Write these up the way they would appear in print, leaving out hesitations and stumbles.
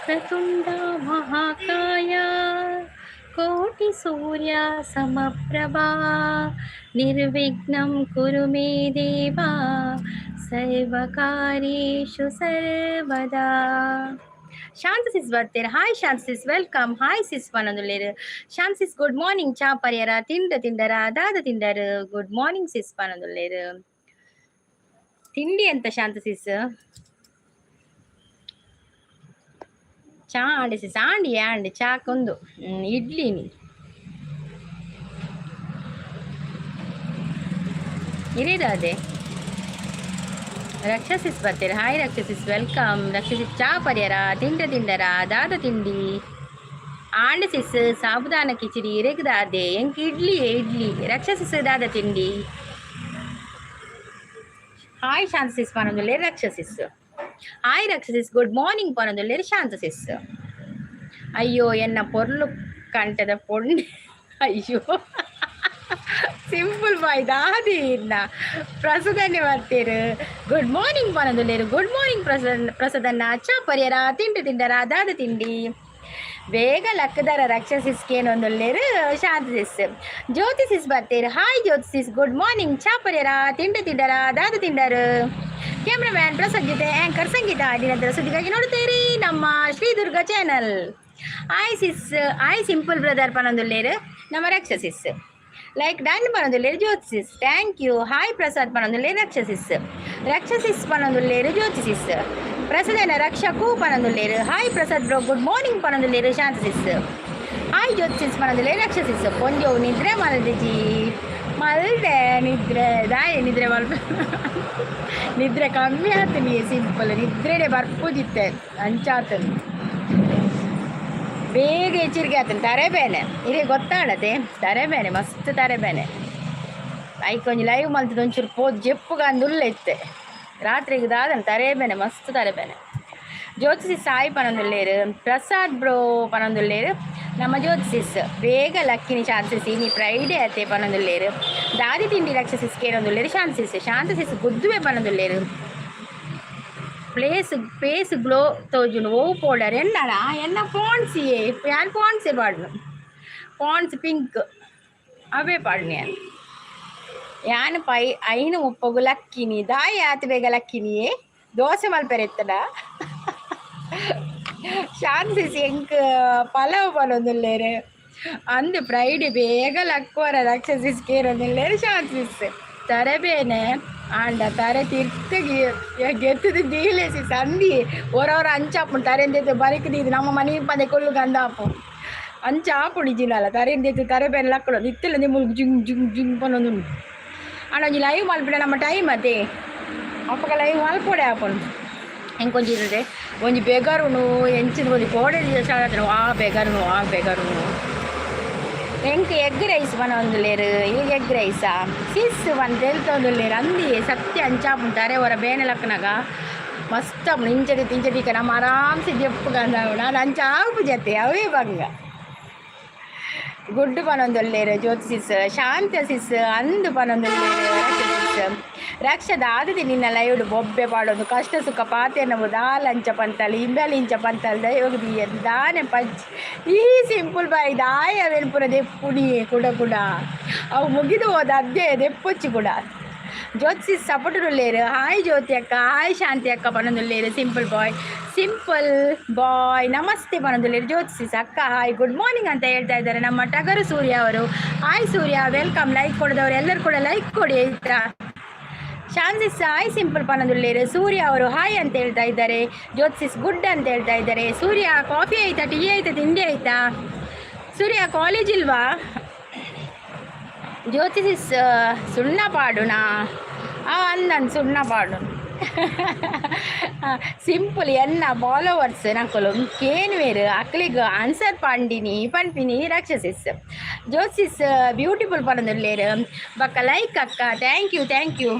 ವಕ್ರತುಂಡ ಮಹಾಕಾಯ ಕೋಟಿ ಸೂರ್ಯ ಸಮಪ್ರಭಾ ನಿರ್ವಿಘ್ನಂ ಕುರು ಮೇ ದೇವ ಸರ್ವಕಾರ್ಯೇಷು ಸರ್ವದಾ. ಶಾಂತ ಸಿಸ್ ಬರ್ತೀರ? ಹಾಯ್ ಶಾಂತ ಸಿಸ್, ವೆಲ್ಕಮ್. ಹಾಯ್ ಸಿಸ್ ಪನೊಂದುಲ್ಲೇರು. ಶಾಂತ ಸಿಸ್ ಗುಡ್ ಮಾರ್ನಿಂಗ್. ಚಾ ಪರಿಯರ ತಿಂಡರ ಅದಾದ ತಿಂಡರು. ಗುಡ್ ಮಾರ್ನಿಂಗ್ ಸಿಸ್ ಪನೊಂದುಲ್ಲೇರು. ತಿಂಡಿ ಅಂತ ಶಾಂತ ಸಿಸ್? ಚಾ ಆಂಡಿ ಸಿಸ್, ಆಂಡಿ ಚಾಕೊಂದು ಇಡ್ಲಿ ನೀ ಇರೇದಾದೆ. ರಕ್ಷಸಿಸ್ ಬರ್ತೀರ? Hi ರಕ್ಷಸಿಸ್, welcome. ರಕ್ಷಸಿಸ್ ಚಾ ಪರಿಯರ ತಿಂಡರ ಅದಾದ ತಿಂಡಿ ಆಂಡ್ ಸಿಸ್ ಸಾಬುದಾನ ಕಿಚಡಿ ಇರೇಗದಾದೆ ಎಂಕ್ ಇಡ್ಲಿ ರಕ್ಷಸಿಸ್ ದಾದ ತಿಂಡಿ. ಹಾಯ್ ಶಾಂತ ಸಿಸ್ ಪನೊಂದುಲ್ಲೇರು ರಕ್ಷಸಿಸ್. ಹಾಯ್ ರಕ್ಷಸಿಸ್ ಗುಡ್ ಮಾರ್ನಿಂಗ್ ಪನೊಂದುಲ್ಲೇರು ಶಾಂತ ಸಿಸ್. ಅಯ್ಯೋ ಎನ್ನ ಪೊರ್ಲು ಕಂಟದ ಪೊಂಡೆ. ಅಯ್ಯೋ ಸಿಂಪಲ್ ಬಾಯ್ ದಾದಿ ಇನ್ನ ಪ್ರಸದನ್ನೇ ಬರ್ತೀರು. ಗುಡ್ ಮಾರ್ನಿಂಗ್ ಪನೊಂದುಲ್ಲೇರು. ಗುಡ್ ಮಾರ್ನಿಂಗ್ ಪ್ರಸದನ್ನ ಚಾ ಪರಿಯರ ತಿಂಡರ ಅದಾದ ತಿಂಡಿ ಬೇಗ ಲಕ್ಕದರ ರಕ್ಷಸಿಸ್ಕೇನೊಂದುಲ್ಲೇರು ಶಾಂತ ಸಿಸ್. ಜ್ಯೋತಿ ಸಿಸ್ ಬರ್ತೀರು? ಹಾಯ್ ಜ್ಯೋತಿ ಸಿಸ್ ಗುಡ್ ಮಾರ್ನಿಂಗ್. ಚಾ ಪರಿಯರ ತಿಂಡರ ಅದಾದ ತಿಂಡರು. ಕ್ಯಾಮ್ರಾಮ್ಯಾನ್ ಪ್ರಸಾದ್ ಜೊತೆ ಆಂಕರ್ ಸಂಗೀತ ದಿನದ ಸುದ್ದಿಗಾಗಿ ನೋಡುತ್ತೀರಿ ನಮ್ಮ Shridurga channel. Hi sis, hi simple brother ಪನೊಂದುಲ್ಲೇರು ನಮ್ಮ ರಕ್ಷಸಿಸ್. ಲೈಕ್ ಡನ್ ಪನೊಂದುಲ್ಲೇರು Jyothi sis, thank you. Hi Prasad ಪನೊಂದುಲ್ಲೇರು ರಕ್ಷಸಿಸ್ ಪನೊಂದುಲ್ಲೇರು ಜ್ಯೋತಿ ಸಿಸ್. ಪ್ರಸಾದನ ರಕ್ಷಕೂ ಪನೊಂದುಲ್ಲೇರು. Hi Prasad bro good morning ಪನೊಂದುಲ್ಲೇರು ಶಾಂತ ಸಿಸ್. ಹಾಯ್ ಜ್ಯೋತಿ ಸಿಸ್ ಪನೊಂದುಲ್ಲೇರು ರಕ್ಷಸಿಸ್. ಪೊಂಜವು ನಿದ್ರೆ ಮಲ್ದಿಜಿ ಮಲ್ದೆ ನಿದ್ರೆ ಮಲ್ಪ ನಿದ್ರೆ ಕಮ್ಮಿ ಆತು ನೀ ಸಿಂಪಲ್ ನಿದ್ರೆಡೆ ಬರ್ಪುದಿತ್ತೆ ಅಂಚಾತನು ಬೇಗ ಎಚ್ಚರಿಕೆ ಆತನು. ತರೆಬೇನೆ ಇರೇ ಗೊತ್ತಾಡತೆ ತರೆಬೇನೆ ಮಸ್ತ್ ತರೆಬೇನೆ. ಐಕೊಂಜಿ ಲೈವ್ ಮಲ್ತದ ಒಂಚೂರು ಪೋದು ಜೆಪ್ಪುಗಂದುಲ್ಲ ಇತ್ತೆ ರಾತ್ರಿಗೆ ದಾದನು ತರೆಬೇನೆ ಮಸ್ತ್ ತರೆಬೇನೆ. ಜ್ಯೋತಿಸಿಸ್ ಸಾಯಿ ಪನೊಂದುಲ್ಲೇರು. ಪ್ರಸಾದ್ ಬ್ರೋ ಪನೊಂದುಲ್ಲೇರು ನಮ್ಮ ಜ್ಯೋತಿಸಿಸ್. ಬೇಗ ಲಕ್ಕಿನಿ ಶಾಂತಸಿಸ್ ನೀ ಫ್ರೈಡೇ ಅತ್ತೆ ಪನೊಂದುಲ್ಲೇರು. ದಾದಿ ತಿಂಡಿ ರಕ್ಷಸಿಸ್ ಕೇನೊಂದುಲ್ಲೇರು ಶಾಂತ ಸಿಸ್ ಗುದ್ದುವೆ ಪನೊಂದುಲ್ಲೇರು. ಫೇಸ್ ಗ್ಲೋ ತೋಜುನು ಓ ಪೌಡರ್ ಎನ್ನ ಪಾಂಡ್ಸಿಯೇ ಯಾನ್ ಪಾಂಡ್ಸೇ ಪಾಡ್ನು ಪಾಂಡ್ಸ್ ಪಿಂಕ್ ಅವೇ ಪಾಡ್ನು ಯಾನ್ ಪೈ ಐನು ಮುಪ್ಪಗು ಲಕ್ಕಿನಿ ದಾಯಿ ಆತು ಬೇಗ ಲಕ್ಕಿನಿಯೇ ದೋಸೆ ಮಲ್ಪೆರೆತ್ತಡ ಶಾಂತಿಸಿ ಎಂಕ್ ಪಲಾವ್ ಪನೊಂದುಲ್ಲೇರು ಅಂದು ಫ್ರೈಡೆ ಬೇಗ ಲಕ್ಕುವರ ರಕ್ಷಸಿಸ್ ಕೇರೊಂದುಲ್ಲೇರು ಶಾಂತಿಸ್. ತರಬೇನೆ ಆಂಡ ತರೆ ತಿರ್ತಗಿ ಗೆತ್ತದು ದೀಲೇಸಿ ಸಂದಿ ಒರವರ ಅಂಚಾಪುಂಡು ತರೆಂದೆತ್ತು ಬರಿಕುದಿದ್ದು ನಮ್ಮ ಮನೆ ಪಂದೆ ಕೊಲ್ಲು ಗಂದಾಪು ಅಂಚಾಪುಂಡು ಇಜ್ಜಿನಲ್ಲ ತರೆಂದೆತ್ತು ತರಬೇನೆ ಲಕ್ಕಳು ನಿತ್ತಿಲ್ಲ ನಿಮ್ಮುಲ್ಗು ಜಿಂಗ್ ಜಿಂಗ್ ಜಿಂಗ್ ಪನೊಂದು ಆಂಡ ಒಂಜಿ ಲೈವ್ ಮಲ್ಪಿಡ ನಮ್ಮ ಟೈಮ್ ಅದೇ ಅಪ್ಪಗ ಲೈವ್ ಮಲ್ಪೊಡೆ ಆಪುಂಡು ಎಂಕೊಂಜಿದ್ರೆ ಒಂಜಿ ಬೆಗರುನು ಎಂಚಿನ ಒಂಜಿ ಕೋಡೆ ಸ್ಟಾರ್ಟ್ ಆ ಬೆಗರುನು ಎಂಕ್ ಎಗ್ ರೈಸ್ ಪನೊಂದುಲ್ಲೇರು. ಈಗ ಎಗ್ ರೈಸಾ ಸಿಸ್ ಒಂದು ತೆಲ್ತೊಂದುಲ್ಲೇರು ಅಂದಿ ಸತ್ಯ ಅಂಚಾಪುಂಡು ತರೆ ಹೊರ ಬೇನೆ ಲಕ್ಕನಾಗ ಮಸ್ತ್ ಅಪ್ಪು ಇಂಚಡಿಕ ನಮ್ಮ ಆರಾಮ್ಸೆ ಜೆಪ್ಪುಗಂದ ನಾನು ಅಂಚಾಪು ಜತೆ ಅವೇ ಬಂಗ ಗುಡ್ಡು ಪನೊಂದುಲ್ಲೇರು ಜ್ಯೋತಿ ಸಿಸ್. ಶಾಂತ ಸಿಸ್ ಅಂದು ಪನೊಂದುಲ್ಲೇರು ರಕ್ಷದ ಆದದಿ ನಿನ್ನ ಲೈವ್ಡು ಬೊಬ್ಬೆ ಪಾಡೋದು ಕಷ್ಟ ಸುಖ ಪಾತೆನವು ದಾಲಂಚ ಪಂತಲ್ಲಿ ಇಂಬಲಿಂಚ ಪಂತಲ್ ದಯೋಗದಿ ದಾನೆ ಪಂಚ್ ಈ ಸಿಂಪಲ್ ಬಾಯಿ ದಾಯ ವೆಲ್ಪುರ ದೆಪ್ಪುಡಿಯೇ ಕೂಡ ಅವು ಮುಗಿದು ಹೋದ ಅದ್ದೇ ದೆಪ್ಪೊಚ್ಚಿ ಕೂಡ. ಜ್ಯೋತಿ ಸಪೋರ್ಟುಲ್ಲೇರು. ಹಾಯ್ ಜ್ಯೋತಿ ಅಕ್ಕ, ಹಾಯ್ ಶಾಂತಿ ಅಕ್ಕ ಪನೊಂದುಲ್ಲೇರು. ಸಿಂಪಲ್ ಬಾಯ್ ನಮಸ್ತೆ ಪನೊಂದುಲ್ಲೇರು ಜ್ಯೋತಿ ಸಿಸ್ ಅಕ್ಕ. ಹಾಯ್ ಗುಡ್ ಮಾರ್ನಿಂಗ್ ಅಂತ ಹೇಳ್ತಾ ಇದ್ದಾರೆ ನಮ್ಮ ಟಗರು ಸೂರ್ಯ ಅವರು. ಹಾಯ್ ಸೂರ್ಯ ವೆಲ್ಕಮ್. ಲೈಕ್ ಕೊಡಿದವರು ಎಲ್ಲರೂ ಕೂಡ ಲೈಕ್ ಕೊಡಿ ಆಯ್ತಾ. ಶಾಂತಿಸ್ ಹಾಯ್ ಸಿಂಪಲ್ ಪನೊಂದುಲ್ಲೇರು. ಸೂರ್ಯ ಅವರು ಹಾಯ್ ಅಂತ ಹೇಳ್ತಾ ಇದ್ದಾರೆ. ಜ್ಯೋತಿಸ್ ಗುಡ್ ಅಂತ ಹೇಳ್ತಾ ಇದ್ದಾರೆ. ಸೂರ್ಯ ಕಾಫಿ ಆಯ್ತಾ, ಟೀ ಆಯ್ತಾ, ತಿಂಡಿ ಆಯ್ತಾ? ಸೂರ್ಯ ಕಾಲೇಜ್ ಇಲ್ವಾ? ಜ್ಯೋತಿಸ್ ಸುಣ್ಣ ಪಾಡುನಾ ಅಂದನ್ ಸುಣ್ಣ ಪಾಡು ಸಿಂಪಲ್ ಎನ್ನ ಫಾಲೋವರ್ಸ್ ನಕಲು ಕೇನ್ವೇರು ಅಕ್ಲಿಗೆ ಆನ್ಸರ್ ಪನ್ಪಿನಿ ರಕ್ಷಸಿಸ್. ಜ್ಯೋತಿಸ್ ಬ್ಯೂಟಿಫುಲ್ ಪನೊಂದುಲ್ಲೇರು ಬಕ್ಕ ಲೈಕ್ ಅಕ್ಕ. Thank you.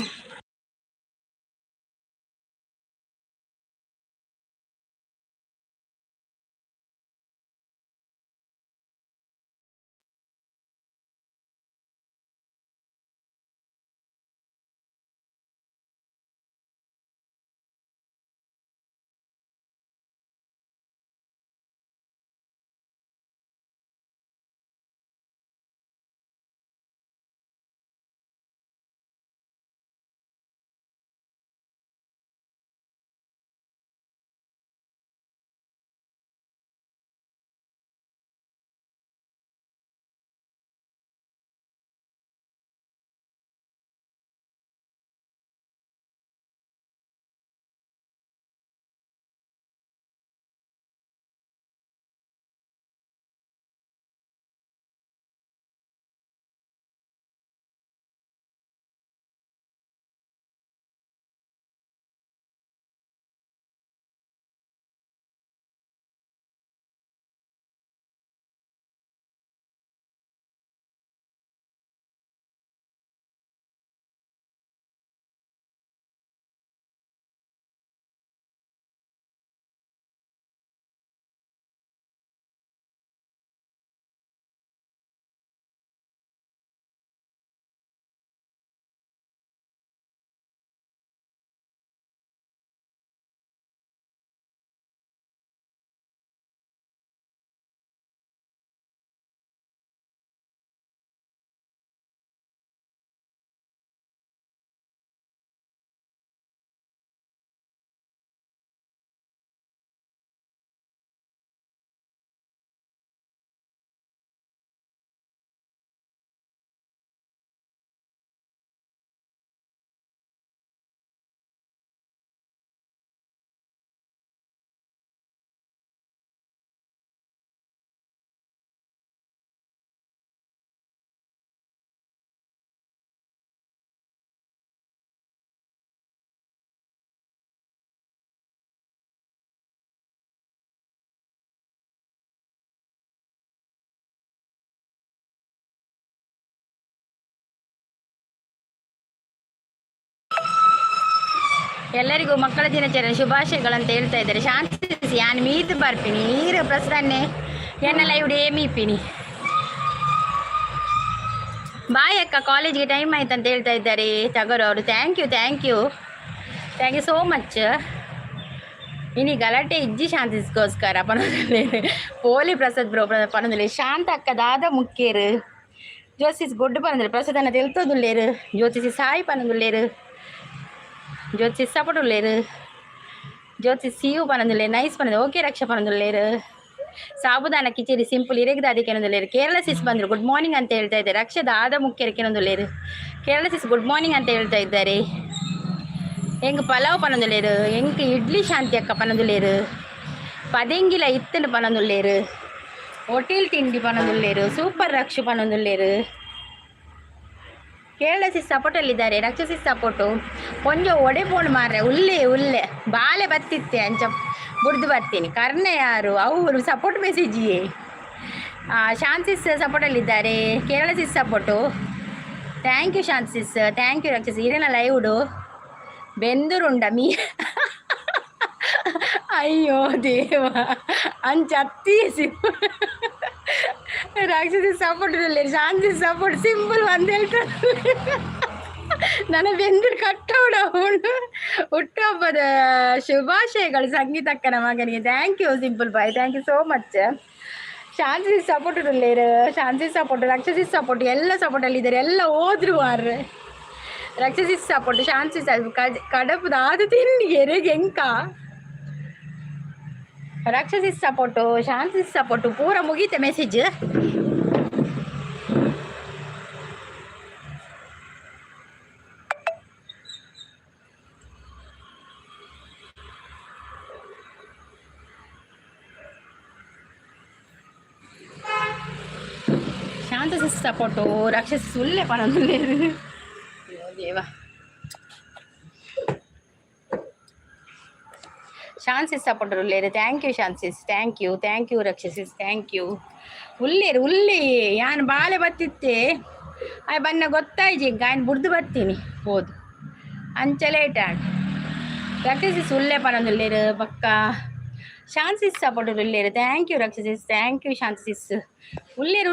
ಎಲ್ಲರಿಗೂ ಮಕ್ಕಳ ದಿನಾಚರಣೆ ಶುಭಾಶಯಗಳಂತ ಹೇಳ್ತಾ ಇದ್ದಾರೆ. ಶಾಂತಿ ಯಾನ್ ಮೀದು ಬರ್ತೀನಿ ನೀರು ಪ್ರಸನ್ನೆ ಎನ್ನೆಲ್ಲ ಇವಿಡೆ ಮೀಪಿನಿ. ಬಾಯ್ ಅಕ್ಕ, ಕಾಲೇಜ್ಗೆ ಟೈಮ್ ಆಯ್ತು ಅಂತ ಹೇಳ್ತಾ ಇದ್ದಾರೆ ತಗರು ಅವರು. Thank you so much. ಇನಿ ಗಲಾಟೆ ಇಜ್ಜಿ ಶಾಂತಿಗೋಸ್ಕರ ಪನದಲ್ಲಿ ಪೋಲಿ ಪ್ರಸಾದ್ ಬ್ರೋ ಪನದಲ್ಲಿ ಶಾಂತ ಅಕ್ಕ ದಾದ ಮುಖ್ಯರು ಜ್ಯೋತಿಸ್ ಗೊಡ್ಡು ಪನದಲ್ಲಿ ಪ್ರಸಾದನ ತೆಲ್ತೋದುಲ್ಲೇರು ಜ್ಯೋತಿಸಿ ಸಾಯಿ ಪನದುಲ್ಲೇರು ಜ್ಯೋತಿಸ್ ಸಪಟುಲ್ಲೇರು ಜ್ಯೋತಿಸ್ ಸಿಯು ಪನದುಲ್ಲೇರು ನೈಸ್ ಪನದು ಓಕೆ ರಕ್ಷಾ ಪನದುಲ್ಲೇರು ಸಾಬುದಾನ ಕಿಚೇರಿ ಸಿಂಪಲ್ ಇರಗದ ಅದಕ್ಕೆ ಏನೊಂದುಲ್ಲೇರು ಕೇರಳ ಸಿಸ್ ಬಂದರು ಗುಡ್ ಮಾರ್ನಿಂಗ್ ಅಂತ ಹೇಳ್ತಾ ಇದ್ದಾರೆ. ರಕ್ಷದ ಆದ ಮುಖ್ಯರಕ್ಕೆ ಏನೊಂದುಲ್ಲೇರು ಕೇರಳ ಸಿಸ್ ಗುಡ್ ಮಾರ್ನಿಂಗ್ ಅಂತ ಹೇಳ್ತಾ ಇದ್ದಾರೆ. ಹೆಂಗೆ ಪಲಾವ್ ಪನದುಲ್ಲೇರು ಹೆಂಗೆ ಇಡ್ಲಿ ಶಾಂತಿ ಅಕ್ಕ ಪನದುಲ್ಲೇರು ಪದೆಂಗಿಲ ಇತ್ತನ ಪನದುಲ್ಲೇರು ಹೋಟೆಲ್ ತಿಂಡಿ ಪನದುಲ್ಲೇರು ಸೂಪರ್ ರಕ್ಷು ಪನದುಲ್ಲೇರು ಕೇರಳ ಸಿಸ್ ಸಪೋರ್ಟಲ್ಲಿದ್ದಾರೆ. ರಕ್ಷಸಿಸ್ ಸಪೋರ್ಟು ಕೊಂಚ ಒಡೆ ಪೋಣು ಮಾರ್ರೆ ಉಲ್ಲೆ ಬಾಳೆ ಬತ್ತಿತ್ತೆ ಅಂಚ ಬುಡ್ದು ಬರ್ತೀನಿ. ಕರ್ಣ ಯಾರು ಅವರು ಸಪೋರ್ಟ್ ಮೆಸೇಜಿಯೇ. ಶಾಂತಿಸ್ ಸಪೋರ್ಟಲ್ಲಿದ್ದಾರೆ. Kerala sis support. Thank you Shanti sis, thank you ರಕ್ಷಸ್. ಇರೇನ ಲೈವ್ಡು ಬೆಂದೂರುಂಡ ಮೀ ಅಯ್ಯೋ ದೇವ ಅಂಚತ್ತಿ ರಾಕ್ಷಸಿ ಸಪೋರ್ಟ್ ಶಾಂತಿ ಸಪೋರ್ಟ್ ಸಿಂಪಲ್ ಒಂದು ಹೇಳ್ತಾರೆ. ನನ್ನ ಬೆಂದೂರು ಕಟ್ಟೋಡ ಹುಟ್ಟುಹಬ್ಬದ ಶುಭಾಶಯಗಳು ಸಂಗೀತಕ್ಕನ ಮಗನಿಗೆ. Thank you simple boy, thank you so much. Shanti support ಇರಲೇರು, ಶಾಂತಿ ಸಪೋರ್ಟ್, ರಕ್ಷಸಿ ಸಪೋರ್ಟ್ ಎಲ್ಲ ಸಪೋರ್ಟಲ್ಲಿದ್ದಾರೆ. ಎಲ್ಲ ಹೋದ್ರು ಮಾರ್ರೆ. ರಕ್ಷಸಿ ಸಪೋರ್ಟ್, ಶಾಂತಿ ಕಡಪದ ತಿಂಡಿ ಎರೆಗೆ ಎಂಕ ರಕ್ಷಸಿ ಸಪೋರ್ಟು, ಶಾಂತಿ ಸಪೋರ್ಟು ಪೂರ ಮುಗೀತೆ ಮೆಸೇಜ್. ಶಾಂತಿ ಸಪೋರ್ಟು ರಕ್ಷಸಿ ಸುಳ್ಳೆ ಪರೊಂದು ದೇವ. ಶಾನ್ಸಿಸ್ ಸಪೋರ್ಟರ್ ಉಳ್ಳೇರು. ಥ್ಯಾಂಕ್ ಯು ಶಾನ್ಸಿಸ್, ಥ್ಯಾಂಕ್ ಯು ರಕ್ಷಸಿಸ್, ಥ್ಯಾಂಕ್ ಯು. ಉಲ್ಲಿ ಯಾನ್ ಬಾಳೆ ಬತ್ತಿತ್ತೆ ಆಯ್ ಬನ್ನ ಗೊತ್ತಾಯ್ಜಿ ಆಯ್ನ ಬುಡ್ದು ಬರ್ತೀನಿ ಹೋದು ಅಂಚಲೇಟ ರಕ್ಷಸಿಸ್ ಉಲ್ಲೆ ಪನೊಂದುಲ್ಲೇರು ಪಕ್ಕ. ಶಾನ್ಸಿಸ್ ಸಪೋರ್ಟರ್ ಉಳ್ಳೇರು. ಥ್ಯಾಂಕ್ ಯು ರಕ್ಷಸಿಸ್, ಥ್ಯಾಂಕ್ ಯು ಶಾನ್ಸಿಸ್. ಉಳ್ಳೇರು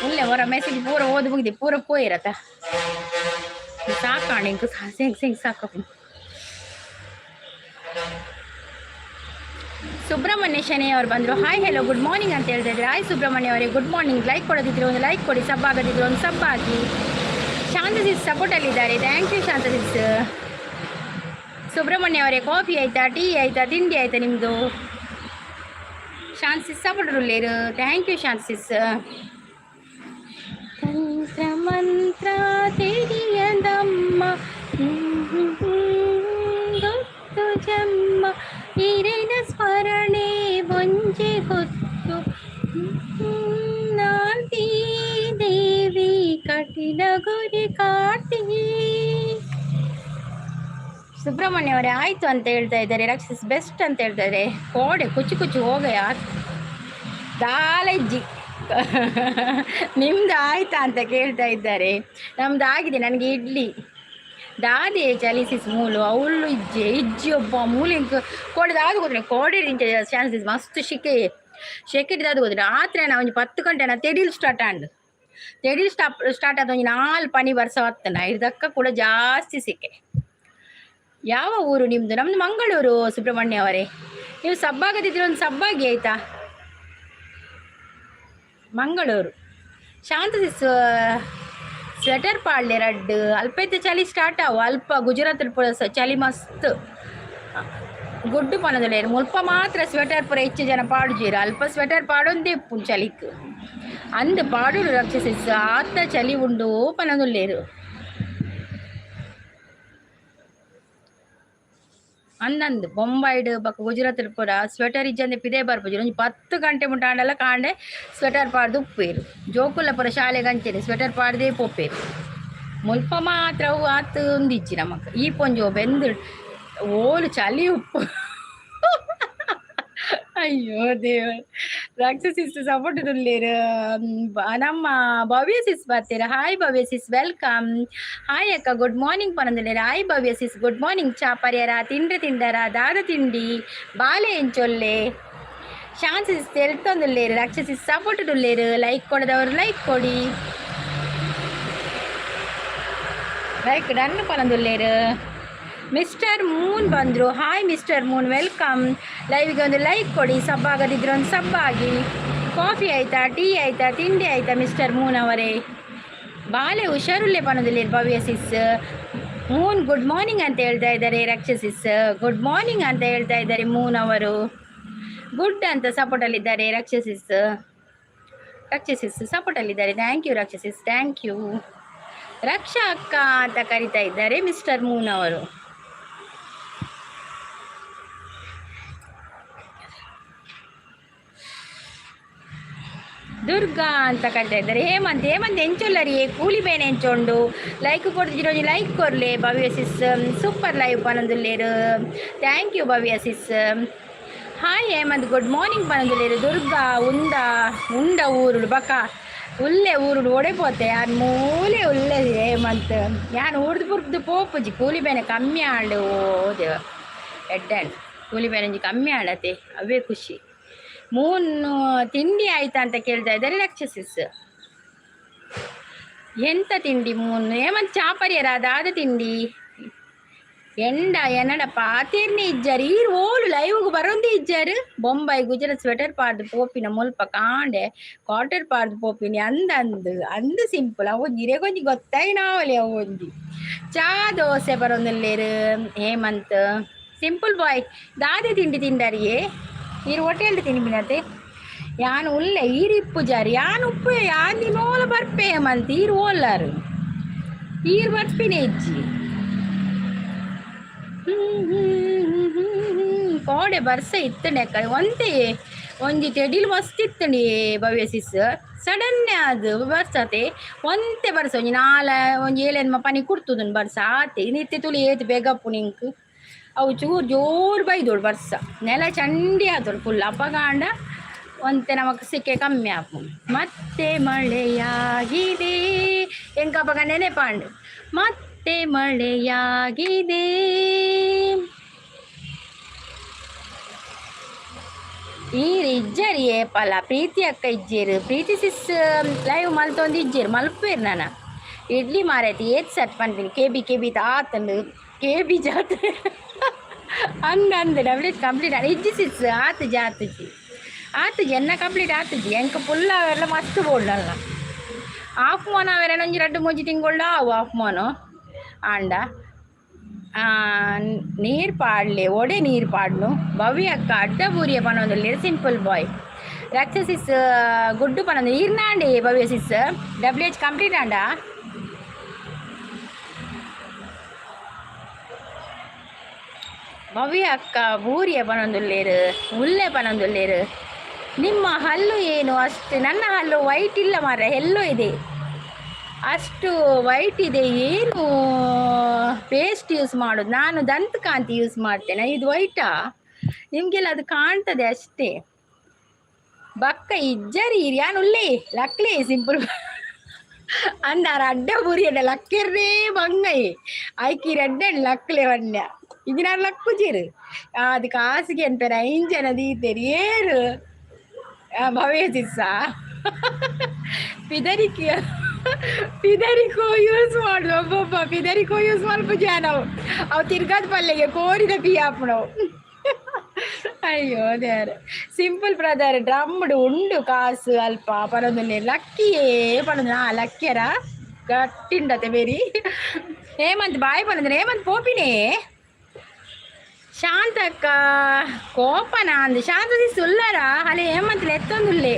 ಉಲ್ಲೆ ಹೊರ ಮೆಸೇಜ್ ಪೂರ ಓದಿ ಮುಗಿದಿ ಪೂರ ಪೋಯಿರತ್ತ ಸಾಕಾಣ ಇಂಕು ಹೆಂಗೆ ಸಾಕು. ಸುಬ್ರಹ್ಮಣ್ಯ ಶನಿ ಅವರು ಬಂದರು. ಹಾಯ್ ಹೆಲೋ ಗುಡ್ ಮಾರ್ನಿಂಗ್ ಅಂತ ಹೇಳ್ತಾ ಇದ್ದಾರೆ. ಹಾಯ್ ಸುಬ್ರಹ್ಮಣ್ಯ ಅವರೇ ಗುಡ್ ಮಾರ್ನಿಂಗ್. ಲೈಕ್ ಕೊಡೋದಿದ್ರು ಒಂದು ಲೈಕ್ ಕೊಡಿ, ಸಬ್ ಆಗೋದಿದ್ರು ಒಂದು ಸಬ್ ಹಾಕಿ. ಶಾಂತಸಿಸ್ ಸಪೋರ್ಟಲ್ಲಿದ್ದಾರೆ. Thank you Shanta sis. ಸುಬ್ರಹ್ಮಣ್ಯ ಅವರೇ ಕಾಫಿ ಆಯಿತಾ, ಟೀ ಆಯಿತಾ, ತಿಂಡಿ ಆಯಿತಾ ನಿಮ್ಮದು? ಶಾಂತಸಿಸ್ ಸಪೋರ್ಟರುಳ್ಳೇರು. Thank you Shanta sis. ತಂತ್ರ ಮಂತ್ರ ತಿಳಿಯದಮ್ಮ ಗೊತ್ತು ಜಮ್ಮ ಹಿರಿನ ಸ್ಮರಣೆ ಬೊಂಜೆ ಹೊತ್ತು ನಾಂತಿ ದೇವಿ ಕಠಿಣ ಗುರಿ ಕಾಟಿ. ಸುಬ್ರಹ್ಮಣ್ಯ ಅವರೇ ಆಯಿತು ಅಂತ ಹೇಳ್ತಾ ಇದ್ದಾರೆ. ರಕ್ಷಸ್ ಬೆಸ್ಟ್ ಅಂತ ಹೇಳ್ತಾ ಇದ್ದಾರೆ. ಕೋಡೆ ಕುಚ್ಚು ಹೋಗಯ ದಾಲಜ್ಜಿ ನಿಮ್ದು ಆಯ್ತಾ ಅಂತ ಕೇಳ್ತಾ ಇದ್ದಾರೆ. ನಮ್ದು ಆಗಿದೆ. ನನಗೆ ಇಡ್ಲಿ ದಾದೆ ಚಲಿಸಿಸ್ ಮೂಲು ಅವಳು ಇಜ್ಜಿ ಒಬ್ಬ ಮೂಲೆ ಕೋಡೆ ದಾದು ಗೊತ್ತಿಲ್ಲ. ಕೋಡೆ ಚಾನ್ಸಸ್ ಮಸ್ತ್ ಶೆಕೆಟ್ ದಾದು ಗೊತ್ತಿಲ್ಲ. ಆತ್ರೆ ನಾ ಒಂದು 10 ಗಂಟೆ ನಾ ತೆಡಿಲ್ ಸ್ಟಾರ್ಟ್ ಸ್ಟಾರ್ಟ್ ಆದ ಒಂದು 4 ಪನಿ ಬರ್ಸ ಹೊತ್ತನ ಇದಕ್ಕ ಕೂಡ ಜಾಸ್ತಿ ಸಿಕ್ಕೆ. ಯಾವ ಊರು ನಿಮ್ಮದು? ನಮ್ಮದು ಮಂಗಳೂರು ಸುಬ್ರಹ್ಮಣ್ಯ ಅವರೇ. ನೀವು ಸಬ್ಬಾಗದಿದ್ರೆ ಒಂದು ಸಬ್ಬಾಗಿ ಆಯಿತಾ? ಮಂಗಳೂರು. ಶಾಂತಸಿಸ್ ಸ್ವೆಟರ್ ಪಾಡ್ಲೆ ರಡ್ಡು ಅಲ್ಪೈತೆ ಚಳಿ ಸ್ಟಾರ್ಟ್ ಆವು ಅಲ್ಪ ಗುಜರಾತ್ ಚಳಿ ಮಸ್ತ್ ಗುಡ್ಡು ಪನದಲ್ಲೇರು ಮುಲ್ಪ ಮಾತ್ರ ಸ್ವೆಟರ್ ಪೂರ ಹೆಚ್ಚು ಜನ ಪಾಡುಜೀರು ಅಲ್ಪ ಸ್ವೆಟರ್ ಪಾಡೊಂದೇ ಉಪ್ಪು ಚಳಿಕ್ ಅಂದು ಪಾಡುರು ರಕ್ಷಸಿಸ್ ಆತ ಚಳಿ ಉಂಡು ಪನದಲ್ಲೇರು ಅಂದಂದು ಬೊಂಬೈಡ್ ಬಕ್ಕ ಗುಜರಾತ್ ಪೂರ ಸ್ವೆಟರ್ ಇಜ್ಜಂದೆ ಪಿದೇ ಬರ್ಪುಜಿ ಒಂದು 10 ಗಂಟೆ ಮುಂಟಾಂಡಲ್ಲ ಕಾಂಡೆ ಸ್ವೆಟರ್ ಪಾಡ್ದು ಉಪ್ಪೇರು ಜೋಕುಲ್ಲ ಪೂರ ಶಾಲೆಗೆ ಅಂಚೇನೆ ಸ್ವೆಟರ್ ಪಾಡ್ದೇ ಪೋಪೇರು ಮುಲ್ಪ ಮಾತ್ರ ಅವು ಆತು ಒಂದಿಜ್ಜಿ ನಮಕ್ ಈ ಪೊಂಜು ಬೆಂದು ಓಲು ಚಳಿ ಉಪ್ಪು ಅಯ್ಯೋ ದೇವ ರಾಕ್ಷಸಿಸ್ ಸಪೋರ್ಟ್ ಇರಲಿರು ನಮ್ಮ ಭವ್ಯ ಸಿಸ್ ಬರ್ತೀರಾ ಹಾಯ್ ಭವ್ಯ ಸಿಸ್ ವೆಲ್ಕಮ್ ಹಾಯ್ ಅಕ್ಕ ಗುಡ್ ಮಾರ್ನಿಂಗ್ ಪನಂದಿಲ್ಲೇರು ಹಾಯ್ ಭವ್ಯ ಸಿಸ್ ಗುಡ್ ಮಾರ್ನಿಂಗ್ ಚಾ ಪರಿಯರ ತಿಂಡ್ರೆ ತಿಂದರ ದಾದ ತಿಂಡಿ ಬಾಳೆ ಎಂಚೊಲ್ಲೆ ಶಾನ್ಸಿಸ್ ತೆಲ್ತೊಂದುಲ್ಲೇರು ರಾಕ್ಷಸಿಸ್ ಸಪೋರ್ಟ್ ಇರಲಿರು ಲೈಕ್ ಕೊಡದವರು ಲೈಕ್ ಕೊಡಿ ಲೈಕ್ ಡನ್ ಪನಂದುಲ್ಲೇರು ಮಿಸ್ಟರ್ ಮೂನ್ ಬಂದರು ಹಾಯ್ ಮಿಸ್ಟರ್ ಮೂನ್ ವೆಲ್ಕಮ್ ಲೈವಿಗೆ ಒಂದು ಲೈಕ್ ಕೊಡಿ ಸಬ್ ಆಗದಿದ್ರೆ ಒಂದು ಸಬ್ ಆಗಿ ಕಾಫಿ ಆಯಿತಾ ಟೀ ಆಯಿತಾ ತಿಂಡಿ ಆಯಿತಾ ಮಿಸ್ಟರ್ ಮೂನ್ ಅವರೇ ಬಾಳೆ ಹುಷಾರುಲ್ಲೇ ಪನದಲ್ಲಿ ಭವ್ಯ ಸಿಸ್ ಮೂನ್ ಗುಡ್ ಮಾರ್ನಿಂಗ್ ಅಂತ ಹೇಳ್ತಾ ಇದ್ದಾರೆ ರಾಕ್ಷಸಿಸ್ ಗುಡ್ ಮಾರ್ನಿಂಗ್ ಅಂತ ಹೇಳ್ತಾ ಇದ್ದಾರೆ ಮೂನ್ ಅವರು ಗುಡ್ ಅಂತ ಸಪೋರ್ಟಲ್ಲಿದ್ದಾರೆ ರಾಕ್ಷಸಿಸ್ ಸಪೋರ್ಟಲ್ಲಿದ್ದಾರೆ ಥ್ಯಾಂಕ್ ಯು ರಾಕ್ಷಸಿಸ್ ಥ್ಯಾಂಕ್ ಯು ರಕ್ಷಾ ಅಕ್ಕ ಅಂತ ಕರಿತಾ ಇದ್ದಾರೆ ಮಿಸ್ಟರ್ ಮೂನ್ ಅವರು ದುರ್ಗಾ ಅಂತ ಕರಿತಾ ಇದ್ದಾರೆ ಹೇಮಂತ್ ಎಂಚೊಲ್ಲರಿ ಕೂಲಿ ಬೇನೆ ಎಂಚೊಂಡು ಲೈಕ್ ಕೊಡ್ತಿರೋ ಲೈಕ್ ಕೊರ್ಲೆ ಭವ್ಯ ಸಿಸ್ ಸೂಪರ್ ಲೈವ್ ಪನಂದುಲ್ಲೇರು thank you Bhavya sis hi Hemant good morning ಪನಂದುಲ್ಲೇರು ದುರ್ಗಾ ಉಂಡ ಊರುಡು ಬಕ ಉಲ್ಲೆ ಊರುಡು ಒಡೆಪೋತೆ ಅದು ಮೂಲೆ ಉಲ್ಲೆ ಹೇಮಂತ್ ಯಾನು ಊರ್ದು ಪುರ್ದು ಪೋಪುಜಿ ಕೂಲಿ ಬೇನೆ ಕಮ್ಮಿ ಆಳು ಓದೇವ ಎಡ್ಡಾಣ್ ಕೂಲಿ ಬೇನೆ ಕಮ್ಮಿ ಆಡತ್ತೆ ಅವೇ ಖುಷಿ ಮೂನು ತಿಂಡಿ ಆಯ್ತಾ ಅಂತ ಕೇಳ್ತಾ ಇದ್ದಾರೆ ರಾಕ್ಷಸಿಸ್ ಎಂತ ತಿಂಡಿ ಮೂನು ಏಮಂತ ಚಾಪರ್ಯರ ಅದಾದ ತಿಂಡಿ ಎನ್ನಡ ಪಾತಿರ್ನಿ ಇಜ್ಜಾರು ಈ ಓಲು ಲೈವ್ಗೆ ಬರೋಂದು ಇಜ್ಜಾರು ಬೊಂಬೈ ಗುಜರಾತ್ ಸ್ವೆಟರ್ ಪಾರ್ದು ಪೋಪಿನ ಮುಲ್ಪ ಕಾಂಡೆ ಕಾಟರ್ ಪಾರ್ದು ಪೋಪಿನಿ ಅಂದು ಸಿಂಪಲ್ ಅವು ಗಿರೆಗೊಂಜಿ ಗೊತ್ತಾಯಿ ನಾವಲ್ಲಿ ಅವೊಂಜಿ ಚಾ ದೋಸೆ ಬರೋಂದಿಲ್ಲೇರು ಹೇಮಂತ್ ಸಿಂಪಲ್ ಬಾಯ್ ದಾದೆ ತಿಂಡಿ ತಿಂಡಾರಿಯೇ ಈರು ಹೊಟ್ಟೆಲ್ದು ತಿನ್ಬಿನತೆ ಯಾನು ಉಲ್ಲೆ ಈರಿಪ್ಪು ಜಾರಿ ಯಾನು ಉಪ್ಪು ಯಾನ್ ದಿನೋಲ ಬರ್ಪೆ ಹೇಮಂತ್ ಈರು ಓಲ್ಲಾರು ಈರು ಬರ್ಪಿನೇ ಇಜ್ಜಿ ಕೋಡೆ ಬರ್ಸ ಇತ್ತಣೆ ಅಕ್ಕ ಒಂದೇ ಒಂಜಿ ತೆಡಿಲು ಮಸ್ತ್ ಇತ್ತಣಿ ಭವ್ಯ ಸಿಸ್ ಸಡನ್ ಅದು ಬರ್ಸತೆ ಒಂತೆ ಬರ್ಸ ಒಂಜಿ ಏಳೆನ್ಮ ಪನಿ ಕುಡ್ತುದನ್ ಬರ್ಸ ಆತೆ ನಿತ್ಯ ತುಳಿ ಏತು ಬೇಗಪ್ಪು ನಿಂಕ್ ಅವು ಚೂರು ಜೋರು ಬೈದೋಳು ಬರ್ಸ ನೆಲ ಚಂಡಿ ಆತೋಳು ಫುಲ್ ಅಪಗಾಂಡ ಒಂತೆ ನಮಕ್ ಸಿಕ್ಕೆ ಕಮ್ಮಿ ಆಪು ಮತ್ತೆ ಮಳೆಯಾಗಿದೆ ಎಂಕಪ್ಪಗ ನೆನೆಪಾಂಡು ಮತ್ತೆ ಮಳೆಯಾಗಿದೆ ಇಜ್ಜರಿ ಏಪಲ್ಲ ಪ್ರೀತಿ ಅಕ್ಕ ಇಜ್ಜೇರು ಪ್ರೀತಿ ಸಿಸ್ ಲೈವ್ ಮಲ್ತೊಂದು ಇಜ್ಜೇರು ಮಲ್ಪೇರು ನಾನು ಇಡ್ಲಿ ಮಾರೈತಿ ಏತ್ ಸಟ್ ಪನ್ಪಿನಿ ಕೆ ಬಿ ತಾತಂಡು ಕೆ ಜಾತ್ರೆ ಅಂದು ಡಬ್ಲ್ಯೂ ಕಂಪ್ಲೀಟ್ ಇಜ್ಜಿ ಸಿಸ್ ಆತುಜಿ ಎನ್ನ ಕಂಪ್ಲೀಟ್ ಆತುಜಿ ಎಂಕ ಫುಲ್ ಅವೆಲ್ಲ ಮಸ್ತ್ ಬೋಲ್ಡಲ್ಲ ಹಾಫ್ ಮೋನ್ ಅವೆಲ್ಲ ಒಂಜಿ 2-3 ತಿಂಗಳು ಅವು ಹಾಫ್ ಮೋನು ಆಂಡ ನೀರು ಪಾಡ್ಲೆ ಒಡೆ ನೀರು ಪಾಡ್ನು ಭವ್ಯ ಅಕ್ಕ ಅಡ್ಡ ಬೂರಿಯ ಪನೊಂದಲ್ಲಿ ಸಿಂಪಲ್ ಬಾಯ್ ರಾಕ್ಷಸಿಸ್ ಗುಡ್ಡು ಪನೊಂದು ಈರ್ನಾಂಡಿ ಭವ್ಯ ಸಿಸ್ WH ಕಂಪ್ಲೀಟ್ ಆಂಡ ಭವ್ಯ ಅಕ್ಕ ಬೂರಿಯ ಪನೊಂದುಲ್ಲೇರು ಉಲ್ಲೆ ಪನೊಂದುಲ್ಲೇರು ನಿಮ್ಮ ಹಲ್ಲು ಏನು ಅಷ್ಟು ನನ್ನ ಹಲ್ಲು ವೈಟ್ ಇಲ್ಲ ಮಾರ ಎಲ್ಲೋ ಇದೆ ಅಷ್ಟು ವೈಟ್ ಇದೆ ಏನು ಪೇಸ್ಟ್ ಯೂಸ್ ಮಾಡೋದು ನಾನು ದಂತಕಾಂತಿ ಯೂಸ್ ಮಾಡ್ತೇನೆ ಇದು ವೈಟಾ ನಿಮಗೆಲ್ಲ ಅದು ಕಾಣ್ತದೆ ಅಷ್ಟೇ ಬಕ್ಕ ಇಜ್ಜರಿ ಯಾನುಲ್ಲೇ ಲಕ್ಲೆ ಸಿಂಪಲ್ ಅಂದಾರ ಅಡ್ಡ ಬುರಿಯನ್ನ ಲಕ್ಕೆರ್ರೇ ಬಂಗೈ ಆಯ್ಕಿ ರೆಡ್ಡ ಲಕ್ಲೆ ವಣ್ಣ ಇದನ್ನ ಲಕ್ಕುಜಿರು ಅದು ಕಾಸಿಗೆ ಅಂತಾರೆ ಇಂಜನ ದೀತೇರಿ ಏರು ಭವ್ಯ ಸಿಸ್ಸ ಪಿದರಿಕೋ ಯೂಸ್ ಮಾಡುದು ಒಬ್ಬೊಬ್ಬ ಪಿದರಿಕೋ ಯೂಸ್ ಮಾಡ್ಪುಜ ನಾವು ಅವು ತಿರ್ಗಾದ ಪಲ್ಲೆಗೆ ಕೋರಿದ ಪಿಯಾಪು ನಾವು ಅಯ್ಯೋ ದೇವ್ರ ಸಿಂಪಲ್ ಬ್ರದರ್ ಡ್ರಮ್ಡು ಉಂಡು ಕಾಸು ಅಲ್ಪ ಪರದಲ್ಲಿ ಲಕ್ಕಿಯೇ ಪಡೋದು ಲಕ್ಕಿಯರ ಗಟ್ಟಿಂಡತೆ ಬೇರಿ ಹೇಮಂತ್ ಬಾಯ್ ಪಡಂದ್ರೆ ಹೇಮಂತ್ ಪೋಪಿನೇ ಶಾಂತಕ್ಕ ಕೋಪನ ಅಂದು ಶಾಂತದಿ ಸುಲ್ಲರ ಅಲೆ ಹೇಮಂತ್ಲೆ ಎತ್ತೊಂದುಲ್ಲೆ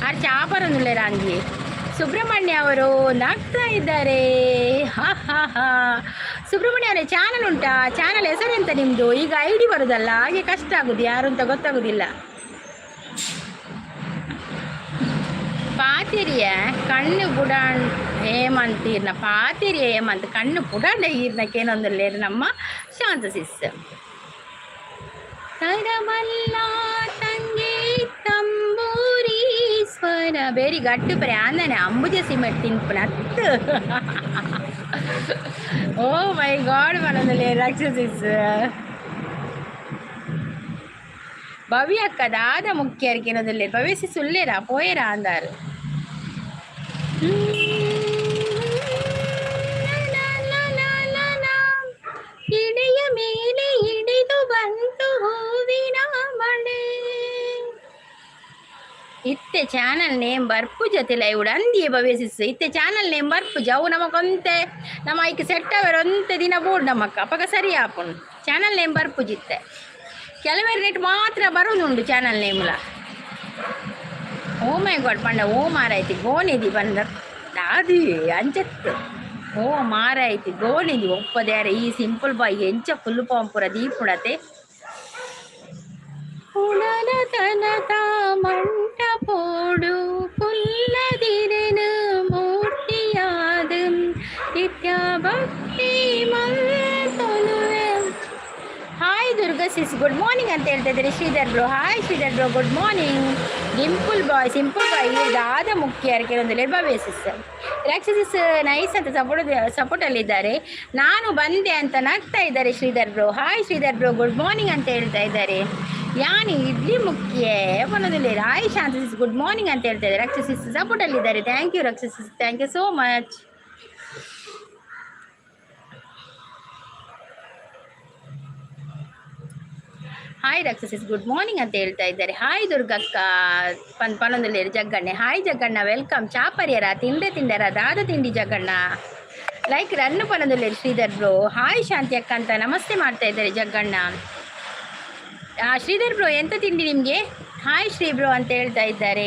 ಆ ಚಾಪರೊಂದುಲ್ಲೆರ ಅಂಗಿ ಸುಬ್ರಹ್ಮಣ್ಯ ಅವರು ನಗ್ತಾ ಇದ್ದಾರೆ ಹಾ ಸುಬ್ರಹ್ಮಣ್ಯ ಅವರೇ ಚಾನಲ್ ಉಂಟಾ ಚಾನಲ್ ಹೆಸರೆಂತ ನಿಮ್ಮದು ಈಗ ID ಬರೋದಲ್ಲ ಹಾಗೆ ಕಷ್ಟ ಆಗೋದು ಯಾರು ಅಂತ ಗೊತ್ತಾಗೋದಿಲ್ಲ ಪಾತಿರಿಯ ಕಣ್ಣು ಬುಡಾಣ್ ಹೇಮಂತ್ ಈರ್ನ ಪಾತಿರಿಯ ಹೇಮಂತ್ ಕಣ್ಣು ಬುಡಾಂಡ ಈರ್ನಕ್ಕೇನೊಂದಲ್ಲೇರು ನಮ್ಮ ಶಾಂತ ಸಿಸ್ ತರವಲ್ಲ ಬೇರಿ ಗಟ್ಟು ಪರಿ ಆಂದನೆ ಅಂಬುಜ ಸಿಮೆಂಟ್ ತಿನ್ಪುನತ್ತು. ಓ ಮೈ ಗಾಡ್ ಮನದಲ್ಲಿ ರಾಕ್ಷಸಿಸ್ ಭವ್ಯ ಅಕ್ಕ ದಾದ ಮುಖ್ಯರಿಗೆ ಇರೋದಿಲ್ಲ ಭವ್ಯಸಿ ಸುಳ್ಳೇರಾ ಪೋಯರಾ ಅಂದಾರು. ಇಡೆಯ ಮೇಲೆ ಇಡಿದು ಬಂತು ಹೂವಿನ ಮಳೆ. ಇತ್ತೆ ಚಾನಲ್ ನೇಮ್ ಬರ್ಪು ಜೊತೆ ಲೈವ್ ಅಂದಿಯೇ ಭವ್ಯಸಿಸ್ ಇತ್ತೆ ಚಾನಲ್ ನೇಮ್ ಬರ್ಪು ಜವು ನಮಕೊಂತೆ ನಮ್ಮ ಐಕ್ ಸೆಟ್ ಅವರೊಂತೆ ದಿನ ಬೋರ್ಡ್ ನಮ್ಮಕ್ಕ ಅಪ್ಪಗ ಸರಿ ಆಪುಂಡು ಚಾನಲ್ ನೇಮ್ ಬರ್ಪು ಜಿತ್ತೆ ಕೆಲವೇರು ನೆಟ್ ಮಾತ್ರ ಬರೋದುಂಡು ಚಾನಲ್ ನೇಮ್ಲ. ಓ ಮೈ ಗಾಡ್ ಪಂಡ ಓ ಮಾರಾಯ್ತಿ ಗೋನಿದಿ ಬಂದ ದಾದಿ ಅಂಚತ್ತು ಓ ಮಾರಾಯ್ತಿ ಗೋನಿದಿ ಒಪ್ಪದ್ಯಾರೆ ಈ ಸಿಂಪಲ್ ಬಾಯಿ ಎಂಚ ಫುಲ್ ಪಾಂಪುರ ದೀಪುಡತೆ ಉಡಲ ತನತ ಮಂಟ ಪೋಡು ಪುಲ್ಲದಿರೆನು ಮೂರ್ತಿಯಾದ ನಿತ್ಯ ಭಕ್ತಿ ಮಲ್ತೊಲುವೆ. Hi Durga sis good morning ಅಂತ ಹೇಳ್ತಾ ಇದ್ದಾರೆ Shridhar bro. Hi Shridhar bro good morning. Dimple boy simple boy ದಾದ ಮುಖ್ಯ ಕೆಲವೊಂದು ಭವ್ಯ ಸಿಸ್ ರಾಕ್ಷಸಿಸ್ ನೈಸ್ ಅಂತ ಸಪೋರ್ಟಲ್ಲಿದ್ದಾರೆ. ನಾನು ಬಂದೆ ಅಂತ ನಗ್ತಾ ಇದ್ದಾರೆ Shridhar bro. Hi Shridhar bro good morning ಅಂತ ಹೇಳ್ತಾ ಇದ್ದಾರೆ. ಯಾನಿ ಇಡ್ಲಿ ಮುಖ್ಯ ಬನ್ನೋದಿಲ್ಲ. ಹಾಯ್ ಶಾಂತಸಿಸ್ ಗುಡ್ ಮಾರ್ನಿಂಗ್ ಅಂತ ಹೇಳ್ತಾ ಇದ್ದಾರೆ. ರಾಕ್ಷಸಿಸ್ ಸಪೋರ್ಟಲ್ಲಿದ್ದಾರೆ. ಥ್ಯಾಂಕ್ ಯು ರಾಕ್ಷಸಿಸ್, thank you so much. Hi ರಾಕ್ಷಸಿಸ್ ಗುಡ್ ಮಾರ್ನಿಂಗ್ ಅಂತ ಹೇಳ್ತಾ ಇದ್ದಾರೆ. ಹಾಯ್ ದುರ್ಗಕ್ಕ ಪನ್ನೊಂದಲ್ಲಿ ಜಗ್ಗಣ್ಣೆ. Hi Jagganna welcome. ಚಾಪರ್ಯರ ತಿಂಡರ ದಾದ ತಿಂಡಿ ಜಗ್ಗಣ್ಣ ಲೈಕ್ ರನ್ನು ಪನ್ನೊಂದಲ್ಲಿ ಶ್ರೀಧರ್ ಬ್ರೋ. ಹಾಯ್ ಶಾಂತಿ ಅಕ್ಕ ಅಂತ ನಮಸ್ತೆ ಮಾಡ್ತಾ ಇದ್ದಾರೆ ಜಗ್ಗಣ್ಣ. ಶ್ರೀಧರ್ ಬ್ರೋ ಎಂತ ತಿಂಡಿ ನಿಮಗೆ? ಹಾಯ್ ಶ್ರೀ ಬ್ರೋ ಅಂತ ಹೇಳ್ತಾ ಇದ್ದಾರೆ.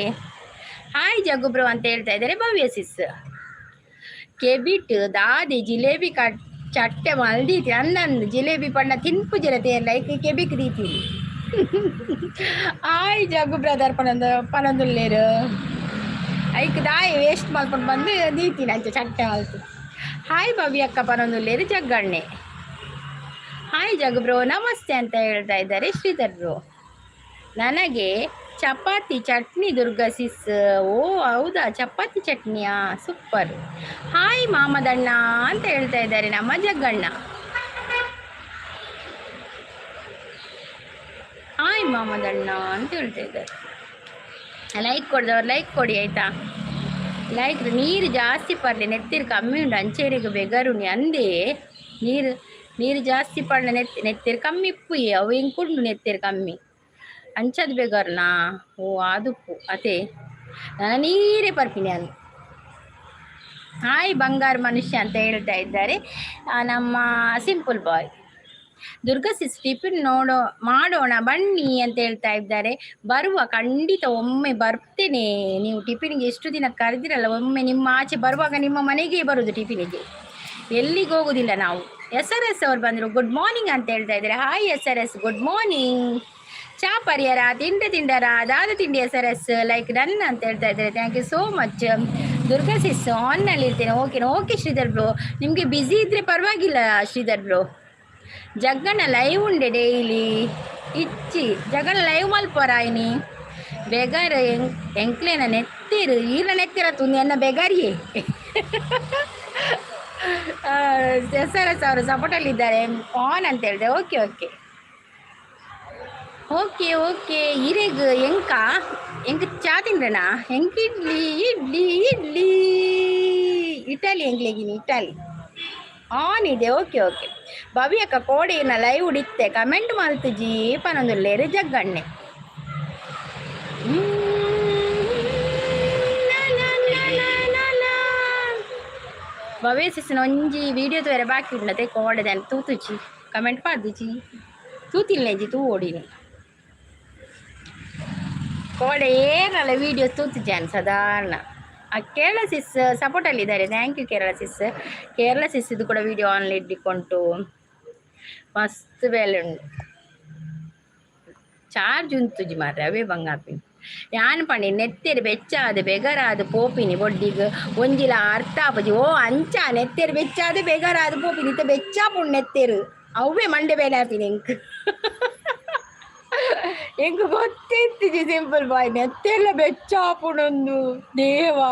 ಹಾಯ್ ಜಗ್ಗು ಬ್ರೋ ಅಂತ ಹೇಳ್ತಾ ಇದ್ದಾರೆ ಭವ್ಯ ಸಿಸ್. ಕೆಬಿಟ್ ದಾದಿ ಜಿಲೇಬಿ ಚಟ್ಟೆ ಮಲ್ದೀತಿ ಅಂದಂದು ಜಿಲೇಬಿ ಪಣ್ಣ ತಿನ್ಪು ಜರತೆ ಲೈಕ್ ಕೆಬಿಕ್ ರೀತಿ. ಹಾಯ್ ಜಗ್ಗು ಬ್ರದರ್ ಪನೊಂದುಲ್ಲೇರು ಐಕ್ ದಾಯಿ ವೇಸ್ಟ್ ಮಾಡ್ಕೊಂಡು ಬಂದು ದೀತೀನಿ ಅಂಚೆ ಚಟ್ಟೆ ಮಲ್ತು. ಹಾಯ್ ಭವ್ಯ ಅಕ್ಕ ಪನೊಂದುಲ್ಲೇರು ಜಗ್ಗಣ್ಣೆ. ಹಾಯ್ ಜಗ್ಗು ಬ್ರೋ ನಮಸ್ತೆ ಅಂತ ಹೇಳ್ತಾ ಇದ್ದಾರೆ ಶ್ರೀಧರ್ ಬ್ರೋ. ನನಗೆ ಚಪಾತಿ ಚಟ್ನಿ ದುರ್ಗಾ ಸಿಸ್. ಓ ಹೌದಾ ಚಪಾತಿ ಚಟ್ನಿಯಾ ಸೂಪರ್. ಹಾಯ್ ಮಾಮದಣ್ಣ ಅಂತ ಹೇಳ್ತಾ ಇದ್ದಾರೆ ನಮ್ಮ ಜಗ್ಗಣ್ಣ. ಹಾಯ್ ಮಾಮದಣ್ಣ ಅಂತ ಹೇಳ್ತಾ ಇದ್ದಾರೆ. ಲೈಕ್ ಕೊಡ್ದವ್ರು ಲೈಕ್ ಕೊಡಿ ಆಯಿತಾ. ಲೈಕ್ ನೀರು ಜಾಸ್ತಿ ಪರ್ಲಿ ನೆತ್ತಿರು ಕಮ್ಮಿ ಉಂಡು ಅಂಚೇರಿಗೆ ಬೆಗರುಣಿ ಅಂದೇ ನೀರು ಜಾಸ್ತಿ ಪಡ್ಲ ನೆತ್ತಿರು ಕಮ್ಮಿ ಪುಯ್ಯ ಅವು ಹಿಂಗೆ ನೆತ್ತಿರು ಕಮ್ಮಿ ಅಂಚದು ಬೇಗಾರನಾ. ಓ ಆದುಪ್ಪು ಅದೇ ನಾನು ನೀರೇ ಪರ್ಪಿನಿ ಅದು. ಹಾಯ್ ಬಂಗಾರ ಮನುಷ್ಯ ಅಂತ ಹೇಳ್ತಾ ಇದ್ದಾರೆ ನಮ್ಮ ಸಿಂಪಲ್ ಬಾಯ್. ದುರ್ಗಾ ಸಿಸ್ ಟಿಫಿನ್ ಮಾಡೋಣ ಬನ್ನಿ ಅಂತ ಹೇಳ್ತಾ ಇದ್ದಾರೆ. ಬರುವ ಖಂಡಿತ ಒಮ್ಮೆ ಬರ್ತೇನೆ. ನೀವು ಟಿಫಿನ್ಗೆ ಎಷ್ಟು ದಿನ ಕರೆದಿರಲ್ಲ ಒಮ್ಮೆ ನಿಮ್ಮ ಆಚೆ ಬರುವಾಗ ನಿಮ್ಮ ಮನೆಗೆ ಬರೋದು ಟಿಫಿನಿಗೆ, ಎಲ್ಲಿಗೆ ಹೋಗೋದಿಲ್ಲ ನಾವು. SRS ಅವ್ರು ಬಂದರು ಗುಡ್ ಮಾರ್ನಿಂಗ್ ಅಂತ ಹೇಳ್ತಾ ಇದ್ದಾರೆ. Hi SRS good morning. ಚಾಪರ್ಯರ ತಿಂಡರ ದಾದ ತಿಂಡಿ SRS ಲೈಕ್ ಡನ್ ಅಂತ ಹೇಳ್ತಾ ಇದ್ದಾರೆ. Thank you so much. Durga sis ಆನ್ನಲ್ಲಿ ಇರ್ತೇನೆ. ಓಕೆ ಶ್ರೀಧರ್ ಬ್ರೋ ನಿಮಗೆ ಬ್ಯುಸಿ ಇದ್ದರೆ ಪರವಾಗಿಲ್ಲ ಶ್ರೀಧರ್ ಬ್ರೋ. ಜಗ್ಗಣ್ಣ ಲೈವ್ ಉಂಡೆ ಡೈಲಿ ಇಚ್ಚಿ ಜಗಣ್ಣ ಲೈವ್ ಮಲ್ಪರಾಯಿನಿ ಬೆಗಾರ ಎಂಕ್ಲೇನ ನೆತ್ತಿರು ಈರ ನೆತ್ತಿರ ತುನಿ ಅನ್ನ ಬೆಗಾರಿಯೇ. SRS ಅವರು ಸಪೋರ್ಟಲ್ಲಿದ್ದಾರೆ ಆನ್ ಅಂತ ಹೇಳಿದೆ. ಓಕೆ ಇರೇಗ ಎಂಕ ಚಾ ತಿಂದ್ರನಾ ಎಂಕ ಇಡ್ಲಿ ಇಟಾಲಿ ಎಂಕ್ಲೆಗಿನಿ ಇಟಾಲಿ ಆನ್ ಇದೆ. ಓಕೆ ಭವ್ಯ ಅಕ್ಕ ಕೋಡಿನ ಲೈವ್ ಉಡಿತ್ತೆ ಕಮೆಂಟ್ ಮಲ್ತುಜಿ ಪನೊಂದುಲ್ಲೇರು ಜಗ್ಗಣ್ಣೆ. ಭವ್ಯ ಸಿಸ್ನ ಒಂಜಿ ವಿಡಿಯೋ ತೋರೆ ಬಾಕಿ ಉಂಡತೆ ಕೋಡೆದ ತೂತುಚಿ ಕಮೆಂಟ್ ಪಾರ್ದುಚಿ ತೂತಿಲ್ಲೇಜಿ ತೂ ಓಡಿನಿ ಕೋಡೆ ಏನಲ್ಲ ವೀಡಿಯೋ ತೂತಿಜಾನ್ ಸಾಧಾರಣ. ಕೇರಳ ಸಿಸ್ ಸಪೋರ್ಟಲ್ಲಿದ್ದಾರೆ. ಥ್ಯಾಂಕ್ ಯು ಕೇರಳ ಸಿಸ್ ಇದು ಕೂಡ ವೀಡಿಯೋ ಆನ್ಲಿ ಇಡ್ಡಿಕೊಂಡು ಮಸ್ತ್ ಬೇಲೆ ಉಂಡು ಚಾರ್ಜ್ ಉಂತುಜಿ ಮಾರ್ರೆ ಅವೇ ಬಂಗಾಪಿನಿ ಯಾನ್ ಪಂಡಿ ನೆತ್ತೇರು ಬೆಚ್ಚಾದ ಬೆಗರಾದ ಪೋಪಿನಿ ಬೊಡ್ಡಿಗೆ ಒಂಜಿಲ ಅರ್ಥ ಆಪಜಿ. ಓ ಅಂಚ ನೆತ್ತೇರು ಬೆಚ್ಚಾದ ಬೆಗರಾದ ಪೋಪಿನಿ ಇತ್ತ ಬೆಚ್ಚಾಪುಂಡು ನೆತ್ತೇರು ಅವೇ ಮಂಡೆ ಬೇಲೆ ಆಪಿನಿ ಎಂಕ್ ಎಂಕ್ ಗೊತ್ತಿತ್ತಿಜಿ ಸಿಂಪಲ್ ಬಾಯ್ ನೆತ್ತೆಲ್ಲ ಬೆಚ್ಚಾಪುಣೊಂದು ದೇವಾ.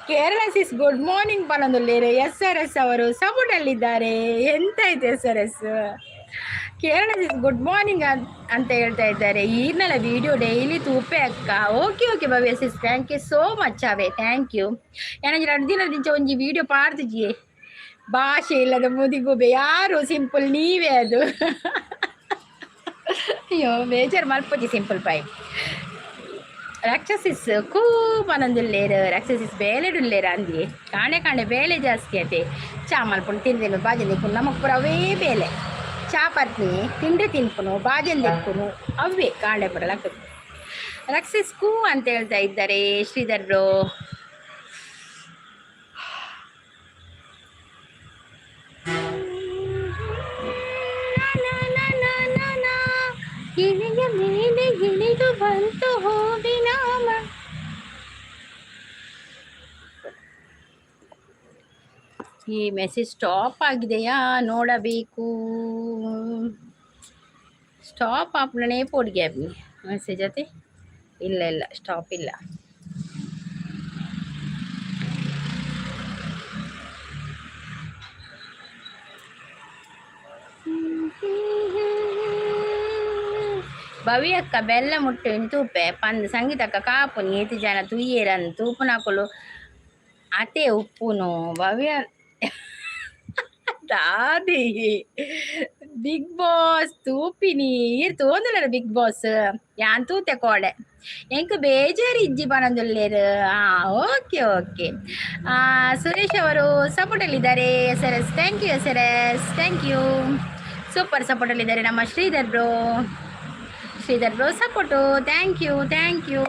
ಕೇರಳ ಸಿಸ್ ಗುಡ್ ಮಾರ್ನಿಂಗ್ ಪನೊಂದುಲ್ಲೇರು. SRS ಅವರು ಸಪೋರ್ಟಲ್ಲಿದ್ದಾರೆ. ಎಂತಾಯ್ತು SRS? Kerala sis good morning ಅಂತ ಹೇಳ್ತಾ ಇದ್ದಾರೆ. ಈರ್ನಲ್ಲ ವಿಡಿಯೋ ಡೈಲಿ ತೂಪೆ ಅಕ್ಕ. Okay okay Bhavya sis, thank you so much ಅವೇ, ಥ್ಯಾಂಕ್ ಯು. ಏನಂದ್ರೆ 2 ದಿನದಿಂದ ಒಂಜಿ ವಿಡಿಯೋ ಪಾಡ್ತಿಜಿಯೇ ಭಾಷೆ ಇಲ್ಲದ ಮುದಿಗುಬೆ. ಯಾರು ಸಿಂಪಲ್ ನೀವೇ ಅದು. ಅಯ್ಯೋ ಬೇಜಾರು ಮಲ್ಪೊಜಿ ಸಿಂಪಲ್ ಪಾಯ್. ರಾಕ್ಷಸಿಸ್ ಕೂ ಮನಂದುಲ್ಲೇರು. ರಾಕ್ಷಸಿಸ್ ಬೇಲೆಡುಲ್ಲೇರ ಅಂದಿ ಕಾಣೆ ಕಾಣೆ ಬೇಳೆ ಜಾಸ್ತಿ ಅತೆ. ಚಾ ಮಲ್ಪುಂಡು ತಿಂದೇನು ಬಾಜನ್ ದಿಕ್ಕುನು ನಮಕ್ ಪುರ ಅವೇ ಬೇಲೆ. ಚಾ ಪತ್ನಿ ತಿಂಡಿ ತಿನ್ಪುನು ಬಾಜನ್ ದಿಕ್ಕುನು ಅವೇ ಕಾಣೆ ಪುರ ಲಕ್ಕ. ರಾಕ್ಷಸಿಸ್ ಕೂ ಅಂತ ಹೇಳ್ತಾ ಇದ್ದಾರೆ ಶ್ರೀಧರ್ ಬ್ರೋ. ಇಳಿಯ ಮೇಲೆ ಇಳಿದು ಬಂತು ಹೂವಿನಾಮ. ಈ ಮೆಸೇಜ್ ಸ್ಟಾಪ್ ಆಗಿದೆಯಾ ನೋಡಬೇಕು. ಸ್ಟಾಪ್ ಆಪ್ಲನೇ ಪೋಡ್ಗೆ ಮೆಸೇಜ್ ಅತೆ. ಇಲ್ಲ ಇಲ್ಲ ಸ್ಟಾಪ್ ಇಲ್ಲ. ಭವ್ಯಕ್ಕ ಬೆಲ್ಲ ಮುಟ್ಟು ತೂಪೆ ಪಂದ್ ಸಂಗೀತಕ್ಕ ಕಾಪು ನೀತಿ ಜನ ತುಯ್ಯೇರನ್ ತೂಪು ನಾಕುಲು ಅತೆ ಉಪ್ಪುನು ಭವ್ಯ ದಾದಿ ಬಿಗ್ ಬಾಸ್ ತೂಪಿನಿ ಈರ್ ತೋಂದುಲರ ಬಿಗ್ ಬಾಸ್ ಯಾನ್ ತೂತೆ ಕೋಡೆ ಎಂಕ್ ಬೇಜಾರು ಇಜ್ಜಿ ಬನದುಲ್ಲೇರು. Okay okay. ಸುರೇಶ್ ಅವರು ಸಪೋರ್ಟಲ್ಲಿದ್ದಾರೆ. SRS thank you SRS, thank you. Super ಸಪೋರ್ಟಲ್ಲಿದ್ದಾರೆ ನಮ್ಮ Shridhar bro. Shridhar bro support, thank you thank you.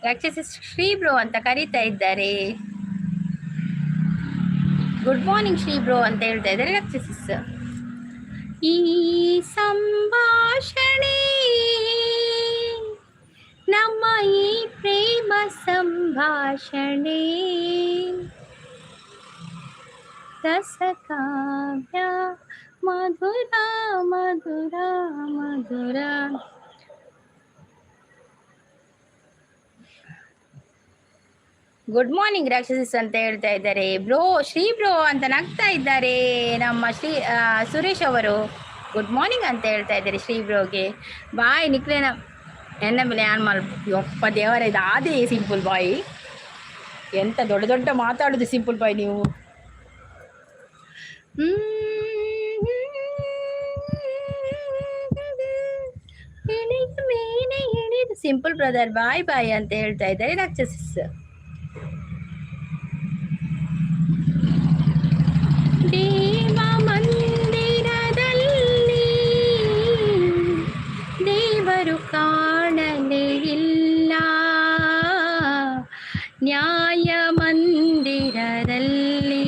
ರಾಕ್ಷಸ ಶ್ರೀ ಬ್ರೋ ಅಂತ ಕರೀತಾ ಇದ್ದಾರೆ. ಗುಡ್ ಮಾರ್ನಿಂಗ್ ಶ್ರೀ ಬ್ರೋ ಅಂತ ಹೇಳ್ತಾ ಇದ್ದಾರೆ ರಾಕ್ಷಸ. ಈ ಸಂಭಾಷಣೆ ನಮ್ಮ ಈ ಪ್ರೇಮ ಸಂಭಾಷಣೆ ರಸಕಾವ್ಯ ಮಧುರ ಮಧುರ ಮಧುರ. ಗುಡ್ ಮಾರ್ನಿಂಗ್ ರಾಕ್ಷಸಿಸ್ ಅಂತ ಹೇಳ್ತಾ ಇದ್ದಾರೆ ಬ್ರೋ. ಶ್ರೀ ಬ್ರೋ ಅಂತ ನಗ್ತಾ ಇದ್ದಾರೆ ನಮ್ಮ ಸುರೇಶ್ ಅವರು. ಗುಡ್ ಮಾರ್ನಿಂಗ್ ಅಂತ ಹೇಳ್ತಾ ಇದ್ದಾರೆ ಶ್ರೀ ಬ್ರೋಗೆ. ಬಾಯ್ ನಿಕ್ಲೇನ ಎನ್ನ ಮೇಲೆ ಯಾನ್ ಒಪ್ಪ ದೇವರ ಇದು ಅದೇ ಸಿಂಪಲ್ ಬಾಯ್. ಎಂತ ದೊಡ್ಡ ದೊಡ್ಡ ಮಾತಾಡೋದು ಸಿಂಪಲ್ ಬಾಯ್ ನೀವು. ಸಿಂಪಲ್ ಬ್ರದರ್ ಬಾಯ್ ಬಾಯ್ ಅಂತ ಹೇಳ್ತಾ ಇದ್ದಾರೆ ರಾಕ್ಷಸಿಸ್. ದೇವ ಮಂದಿರದಲ್ಲಿ ದೇವರು ಕಾಣಲೇ ಇಲ್ಲ, ನ್ಯಾಯ ಮಂದಿರದಲ್ಲಿ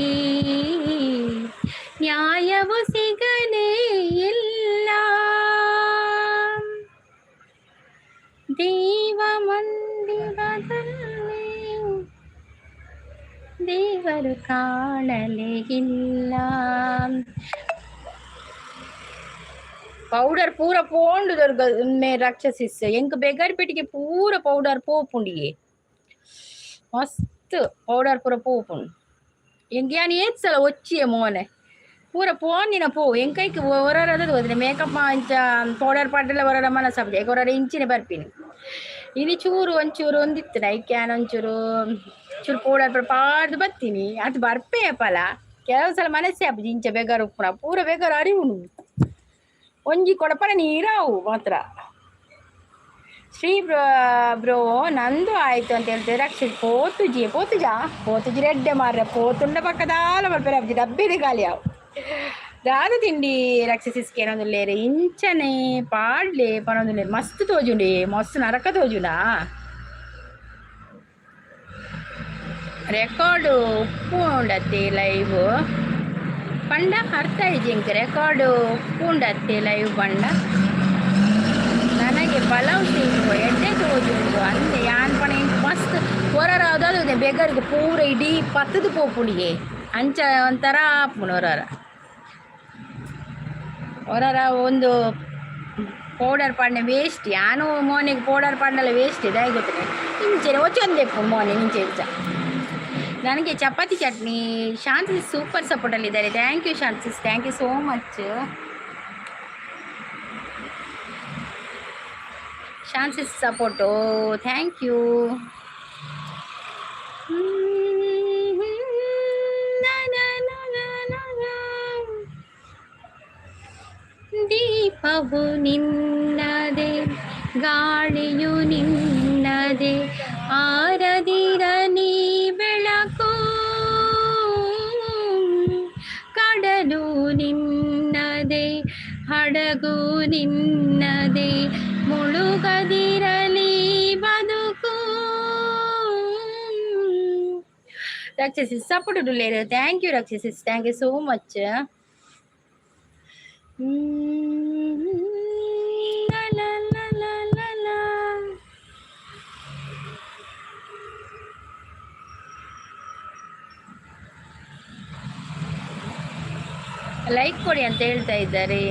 ನ್ಯಾಯವು ಸಿಗಲೇ ಇಲ್ಲ. ದೇವ ಮಂದಿರದಲ್ಲಿ ದೇವರು ಕಾಣಲೇ ಇಲ್ಲ. ಪೌಡರ್ ಪೂರ ಪೋಂಡು ಮೇ ರಾಕ್ಷಸಿಸ್ ಎಂಕ್ ಬೆಗರ್ ಪೆಟ್ಟಿಗೆ ಪೂರ ಪೌಡರ್ ಪೋಪುಂಡಿಗೆ ಮಸ್ತ್ ಪೌಡರ್ ಪೂರ ಪೋಪುಂಡು. ಎಂಕ್ ಯಾನ್ ಏತ್ ಸಲ ಒಚ್ಚಿಯೇ ಮೋನೆ ಪೂರ ಪೋನಿನ ಪೋ ಎಂಕೈಕ್ ಹೊರರದ ಹೋದ್ರೆ ಮೇಕಪ್ ಇಂಚ ಪೌಡರ್ ಪಾಟೆಲ್ಲ ಹೊರಡ ಮನಸ್ಸಾಗ್ತದೆ. ಯಾಕೆ ಹೊರಡ ಇಂಚಿನ ಬರ್ಪಿನಿ ಇಲ್ಲಿ ಚೂರು ಒಂಚೂರು ಒಂದಿತ್ತು ನೈಕ್ಯಾನ್ ಒಂಚೂರು ಚೂರು ಪೌಡರ್ ಪಾಡ್ದು ಬರ್ತೀನಿ ಅದು ಬರ್ಪೇ ಪಲ. ಕೆಲವು ಸಲ ಮನಸ್ಸೇ ಹಬ್ಬದು ಇಂಚ ಬೇಗಾರ ಉಪ್ಪುನ ಪೂರ ಬೇಗಾರ ಅರಿವುನು ಒಂಜಿ ಕೊಡಪನ ನೀರಾವು ಮಾತ್ರ. ಶ್ರೀ ಬ್ರೋ ನಂದು ಆಯ್ತು ಅಂತ ಹೇಳ್ತಾರೆ ರಕ್ಷಿತ್. ಪೋತುಜಿ ರೆಡ್ಡೆ ಮಾರ್ರೆ ಪೋತುಂಡ ಪಕ್ಕದಾಲ ಬರ್ಪೇರೆ ಹಬ್ಬಿ ಡಬ್ಬಿದೆ ಖಾಲಿ ಅವು ದಾದ ತಿಂಡಿ ರಾಕ್ಷಸಿಸ್ಗೆ ಏನೊಂದುಲ್ಲೇರು ಇಂಚನೆ ಪಾಡ್ಲೆ ಪನೊಂದುಲ್ಲೇರು ಮಸ್ತ್ ತೋಜುಂಡಿ ಮಸ್ತ್ ನರಕ ತೋಜುಂಡಾ. ರೆಕಾರ್ಡು ಉಪ್ಪು ಉಂಡತ್ತೆ ಲೈವ್ ಪಂಡ ಅರ್ಥ ಇಜಿಂಕ್ ರೆಕಾರ್ಡು ಉಪ್ಪು ಉಂಡತ್ತೆ ಲೈವ್ ಪಂಡ ನನಗೆ ಪಲಾವ್ ಸಿಂಗು ಎಡ್ಡೆ ತೋಜುಂಡು ಅಂದೆ ಯಾನ್ ಪಣ ಮಸ್ತ್ ಒರರ ಅದು ಬೇಗರಿಗೆ ಪೂರ ಇಡೀ ಪತ್ತದು ಪೋಪುಳಿಗೆ ಅಂಚ ಒಂಥರ ಆಪುಣು ಹೊರರ ಒಂದು ಪೌಡರ್ ಪಾಡ್ನೆ ವೇಸ್ಟ್ ಯಾನು ಮೋನಿಗೆ ಪೌಡರ್ ಪಾಡ್ನೆಲ್ಲ ವೇಸ್ಟ್ ಇದೆ ಗೊತ್ತಿಲ್ಲ ಇಂಚೆ ಒಚ್ಚೊಂದೆಪ್ಪು ಮೋನೆ ಇಂಚೆ ಇಂಚ ನನಗೆ ಚಪಾತಿ ಚಟ್ನಿ ಶಾಂತಿ ಸೂಪರ್ ಸಪೋರ್ಟಲ್ಲಿದ್ದಾರೆ. Thank you Shanti, thank you so much Shanti support, thank you. ದೀಪವು ನಿನ್ನದೆ ಗಾಳಿಯು ನಿನ್ನದೆ ಆರದಿರಲಿ ಬೆಳಕು, ಕಡಲು ನಿನ್ನದೆ ಹಡಗು ನಿನ್ನದೆ ಮುಳುಗದಿರಲಿ ಬದುಕು. ರಕ್ಷಸಿಸ್ ಸಪೋರ್ಟ್ ಲೇರು, thank you ರಕ್ಷಸಿಸ್, thank you so much. Like ಕೊಡಿ ಅಂತ ಹೇಳ್ತಾ ಇದ್ದಾರೆ.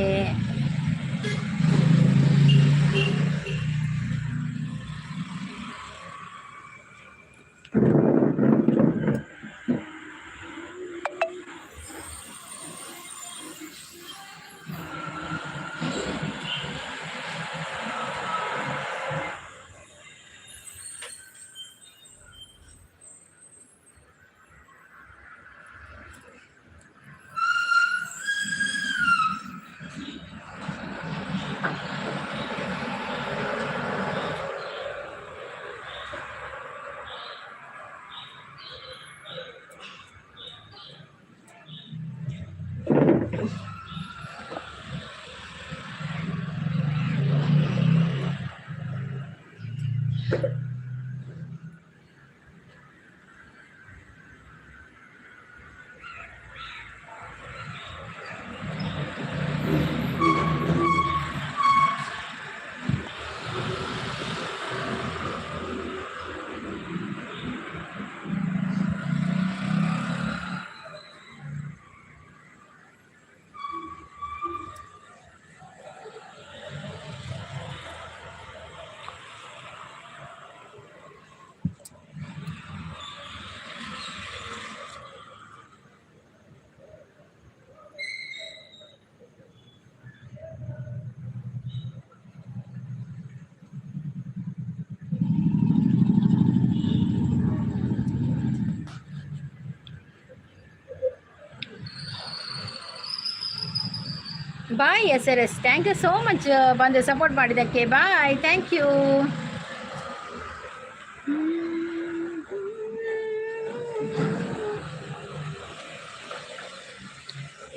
Bye S R S, thank you so much ಬಂದು ಸಪೋರ್ಟ್ ಮಾಡಿದ್ದಕ್ಕೆ. Bye, thank you.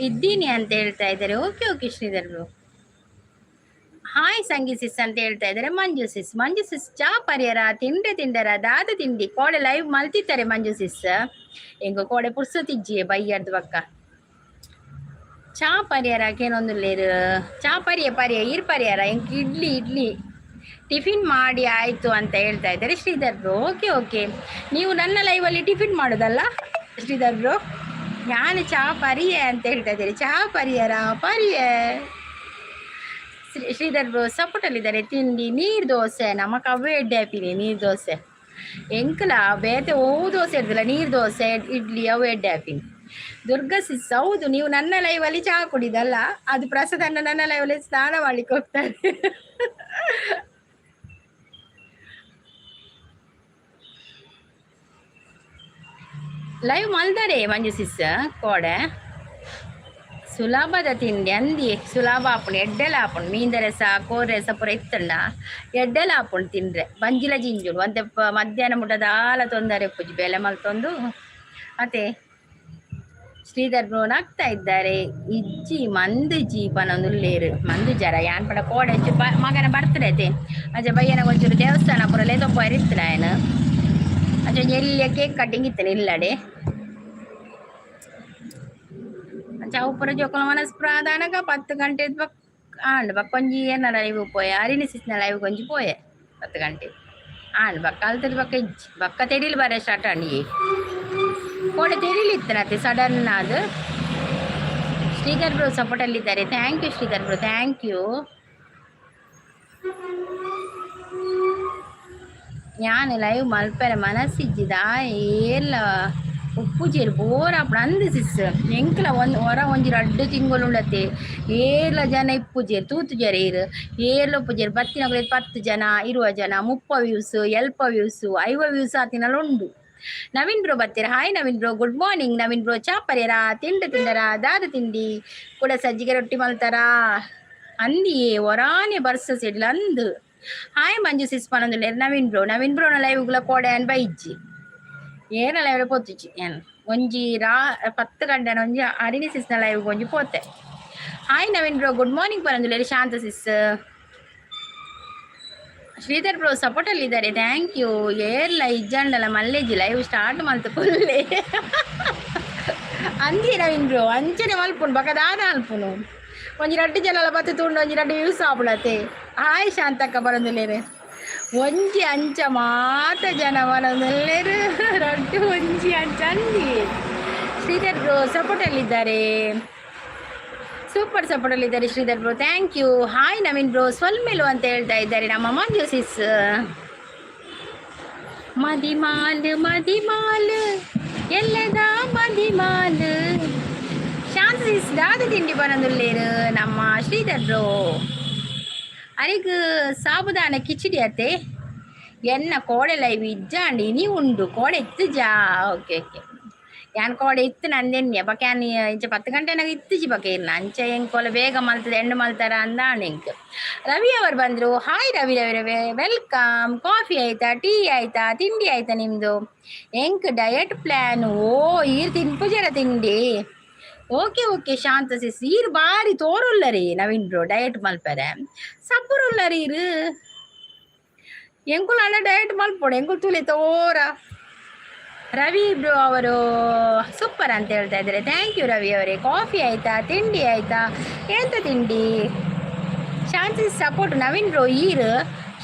ಇದ್ದೀನಿ ಅಂತ ಹೇಳ್ತಾ ಇದ್ದಾರೆ. Okay okay Sridhar bro. Hi Sangi sis ಅಂತ ಹೇಳ್ತಾ ಇದ್ದಾರೆ. ಮಂಜು ಸಿಸ್ ಚಾ ಪರಿಯರ ತಿಂಡ್ರೆ ತಿಂಡರ ದಾದ ತಿಂಡಿ ಕೋಡೆ ಲೈವ್ ಮಲ್ತಿತ್ತಾರೆ. ಮಂಜು ಸಿಸ್ ಹೆಂಗೋ ಕೋಡೆ ಪುರ್ಸೊತ್ತಿಜ್ಜಿಯೇ ಬೈಯರ್ದು ಬಕ್ಕ ಚಾ ಪರಿಹಾರಕ್ಕೇನೊಂದು ಲೇರು ಚಾ ಪರಿಯ ಇರ್ ಪರಿಹಾರ ಹೆಂಗೆ ಇಡ್ಲಿ ಟಿಫಿನ್ ಮಾಡಿ ಆಯಿತು ಅಂತ ಹೇಳ್ತಾ ಇದ್ದಾರೆ ಶ್ರೀಧರ್ ಬ್ರೋ. ಓಕೆ ಓಕೆ, ನೀವು ನನ್ನ ಲೈವಲ್ಲಿ ಟಿಫಿನ್ ಮಾಡೋದಲ್ಲ ಶ್ರೀಧರ್ ಬ್ರೋ? ನಾನು ಚಾ ಪರಿಯ ಅಂತ ಹೇಳ್ತಾ ಇದ್ದೀರಿ. ಚಾ ಪರಿಹಾರ ಶ್ರೀಧರ್ ಬ್ರೋ ಸಪೋರ್ಟಲ್ಲಿದ್ದಾರೆ. ತಿಂಡಿ ನೀರು ದೋಸೆ ನಮಕ್ ಅವೇ ಎಡ್ಡೆ ಹಾಪಿನಿ. ನೀರು ದೋಸೆ ಎಂಕಲ ಬೇತೆ ದೋಸೆ ಇರ್ದಿಲ್ಲ, ನೀರು ದೋಸೆ ಇಡ್ಲಿ ಅವು ಎಡ್ಡೆ ಹಾಪಿನಿ. ದುರ್ಗಾ ಸಿಸ್ ಹೌದು, ನೀವು ನನ್ನ ಲೈವಲ್ಲಿ ಚಹಾ ಕುಡಿದಲ್ಲ, ಅದು ಪ್ರಸಾದ್ ಅಣ್ಣ ನನ್ನ ಲೈವಲ್ಲಿ ಸ್ನಾನ ಮಾಡ್ಲಿಕ್ಕೆ ಹೋಗ್ತಾರೆ. ಲೈವ್ ಮಲ್ದರೆ ಮಂಜು ಸಿಸ್ ಕೋಡೆ ಸುಲಭದ ತಿಂಡಿ ಅಂದಿ ಸುಲಭ ಆಪುಣು ಎಡ್ಡೆಲ್ಲ ಆಪುಣು ಮೀಂದರೆ ಸಹ ಕೋರೆ ಸಹ ಪೂರ ಇತ್ತಣ್ಣ ಎಡ್ಡೆಲ್ಲ ಆಪುಣು ತಿಂದ್ರೆ ಬಂಜಿಲ ಜಿಂಜುಡು ಒಂದೆ ಮಧ್ಯಾಹ್ನ ಮುಟ್ಟದ ಆಲ ತೊಂದರೆ ಪೂಜಿ ಬೆಲೆ ಮಲ್ತೊಂದು ಮತ್ತೆ ಶ್ರೀಧರ್ ಬ್ರೋ ಆಗ್ತಾ ಇದ್ದಾರೆ. ಇಜ್ಜಿ ಮಂದು ಜೀಪನೊಂದು ಲೇರು ಮಂದು ಜರ ಯಾನ್ ಪಡ ಕೋಡೆ ಮಗನ ಬರ್ತಡೇ ಅಜ್ಜ ಬಯ್ಯನ ಒಂಚೂರು ದೇವಸ್ಥಾನ ಪುರ ಲೇದೊಬ್ಬ ಇರ್ತಾನೆ ఆయన ಅಜ್ಜ ಎಲ್ಲಿಯ ಕೇಕ್ ಕಟ್ಟಿಂಗ್ ಇತ್ತಾನೆ ಇಲ್ಲಡೆ ಅಜ್ಜ ಉಪ್ಪರ ಜೋಕಲ ಮನಸ್ ಪ್ರಾಧಾನಕ 10 ಗಂಟೆ ಆಂಡ್ ಬಕ್ಕೊಂಜಿ ಏನಾರ ಲೈವ್ ಪೋಯೆ ಅರಿನಿ ಸಿಸ್ನ ಲೈವ್ ಕೊಂಜಿ ಪೋಯೆ 10 ಗಂಟೆ ಬಕ್ಕಲ್ತದ ಬಕ್ಕ ತೆಡಿಲಿ ಬರ ಸ್ಟಾರ್ಟ್ ಅಣ್ಣಿ ಕೋಡೆ ತೆರಿಲಿತ್ತನತ್ತೆ ಸಡನ್ ಅದು. ಶ್ರೀಧರ್ ಬ್ರೋ ಸಪೋರ್ಟಲ್ಲಿದ್ದಾರೆ, thank you Sridhar bro, thank you. ഞാൻ ലൈവ് മൽപ്പര മനസ്സിച്ചിದ ಏರ್ಲ ಉಪ್ಪುಜೇರು ಬೋರ್ ಅಪ್ಪಡ ಅಂದು ಸಿಸ್ ಎಂಕ್ಲ ಒಂಜಿ 2 ತಿಂಗಳು ಉಂಡತ್ತೆ ಏರ್ಲ ಜನ ಇಪ್ಪುಜೇರು ತೂತುಜೇರು ಏರ್ಲ ಉಪ್ಪುಜೇರು ಬತ್ತಿನ 10 ಜನ 20 ಜನ 30 ವ್ಯೂಸ್ 40 ವ್ಯೂಸ್ 50 ವ್ಯೂಸ್ ಆತಿನಲ್ಲ ಉಂಡು. ನವೀನ್ ಬ್ರೋ ಬರ್ತೀರ, hi Naveen bro, good morning Naveen bro. ಚಾಪರ್ಯರ ತಿಂಡರ ದಾದ ತಿಂಡಿ ಕೂಡ ಸಜ್ಜಿಗೆ ರೊಟ್ಟಿ ಮಲ್ತಾರ ಅಂದಿಯೇ ಒರಾನೆ ಬರ್ಸ ಸಿಡ್ಲ ಅಂದು. ಹಾಯ್ ಮಂಜು ಸಿಸ್ ಪನೊಂದುಲ್ಲೆರ್ ನವೀನ್ ಬ್ರೋನ ಲೈವ್ಗಳ ಕೋಡೆ ಅನ್ ಬೈಜ್ಜಿ ಏನ ಲೈವ್ ಪೋತಿಚ್ಚಿ ಏನು ಒಂಜಿ 10 ಗಂಟೆನ ಒಂಜಿ ಅರಿನಿ ಸಿಸ್ನ ಲೈವ್ ಒಂಜಿ ಪೋತೆ. Hi Naveen bro, good morning ಪನೊಂದುಲ್ಲೆರ್ ಶಾಂತ ಸಿಸ್. ಶ್ರೀಧರ್ ಬ್ರೋ ಸಪೋರ್ಟಲ್ಲಿದ್ದಾರೆ, ಥ್ಯಾಂಕ್ ಯು. ಏರ್ಲ ಇಜ್ಜಂಡಲ ಮಲ್ಲೆಜ್ಜಿ ಲೈವ್ ಸ್ಟಾರ್ಟ್ ಮಲ್ತು ಫುಲ್ಲೆ ಅಂದಿ ನವೀನ್ ಬ್ರೋ ಅಂಚನೆ ಮಲ್ಪುನು ಬಕದಾದ ಅಲ್ಪುನು ಒಂಜಿ 2 ಜನಲ ಬತ್ತು ತುಂಡು ಒಂಜಿ 2 ವ್ಯೂಸ್ ಆಪುಡತ್ತೆ. ಹಾಯ್ ಶಾಂತಕ್ಕ ಬರೋದಿಲ್ಲೇರು ಒಂಜಿ ಅಂಚ ಮಾತ ಜನ ಬರೋದಿಲ್ಲೇರು 2 ಒಂಜಿ ಅಂಚ ಅಂದಿ. ಶ್ರೀಧರ್ ಬ್ರೋ ಸಪೋರ್ಟಲ್ಲಿದ್ದಾರೆ, ಸೂಪರ್ ಸಪೋರ್ಟಲ್ಲಿದ್ದಾರೆ Sridhar bro, thank you. Hi Naveen bro ಸ್ವಲ್ಮೇಲು ಅಂತ ಹೇಳ್ತಾ ಇದ್ದಾರೆ ನಮ್ಮ ಮಂಜು ಸಿಸ್. ಮದಿಮಾಲ್ ಎಲ್ಲದ ಮದಿಮಾಲ್ ಶಾಂತ ಸಿಸ್ ದಾದ ತಿಂಡಿ ಬರೋದಿಲ್ಲೇರು ನಮ್ಮ ಶ್ರೀಧರ್ ಬ್ರೋ. ಅರಿಗ ಸಾಬುದಾನ ಕಿಚಡಿ ಅತ್ತೆ ಎನ್ನ ಕೋಡೆ ಲೈವ್ ಇಜ್ಜಾಂಡಿ ನೀ ಉಂಡು ಕೋಡೆ ಇತ್ತು ಜಾ. ಓಕೆ ಯಾನ್ ಕೋಡೆ ಇತ್ತು ನಂದೆನ್ಯ ಬಕ್ಯಾನ್ ಇಂಚ 10 ಗಂಟೆನಾಗ ಇತ್ತಿಜಿ ಬಕೆ ಇರ್ನ ಅಂಚ ಹೆಂಗೆ ಬೇಗ ಮಲ್ತದೆ ಎಂಡು ಮಲ್ತಾರ ಅಂದಾಣ ಹೆಂಗ್. ರವಿ ಅವರು ಬಂದರು, ಹಾಯ್ ರವಿ ವೆಲ್ಕಮ್. ಕಾಫಿ ಆಯ್ತಾ, ಟೀ ಆಯ್ತಾ, ತಿಂಡಿ ಆಯ್ತಾ ನಿಮ್ಮದು? ಹೆಂಗ್ ಡಯಟ್ ಪ್ಲ್ಯಾನ್? ಓ ಈರು ತಿನ್ಪುಜರ ತಿಂಡಿ. ಓಕೆ ಶಾಂತ ಸಿಸ್ ಈರು ಬಾರಿ ತೋರುಲ್ಲರಿ ನವೀನ್ ಬ್ರೋ ಡಯಟ್ ಮಲ್ಪರೆ ಸಪುರುಲ್ಲರಿ ಇರು ಎಂಕುಲ್ ಅಣ್ಣ ಡಯಟ್ ಮಲ್ಪೋಡು ಎಂಕುಲ್ ತುಲಿ ತೋರ. ರವಿ ಬ್ರೋ ಅವರು ಸೂಪರ್ ಅಂತ ಹೇಳ್ತಾ ಇದ್ದಾರೆ, ಥ್ಯಾಂಕ್ ಯು ರವಿ ಅವರೇ. ಕಾಫಿ ಆಯ್ತಾ, ತಿಂಡಿ ಆಯ್ತಾ, ಎಂತ ತಿಂಡಿ? ಶಾಂತಿ ಸಪೋರ್ಟ್ ನವೀನ್ ಬ್ರೋ ಈರು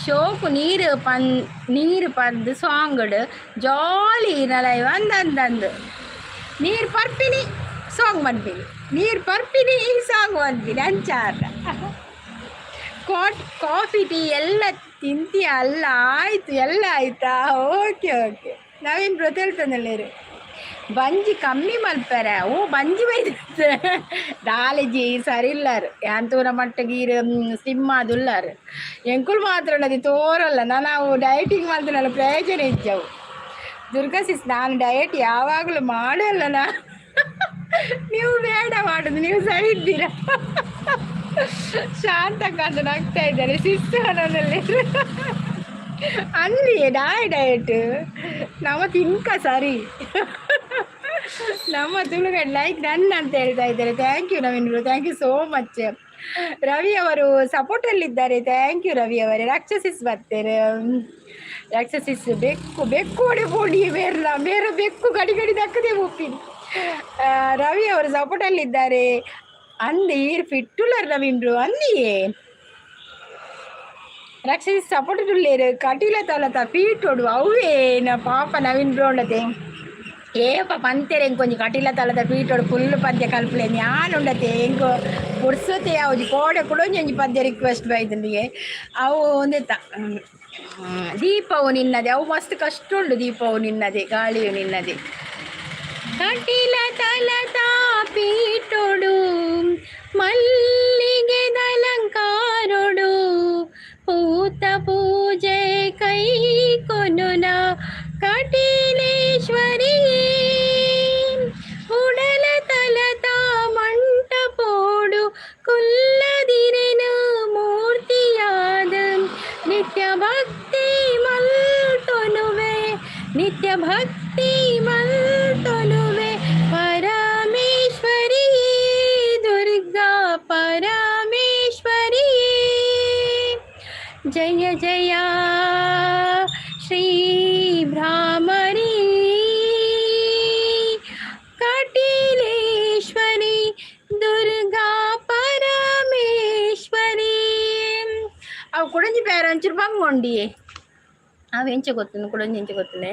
ಶೋಕು ನೀರು ಪಂದು ಸಾಂಗಡ್ ಜಾಲಿ ಲೈವ್ ಅಂದಂದು ನೀರು ಪರ್ಪಿನಿ ಸಾಂಗ್ ಬಂದ್ಬಿಡಿ, ನೀರು ಪರ್ಪಿನಿ ಸಾಂಗ್ ಬಂದ್ಬಿಡಿ ಅಂಚಾರ. ಕಾಫಿ ಟೀ ಎಲ್ಲ ತಿಂತೀಯ ಅಲ್ಲ, ಆಯಿತು ಎಲ್ಲ ಆಯ್ತಾ? ಓಕೆ ನವೀನ್ ಬ್ರೋ ತಿಳ್ತಂದಲ್ಲೇರು ಬಂಜಿ ಕಮ್ಮಿ ಮಲ್ಪಾರ. ಓ ಬಂಜಿ ಬೈದ ದಾಲೆಜಿ ಸರಿ ಇಲ್ಲಾರು ಯಾಂತೂರ ಮಟ್ಟಗೀರು ಸ್ಲಿಮ್ ಅದುಲ್ಲಾರು ಎಂಕುಲ್ ಮಾತ್ರ ಅದು ತೋರಲ್ಲ. ನಾವು ಡಯಟಿಂಗ್ ಮಾಡ್ತೀನಲ್ಲ ಪ್ರಯೋಜನ ಇದ್ದವು. ದುರ್ಗಾ ಸಿಸ್ ನಾನು ಡಯಟ್ ಯಾವಾಗಲೂ ಮಾಡಲ್ಲ ನೀವು ಬೇಡ ಮಾಡೋದು, ನೀವು ಸರಿ ಇದ್ದೀರಾ. ಶಾಂತಕ್ಕ ಅಂತ ನಗ್ತಾ ಇದ್ದಾರೆ ಸಿಸ್ ಅನ್ನೋದಲ್ಲಿ ಅಲ್ಲಿ ಡಯಟ್ ನಮ್ಮ ತಿನ್ಕ ಸರಿ ನಮ್ಮ ತುಳುಗಡೆ ಲೈಕ್ ನನ್ ಅಂತ ಹೇಳ್ತಾ ಇದ್ದಾರೆ. Thank you Naveen bro, thank you so much. Ravi ಅವರು ಸಪೋರ್ಟಲ್ಲಿದ್ದಾರೆ, ಥ್ಯಾಂಕ್ ಯು ರವಿ ಅವರೇ. ರಾಕ್ಷಸಿಸ್ ಬರ್ತಾರೆ, ರಾಕ್ಷಸಿಸ್ ಬೆಕ್ಕು ಹೊಡೆ ಬೇರೆ ಬೆಕ್ಕು ಗಡಿ ದಕ್ಕದೆ ಒಪ್ಪಿನಿ. ರವಿ ಅವರು ಸಪೋರ್ಟಲ್ಲಿದ್ದಾರೆ. ಅಂದಿ ಫಿಟ್ಟುಲರ್ ನವೀನ್ ಬ್ರೋ ಅಂದಿಯೇ ರಕ್ಷಿಸಿ ಸಪೋರ್ಟ್ ಉಳ್ಳೇರು ಕಟೀಲ ತಲತ ಫೀಟೋಡು ಅವೇನ ಪಾಪ ನವೀನ್ ಬ್ರೋ ಉಂಡತೆ ಏಪ ಪಂತೆರೆ ಇಂಕೊಂಚಿ ಕಟೀಲ ತಲದ ಫೀಟೋಡು ಫುಲ್ ಪದ್ಯ ಕಲ್ಪಲೆ ನಾನು ಉಂಡತೆ ಇಂಕೊ ಪುಡ್ಸತೆ ಅವು ಕೋಡೆ ಕೂಡ ಒಂಜಿ ಪದ್ಯ ರಿಕ್ವೆಸ್ಟ್ ಬೈದನಿಗೆ ಅವು ಒಂದೆತ್ತ ದೀಪವು ನಿನ್ನದೆ ಅವು ಮಸ್ತ್ ಕಷ್ಟ ಉಂಡು. ದೀಪವು ನಿನ್ನದೆ, ಗಾಳಿಯು ನಿನ್ನದೆ. ಕಟೀಲ ತಲತ ಫೀಟೋಡು ಮಲ್ಲಿಗೆ ಅಲಂಕಾರೋಡು ಪೂತ ಪೂಜೆ ಕೈ ಕೊನುನ ಕಟೀಲೇಶ್ವರಿ ಉಡಲ ತಲತ ಮಂಟಪೋಡು ಕುಲ್ಲದಿರೆನು ಮೂರ್ತಿಯಾದ ನಿತ್ಯ ಭಕ್ತಿ ಮಲ್ತೊನುವೆ ಪರಮೇಶ್ವರಿ ದುರ್ಗಾ ಪರಮೇಶ್ವರಿ ಜಯ ಜಯ ಶ್ರೀ ಭ್ರಾಮರಿ ಕಟೀಲೇಶ್ವರಿ ದುರ್ಗಾ ಪರಮೇಶ್ವರಿ ಅವು ಕುಡಂಜಿ ಬೇರೆ ಒಂಚೂರು ಬಂಗೊಂಡಿಯೇ ಅವು ಎಂಚ ಗೊತ್ತು ಕೂಡ ಎಂಚ ಗೊತ್ತುನೆ.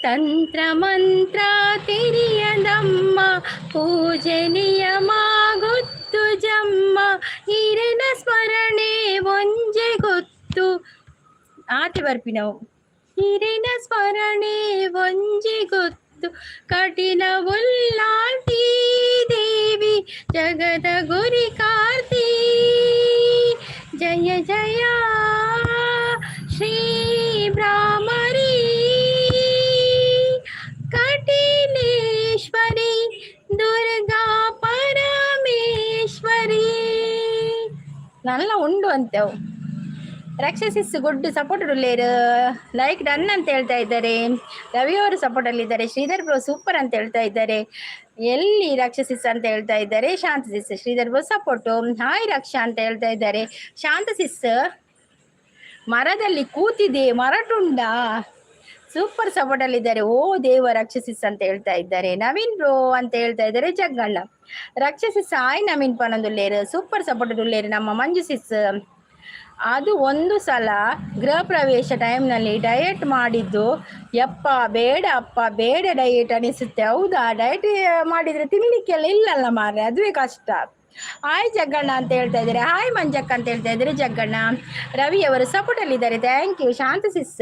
ತಂತ್ರ ಮಂತ್ರ ತಿರಿಯದಮ್ಮ ಪೂಜನೀಯಮ ಗೊತ್ತು ಜಮ್ಮ ಹಿರನ ಸ್ಮರಣೆ ಒಂಜೆ ಗೊತ್ತು ಆತಿ ಬರ್ಪಿ ನಾವು ಹಿರಿನ ಸ್ಮರಣೆ ಒಂಜಿ ಗೊತ್ತು ಕಠಿಣ ಉಲ್ಲಾಲ್ತಿ ದೇವಿ ಜಗದ ಗುರಿ ಕಾರ್ತಿ ಜಯ ಜಯ ಶ್ರೀ ಬ್ರಾಹ್ಮರಿ ಕಠಿಣೇಶ್ವರಿ ದುರ್ಗಾ ಪರಮೇಶ್ವರಿ ನಲ್ಲ ಉಂಡು ಅಂತೇವು. ರಕ್ಷಸಿಸ್ ಗುಡ್ ಸಪೋರ್ಟ್ ಉಳ್ಳೇರು ಲೈಕ್ ಡನ್ ಅಂತ ಹೇಳ್ತಾ ಇದ್ದಾರೆ. ರವಿ ಅವರು ಸಪೋರ್ಟ್ ಅಲ್ಲಿ ಇದ್ದಾರೆ. ಶ್ರೀಧರ್ ಬ್ರೋ ಸೂಪರ್ ಅಂತ ಹೇಳ್ತಾ ಇದ್ದಾರೆ. ಎಲ್ಲಿ ರಕ್ಷಸಿಸ್ ಅಂತ ಹೇಳ್ತಾ ಇದ್ದಾರೆ. ಶಾಂತಸಿಸ್ ಶ್ರೀಧರ್ ಬ್ರೋ ಸಪೋರ್ಟು ಹಾಯ್ ರಕ್ಷಾ ಅಂತ ಹೇಳ್ತಾ ಇದ್ದಾರೆ. ಶಾಂತಸಿಸ್ ಮರದಲ್ಲಿ ಕೂತಿದೆ ಮರಟುಂಡ ಸೂಪರ್ ಸಪೋರ್ಟ್ ಅಲ್ಲಿ ಇದ್ದಾರೆ. ಓ ದೇವ ರಕ್ಷಸಿಸ್ ಅಂತ ಹೇಳ್ತಾ ಇದ್ದಾರೆ. ನವೀನ್ ಬ್ರೋ ಅಂತ ಹೇಳ್ತಾ ಇದ್ದಾರೆ. ಜಗ್ಗಳ್ಳ ರಕ್ಷಸಿಸ್ ಹಾಯ್ ನವೀನ್ ಪನಂದುಲ್ಲೇರು ಸೂಪರ್ ಸಪೋರ್ಟ್ ಉಳ್ಳೇರು. ನಮ್ಮ ಮಂಜು ಸಿಸ್ ಅದು ಒಂದು ಸಲ ಗೃಹ ಪ್ರವೇಶ ಟೈಮ್ನಲ್ಲಿ ಡಯಟ್ ಮಾಡಿದ್ದು ಯಪ್ಪ ಬೇಡ ಅಪ್ಪ ಬೇಡ ಡಯಟ್ ಅನಿಸುತ್ತೆ. ಹೌದಾ ಡಯಟ್ ಮಾಡಿದರೆ ತಿನ್ನಲಿಕ್ಕೆಲ್ಲ ಇಲ್ಲಲ್ಲ ಮಾರ್ರೆ, ಅದುವೇ ಕಷ್ಟ. ಹಾಯ್ ಜಗ್ಗಣ್ಣ ಅಂತ ಹೇಳ್ತಾ ಇದ್ದಾರೆ. ಹಾಯ್ ಮಂಜಕ್ಕ ಅಂತ ಹೇಳ್ತಾ ಇದ್ದಾರೆ. ಜಗ್ಗಣ್ಣ ರವಿ ಅವರು ಸಪೋರ್ಟ್ ಅಲ್ಲಿ ಇದ್ದಾರೆ. Thank you. ಶಾಂತಸಿಸ್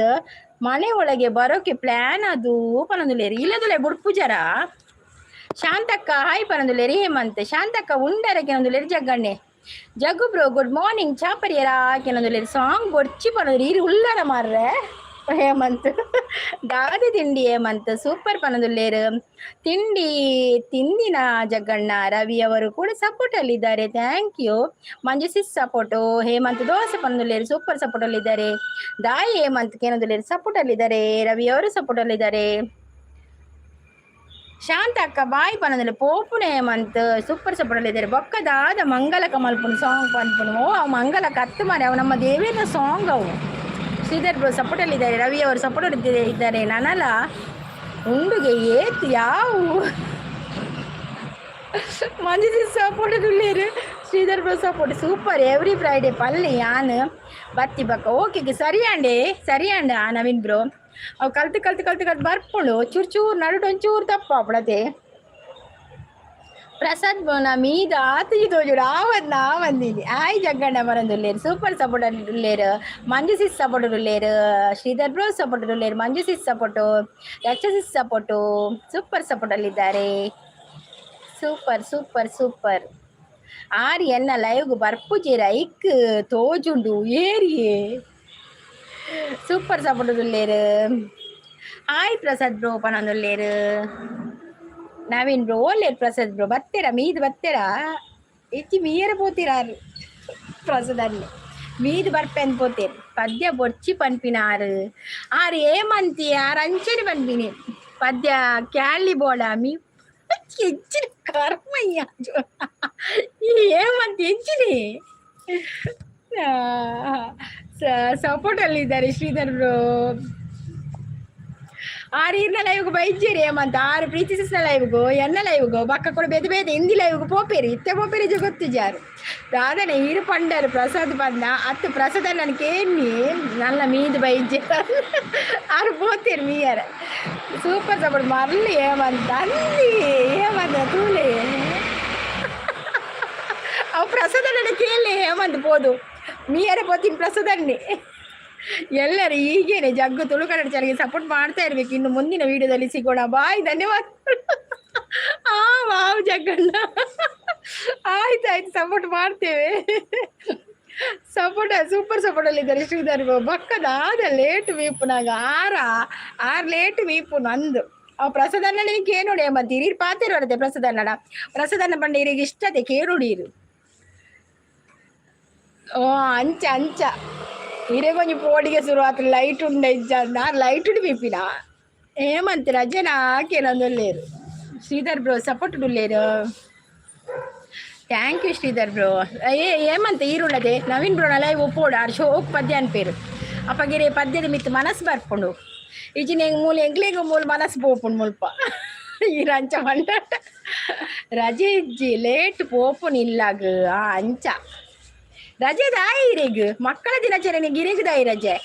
ಮನೆ ಒಳಗೆ ಬರೋಕೆ ಪ್ಲಾನ್ ಅದು ಪನಂದುಲೇರಿ ಇಲ್ಲದಲ್ಲೇ ಬುಡ್ಪೂಜಾರ ಶಾಂತಕ್ಕ ಹಾಯ್ ಪನಂದುಲೇರಿ ಹೇಮಂತ್ ಶಾಂತಕ್ಕ ಉಂಡರಕ್ಕೆ ನಂದುಲೇರಿ ಜಗ್ಗಣ್ಣೆ ಜಗ್ಗು ಬ್ರೋ ಗುಡ್ ಮಾರ್ನಿಂಗ್ ಚಾಪರಿಯರ ಕೆಲವೊಂದು ಸಾಂಗ್ ಬೊರ್ಚಿ ಪನೋದು ಇರು ಉಳ್ಳಾರ ಮಾರ್ರೆ ಹೇಮಂತ್ ದಾದಿ ತಿಂಡಿ ಹೇಮಂತ್ ಸೂಪರ್ ಪನದುಲ್ಲೇರು ತಿಂಡಿ ತಿಂದಿನ ಜಗ್ಗಣ್ಣ ರವಿ ಅವರು ಕೂಡ ಸಪೋರ್ಟ್ ಅಲ್ಲಿ ಇದ್ದಾರೆ. Thank you. Manju sis support Hemanth ದೋಸೆ ಪನದುಲ್ಲೇರು ಸೂಪರ್ ಸಪೋರ್ಟ್ ಅಲ್ಲಿ ಇದ್ದಾರೆ. ದಾಯಿ ಹೇಮಂತ್ ಕೇನದುಲ್ಲೇರು ಸಪೋರ್ಟ್ ಅಲ್ಲಿ ಇದ್ದಾರೆ. ರವಿ ಅವರು ಸಪೋರ್ಟ್ ಅಲ್ಲಿ ಇದ್ದಾರೆ. ಶಾಂತ ಅಕ್ಕ ಬಾಯಿ ಪನದಲ್ಲಿ ಪೋಪುನೆ ಹೇಮಂತ್ ಸೂಪರ್ ಸಪೋರ್ಟ್ ಅಲ್ಲಿ ಇದ್ದಾರೆ. ಬೊಕ್ಕದಾದ ಮಂಗಲ ಕಮಲ್ಪುನ್ ಸಾಂಗ್ ಪನ್ಪುನು ಓ ಅವು ಮಂಗಲ ಕತ್ತು ಮಾರಿ ಅವು ನಮ್ಮ ದೇವಿನ ಸಾಂಗ್ ಅವು. ಶ್ರೀಧರ್ ಬ್ರೋ ಸಪೋರ್ಟ್ ಅಲ್ಲಿ ಇದ್ದಾರೆ. ರವಿ ಅವರು ಸಪೋರ್ಟ್ ಇದ್ದಾರೆ. ನನಲ ಉಂಡುಗೆ ಏತ್ ಯಾವು ಮಂಜು ಸಪೋರ್ಟ್ ಉಳ್ಳೇರು Sridhar bro support super every Friday ಪಲ್ಲೆ ಯಾನ್ ಬತ್ತಿ ಬಕ್ಕ ಓಕೆ ಸರಿಯಾಂಡ ನವೀನ್ ಬ್ರೋ ಅವು ಕಲ್ತು ಬರ್ಪುಂಡು ಚೂರು ನಡುಟು ಒಂಚೂರು ತಪ್ಪ ಅಪ್ಪಡತೆ ಪ್ರಸಾದ್ ಬೋನ ಮೀದ ಆತಜಿ ತೋಜುಡು ಆವನ್ನ ಬಂದಿನಿ ಆಯ್ ಜಗ್ಗಣ್ಣ ಮರಂದುಲ್ಲೇರು ಸೂಪರ್ ಸಪೋರ್ಟ್ ಉಳ್ಳೇರು. ಮಂಜುಸಿಸ್ ಸಪೋರ್ಟ್ ಉಳ್ಳೇರು. ಶ್ರೀಧರ್ ಬ್ರೋ ಸಪೋರ್ಟ್ ಉಳ್ಳೇರು. Manju sis support Raksha sis support super support ಅಲ್ಲಿದ್ದಾರೆ. ಸೂಪರ್ ಸೂಪರ್ ಸೂಪರ್ ಆರಿ ಎನ್ನ ಲೈವ್ಗು ಬರ್ಪುಜೇರ ಐಕ್ ತೋಜುಂಡು ಏರಿಯೇ ಸೂಪರ್ ಸಪೋರ್ಟ್ ಉಳ್ಳೇರು. ಹಾಯ್ ಪ್ರಸಾದ್ ಬ್ರೋ ಪನೊಂದುಲ್ಲೇರು. ನವೀನ್ ಬ್ರೋ ಓಲ್ಲೇರು ಪ್ರಸಾದ್ ಬ್ರೋ ಬತ್ತೇರ ಮೀದು ಬತ್ತೇರ ಹೆಚ್ಚಿ ಮೀಯರ ಪೋತಿರಾರು ಪ್ರಸಾದಲ್ಲಿ ಮೀದು ಬರ್ಪೆ ಅಂತ ಪೋತೇರು ಪದ್ಯ ಬೊರ್ಚಿ ಪನ್ಪಿನಾರು ಆರು ಏಮಂತಿ ಆರು ಅಂಚನೆ ಪನ್ಪಿನಿ ಪದ್ಯ ಕ್ಯಾಳಿ ಬೋಡ ಮೀ ಹೆಚ್ಚಿನ ಕರ್ಮಯ್ಯ ಈ ಏಮಂತಿ ಹೆಚ್ಚಿನಿ ಸಪೋರ್ಟ್ ಅಲ್ಲಿ ಇದ್ದಾರೆ. ಶ್ರೀಧರ್ ಬ್ರೋ ಆರು ಇರ್ನ ಲೈವ್ಗು ಬೈಜೇರಿ ಹೇಮಂತ ಆರು ಪ್ರೀತಿಸಿನ ಲೈವ್ಗು ಎನ್ನ ಲೈವ್ಗು ಬಕ್ಕ ಕೂಡ ಬೇದೆ ಹಿಂದಿ ಲೈವ್ಗು ಪೋಪೇರಿ ಇತ್ತೆ ಪೋಪೇರಿ ಗೊತ್ತು ಜಾರು ದಾದನೆ ಇರು ಪಂಡರು ಪ್ರಸಾದ್ ಬಂದ ಅತ್ತು ಪ್ರಸಾದ ನನಗೆ ಕೇಳಿ ನನ್ನ ಮೀದು ಬೈಜೆ ಆರು ಪೋತೀರಿ ಮೀಯರ ಸೂಪರ್ ಸಪೋರ್ಟ್ ಮರಲಿ ಹೇಮಂತ ಅಲ್ಲಿ ಹೇಮಂತ ತೂಲೆ ಅವು ಪ್ರಸಾದ ನನಗೆ ಕೇಳಿ ಹೇಮಂತ ಪೋದು ಮೀಯರ ಪೋತೀನಿ ಪ್ರಸಾದನ್ನೇ ಎಲ್ಲರೂ ಹೀಗೇನೆ ಜಗ್ಗು ತುಳುಕನ್ನಡ ಚಾನಲ್ಗೆ ಸಪೋರ್ಟ್ ಮಾಡ್ತಾ ಇರ್ಬೇಕು. ಇನ್ನು ಮುಂದಿನ ವಿಡಿಯೋದಲ್ಲಿ ಸಿಗೋಣ. ಬಾಯ್ ಧನ್ಯವಾದ. ವಾವ್ ಜಗ್ಗಣ್ಣ ಆಯ್ತಾಯ್ತು ಸಪೋರ್ಟ್ ಮಾಡ್ತೇವೆ. ಸಪೋರ್ಟ್ ಸೂಪರ್ ಸಪೋರ್ಟ್ ಅಲ್ಲಿ ಇದ್ದಾರೆ. ಶ್ರೀಧರ್ ಬಕ್ಕದಾದ ಲೇಟ್ ಮೀಪುನಾಗ ಆರು ಲೇಟ್ ಮೀಪು ನಂದು ಅವ್ ಪ್ರಸಾದನ್ನ ನಿನಗೆ ಕೇನೋಡಿ ಮತ್ತೆ ಹಿರಿಯರು ಪಾತಿರೋರದೆ ಪ್ರಸಾದನ್ನ ಬಂಡ ಹಿರಿಗೆ ಇಷ್ಟತೆ ಕೇಳೋಡಿರು ಓ ಅಂಚ ಹಿರೇ ಕೊಂಚం పోడిగా శురువాత్ లైట్ ఉండే ఇచ్చారు లైట్ పిప్పిన ఏమంత రజ నాకేనందు లేరు. శ్రీధర్ బ్రో సపోర్ట్ లేరు. Thank you Sridhar bro. ఏమంత ఈరుండదే నవీన్ బ్రో నలై ಒಪ್ಪೋಡು ಆರು ಶೋಕ್ ಪದ್ಯ ಅನ್ಪೇರು ಅಪ್ಪಗಿರೆ ಪದ್ಯದ ಮಿತ್ತು ಮನಸ್ಸು ಬರ್ಪುಂಡು ಇಜಿ ನೆಂಗೆ ಮೂಲ ಎಂಕ್ಲೆಗೆ ಮೂಲ ಮನಸ್ಸು ಪೋಪುಂಡು ಮುಲ್ಪ ಈ ರಂಚ ಮಂಡ ರಜೆ ಇಜ್ಜಿ ಲೇಟ್ ಪೋಪುನ್ ಇಲ್ಲಾಗ ಅಂಚ ರಜೆ ದಾಯಿ ಇರೆಗ್ ಮಕ್ಕಳ ದಿನಾಚರಣೆ ಗಿರೆಗ್ ದಾಯಿ ರಜೆ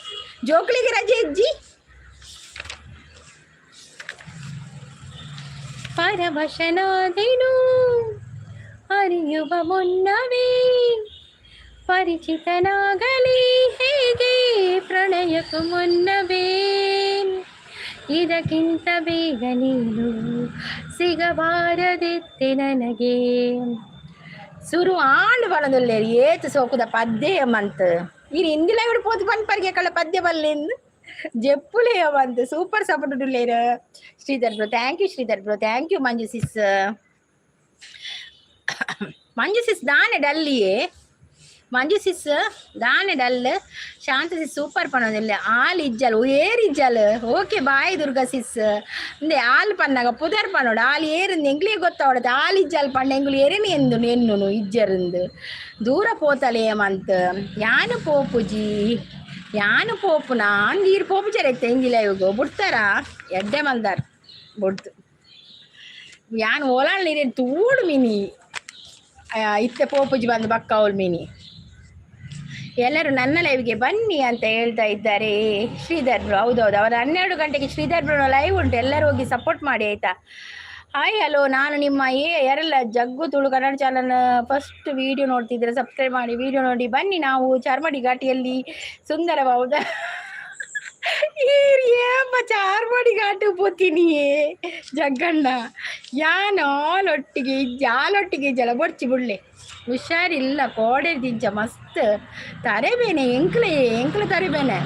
ಜೋಕ್ಳಿಗೆ ರಜೆ ಇಜ್ಜಿ ಪರವಶನಾದೆನು ಅರಿಯುವ ಮುನ್ನವೇ ಪರಿಚಿತನಾಗಲಿ ಹೇಗೆ ಪ್ರಣಯಕ್ಕೂ ಮುನ್ನವೇ ಇದಕ್ಕಿಂತ ಬೇಗ ನೀನು ಸಿಗಬಾರದಿತ್ತೆ ನನಗೆ ಸುರು ಆಂಡ್ ಬಲದುಲ್ಲೇರು ಏತು ಸೋಕುದ ಪದ್ಯ ಮಂತ್ ಈ ಹಿಂದಿಲ ಇವ್ರು ಪೋತು ಪನ್ಪರ್ಗೆ ಕಳ್ಳ ಪದ್ಯ ಬಲ್ಲಿಂದು ಜೆಪ್ಪುಲೇ ಮಂತ್ ಸೂಪರ್ ಸಪೋರ್ಟ್ ಉಳ್ಳೇರು Sridhar bro thank you Sridhar bro thank you Manju sis ದಾನೆ ಡಲ್ಲಿಯೇ ಮಂಜು ಸಿಸ್ ದಾನೆ ಡಲ್ ಶಾಂತ ಸಿಸ್ ಸೂಪರ್ ಪನ್ನೋದಿಲ್ಲ ಆಲ್ ಇಜ್ಜಲ್ ಏರಿಜ್ಜಲ್ ಓಕೆ ಬಾಯ್ ದುರ್ಗಾ ಸಿಸ್ ಇಂದೆ ಆಲ್ ಪನ್ನಾಗ ಪುದರ್ ಪನ್ನೋಡು ಆಲ್ ಏರಿಂದು ಎಂಗ್ಲಿಗೆ ಗೊತ್ತಾವಡದು ಆಲ್ ಇಜ್ಜಲ್ ಪಣ್ಣ ಎಂಗ್ಲು ಎರಿನಿ ಎಂದು ಎನ್ನು ಇಜ್ಜರಿಂದು ದೂರ ಪೋತಲೆ ಮಂತ್ ಯಾನು ಪೋಪುಜಿ ಯಾನು ಪೋಪುನ ನೀರು ಪೋಪು ಚರೈತೆ ಎಂಗಿಲ್ಲ ಇವಾಗ ಬಿಡ್ತಾರ ಎಡ್ಡೆ ಮಲ್ದಾರ್ ಬಿಡ್ತು ಯಾನು ಓಲಾಳ್ ನೀರೇನು ತೂಡು ಮಿನಿ ಇತ್ತೆ ಪೋಪುಜಿ ಬಂದು ಬಕ್ಕ ಅವಳು ಮಿನಿ ಎಲ್ಲರೂ ನನ್ನ ಲೈವ್ಗೆ ಬನ್ನಿ ಅಂತ ಹೇಳ್ತಾ ಇದ್ದಾರೆ ಶ್ರೀಧರ್ ಬ್ರೋ ಹೌದೌದು ಅವರ 12 ಗಂಟೆಗೆ ಶ್ರೀಧರ್ ಬ್ರೋ ಲೈವ್ ಉಂಟು ಎಲ್ಲರೂ ಹೋಗಿ ಸಪೋರ್ಟ್ ಮಾಡಿ ಆಯ್ತಾ ಹಾಯ್ ಹಲೋ ನಾನು ನಿಮ್ಮ ಯಾರೆಲ್ಲ Jaggu Tulu Kannada channel first video ನೋಡ್ತಿದ್ರೆ ಸಬ್ಸ್ಕ್ರೈಬ್ ಮಾಡಿ ವಿಡಿಯೋ ನೋಡಿ ಬನ್ನಿ ನಾವು ಚಾರ್ಮಡಿ ಘಾಟಿಯಲ್ಲಿ ಸುಂದರವಾದ ಏಮ್ಮ ಚಾರ್ಮಡಿ ಘಾಟು ಪೋತಿನಿಯೇ ಜಗ್ಗಣ್ಣ ಯಾನೊಟ್ಟಿಗೆ ಜಾಲೊಟ್ಟಿಗೆ ಜಲ ಬೊಡ್ಚಿ ಬಿಡ್ಲೆ ಹುಷಾರಿಲ್ಲ ಕೋಡೆ ದಿಂಚ ಮಸ್ತ್ ತರೆಬೇನೆ ಎಂಕ್ಲ ತರೆಬೇನೆ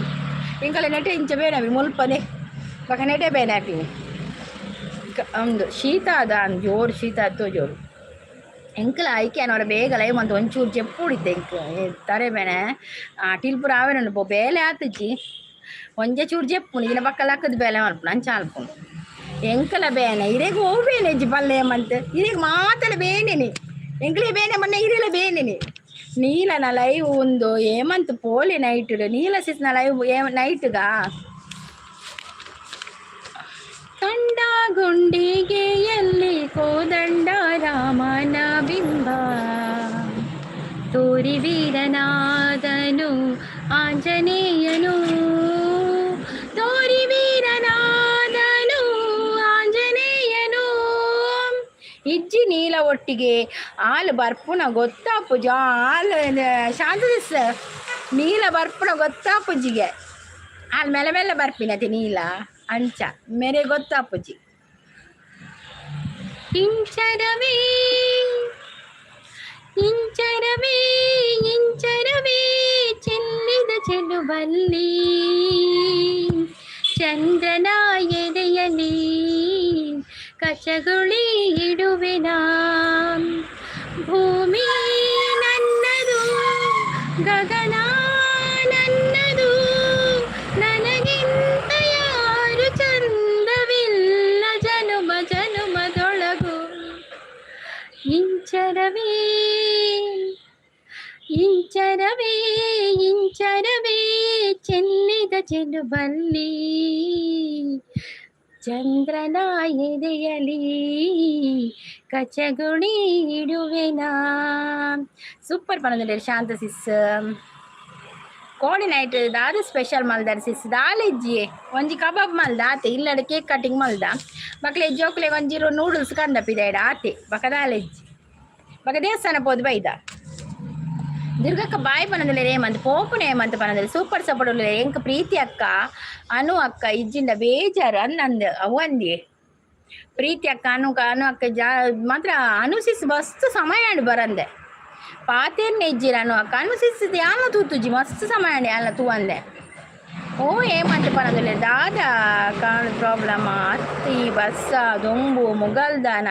ಎಂಕಲ ನೆಟೆ ಇಂಚ ಬೇನೆ ಮುಲ್ಪದೆ ಬಕ ನೆಟೆ ಬೇನೆ ಹಾಕಿ ಒಂದು ಶೀತ ಅದ ಜೋರು ಶೀತ ಹತ್ತೋ ಜೋರು ಎಂಕಲ ಐಕೆ ಅನ್ನೋರ ಬೇಗ ಲೈವ್ ಅಂತ ಒಂಚೂರು ಚೆಪ್ಪು ಉಡಿತೆ ಎಂಕ್ ತರೆಬೇನೆ ಟಿಲ್ಪುರ ಆವೇನು ಪೋ ಬೇಲೆ ಆತಜ್ಜಿ ಒಂಜೆ ಚೂರು ಚೆಪ್ಪು ಈಗಿನ ಪಕ್ಕಲ ಹಾಕದ ಬೇಲೆ ಮಲ್ಪು ನಾನು ಚಾಲ್ಪುನು ಎಂಕಲ ಬೇನೆ ಇರೇಗ ಹೋಗ್ಬೇನೆ ಅಜ್ಜಿ ಪಲ್ಲೆ ಮಂತ್ ಇರೇಗ ಮಾತಲ ಬೇನೆನೆ ಎಂಕ್ಲೆ ಬೇನೆ ಮೊನ್ನೆ ಇರಲ ಬೇನೆನೆ ನೀಲನ ಲೈವ್ ಒಂದು ಏಮಂತ್ ಪೋಲೆ ನೈಟ್ ನೀಲ ಸಿಸ್ನ ಲೈವ್ ನೈಟ್ಗ ಕಂಡ ಗುಂಡಿಗೆ ಎಲ್ಲಿ ಕೋದಂಡ ರಾಮನ ಬಿಂಬ ತೋರಿ ವೀರನಾದನು ಆಂಜನೇಯನು ತೋರಿ ವೀರನಾದನು ಆಂಜನೇಯನು ಇಜ್ಜಿ ನೀಲ ಒಟ್ಟಿಗೆ ಹಾಲು ಬರ್ಪುನ ಗೊತ್ತಾಪುಜ ಹಾಲು ಶಾಂತದಿಸ್ ನೀಲ ಬರ್ಪುನ ಗೊತ್ತಾಪುಜಿಗೆ ಹಾಲು ಮೆಲ್ಲ ಮೆಲ್ಲ ಬರ್ಪಿನತಿ ನೀಲ ಅಂಚ ಮೇರೆ ಗೊತ್ತಾಪುಜಿ ಇಂಚರವೇ ಇಂಚರವೇ ಇಂಚರವೇ ಚೆಲ್ಲಿದ ಚೆಲುವಲ್ಲಿ ಚಂದ್ರನ ಎದೆಯಲಿ ಕಚಗುಳಿ ಇಡುವೆನ ಭೂಮಿ ನನ್ನದು ಗಗನ ನನ್ನದು ನನಗಿಂತ ಯಾರು ಚಂದವಿಲ್ಲ ಜನುಮ ಜನುಮದೊಳಗು ಇಂಚರವೇ ಇಂಚರವೇ ಇಂಚರವೇ ಚೆಲ್ಲಿದ ಚೆಲುಬಲ್ಲಿ ಚಂದ್ರನ ಎದೆಯಲಿ ಕಚಗುಳಿ ಇಡುವೆನಾ ಸೂಪರ್ ಪನ್ನೊಂದು ಶಾಂತ ಸಿಸ್ ಕೋಡಿ ನೈಟ್ ದಾದ ಸ್ಪೆಷಲ್ ಮಲ್ದಾರ ಸಿಸ್ ದಾಲೆಜ್ಜಿ ಒಂಜಿ ಕಬಾಬ್ ಮಲ್ದ ಆತೆ ಇಲ್ಲಡ ಕೇಕ್ ಕಟಿಂಗ್ ಮಲ್ದ ಮಕ್ಳೆ ಜೋಕ್ಲೆ ಒಂಜಿರೋ ನೂಡಲ್ಸ್ ಕಂದಪ್ಪಿದಾಯ್ಡ ಆತೆ ಬಕ ದಾಲೆಜ್ಜಿ ಬಕ ದೇವಸ್ಥಾನ ಪೋದು ಬೈದ ದುರ್ಗಕ್ಕ ಬಾಯ್ ಪನ್ನದಲ್ಲಿ ಏಮಂತ ಪೋಪುನ ಏಮಂತ ಪನ್ನದಲ್ಲಿ ಸೂಪರ್ ಸಪೋರ್ಟ್ ಎಂಕ ಪ್ರೀತಿ ಅಕ್ಕ ಅನು ಅಕ್ಕ ಇಜ್ಜಿಂದ ಬೇಜಾರು ಅನ್ನಂದು ಅವಂದಿ ಪ್ರೀತಿ ಅಕ್ಕ ಅನು ಅಕ್ಕ ಮಾತ್ರ ಅನುಸಿಸ್ ಮಸ್ತ್ ಸಮಯ ಬರಂದೆ ಪಾತೇರ್ನೆ ಇಜ್ಜಿರ ಅನು ಅಕ್ಕ ಅನುಸಿಸ್ತದೆ ಯಾನ ತೂತುಜಿ ಮಸ್ತ್ ಸಮಯ ಅಲ್ಲ ತೂ ಅಂದೆ ಓ ಏಮಂತ ಪನ್ನದಲ್ಲಿ ದಾದ ಕಾಣು ಪ್ರಾಬ್ಲಮ್ ಅತ್ತಿ ಬಸ್ಸ ದೊಂಬು ಮುಗಲ್ದನ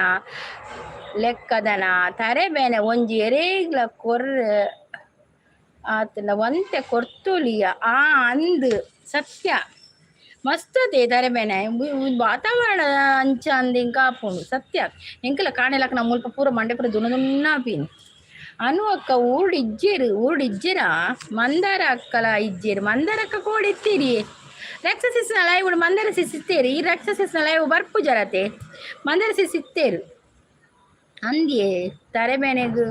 ಲೆಕ್ಕದನ ತರೆಬೇನೆ ಒಂಜಿ ಎರೇಗ್ಲ ಕೊರ್ರೆ ಆತನ ಒಂತೆ ಕೊರ್ತೋಲಿಯ ಆ ಅಂದು ಸತ್ಯ ಮಸ್ತ್ ಅದೇ ತರೆಬೇನೆ ವಾತಾವರಣ ಅಂಚ ಅಂದ ಇಂಕ ಆಪುಂಡು ಸತ್ಯ ಎಂಕಲ ಕಾಣೆಲಕ್ಕ ನಮ್ಮ ಮುಲ್ಪ ಪೂರ ಮಂಡೆ ಪೂರ ದುನದುನ್ನಾಪೀನಿ ಅನು ಅಕ್ಕ ಊಡಿಜ್ಜೆರ ಮಂದಾರ ಅಕ್ಕಲ ಇಜ್ಜೇರು ಮಂದಾರ ಅಕ್ಕ ಕೋಡಿತ್ತೀರಿ ರಕ್ಸಸಿಸ್ನ ಲೈವ್ ಮಂದಾರ ಸಿಸ್ ಇತ್ತೇರಿ ಈ ರಕ್ಸಸಿಸ್ನ ಲೈವ್ ಬರ್ಪು ಜರತೆ ಮಂದಾರ ಸಿಸ್ ಇತ್ತೇರು ಅಂದಿಯೇ ತರೆಬೇನೆಗು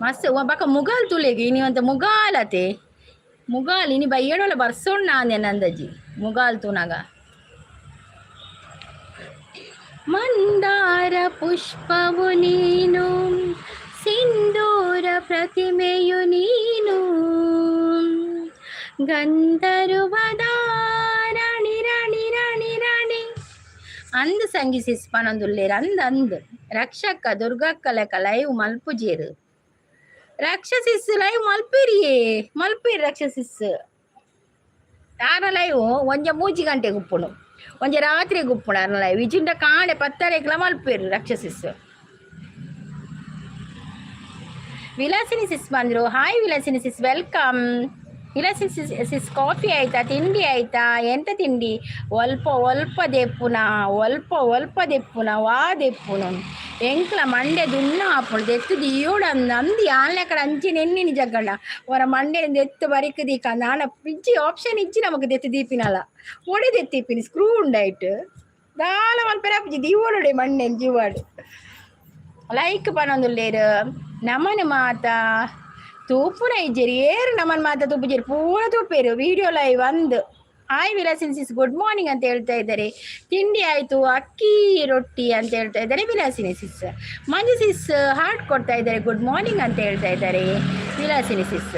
ಮಸ್ತ್ ಬಕ ಮುಗಾಲ್ ತುಲೆಗೆ ನೀವಂತ ಮುಗಾಲತೆ ಮುಗಾಲ್ ಇನಿ ಬಯ್ಯಡೋಲ ಬರ್ಸೋಣ ನಾನೇ ನಂದಜ್ಜಿ ಮುಗಾಲ್ ತೂನಾಗ ಮಂದಾರ ಪುಷ್ಪವು ನೀನು ಸಿಂಧೂರ ಪ್ರತಿಮೆಯು ನೀನು ಗಂಧರ್ವದ ರಾಣಿ ರಾಣಿ ರಾಣಿ ರಾಣಿ ಅಂದ್ ಸಂಗಿ ಸಿಸ್ಪನೊಂದುಲ್ಲೇರು ಅಂದ್ ರಕ್ಷಕ್ಕ ದುರ್ಗಕ್ಕ ಲೆಕ್ಕ ಲೈವ್ ಮಲ್ಪುಜೇರು ರಕ್ಷಸಿಸ್ ಲೈವ್ ಮಲ್ಪಿರಿ ರಕ್ಷಸಿಸ್ ಯಾರ ಲೈವ್ ಒಂಜ 3 ಗಂಟೆಗೆ ಉಪ್ಪುಣು ಒಂಜ ರಾತ್ರಿಗೆ ಉಪ್ಪುಣು ಅರ್ನ ಲೈವ್ ಇಜಿಂಡ ಕಾಣೆ 10:30 ಮಲ್ಪಿರಿ ರಕ್ಷಸಿಸ್ ವಿಲಾಸಿನಿ ಸಿಸ್ ಬಂದ್ರು. Hi Vilasini sis, welcome. Vilasini sis coffee ಆಯ್ತಾ, ತಿಂಡಿ ಆಯ್ತಾ? ಎಂತ ತಿಂಡಿ? ಒಲ್ಪ ದೆಪ್ಪುನ ವಾ ದೆಪ್ಪುನು ಎಂಕ್ಲ ಮಂಡೆ ದುನ್ನ ಆಪುಣು ದೆತ್ತು ದಿಯೋಡು ಅಂದು ಆನ್ಲೆ ಕಡೆ ಅಂಚಿ ನೆನ್ನಿನಿ ಜಗ್ಗಣ್ಣ ಅವರ ಮಂಡೆ ದೆತ್ತು ಬರಿಕದೀಕ ನಾನ ಇಜ್ಜಿ ಆಪ್ಷನ್ ಇಜ್ಜಿ ನಮಗೆ ದೆತ್ತು ದೀಪಿನಲ್ಲ ಒಡೆ ದೆತ್ತಿಪ್ಪಿನಿ ಸ್ಕ್ರೂ ಉಂಡಾಯ್ತು ದಾಲ ಮಲ್ಪೆರ ಅಪ್ಪಜಿ ದಿವೋಡೆ ಮಂಡೆ ಜೀವಾಡು ಲೈಕ್ ಪನೊಂದುಲ್ಲೇರು ನಮನ ಮಾತ ತೂಪುನ ಇಜ್ಜೇರಿ ಏರು ನಮನ ಮಾತ ತೂಪುಜೇರಿ ಪೂರ ತೂಪೇರು ವಿಡಿಯೋ ಲೈವ್ ಅಂದು. ಹಾಯ್ ವಿಲಾಸಿನಿ ಸಿಸ್, ಗುಡ್ ಮಾರ್ನಿಂಗ್ ಅಂತ ಹೇಳ್ತಾ ಇದ್ದಾರೆ. ತಿಂಡಿ ಆಯಿತು, ಅಕ್ಕಿ ರೊಟ್ಟಿ ಅಂತ ಹೇಳ್ತಾ ಇದ್ದಾರೆ ವಿಲಾಸಿನಿ ಸಿಸ್. ಮಂಜು ಸಿಸ್ ಹಾರ್ಟ್ ಕೊಡ್ತಾ ಇದ್ದಾರೆ, ಗುಡ್ ಮಾರ್ನಿಂಗ್ ಅಂತ ಹೇಳ್ತಾ ಇದ್ದಾರೆ ವಿಲಾಸಿನಿ ಸಿಸ್.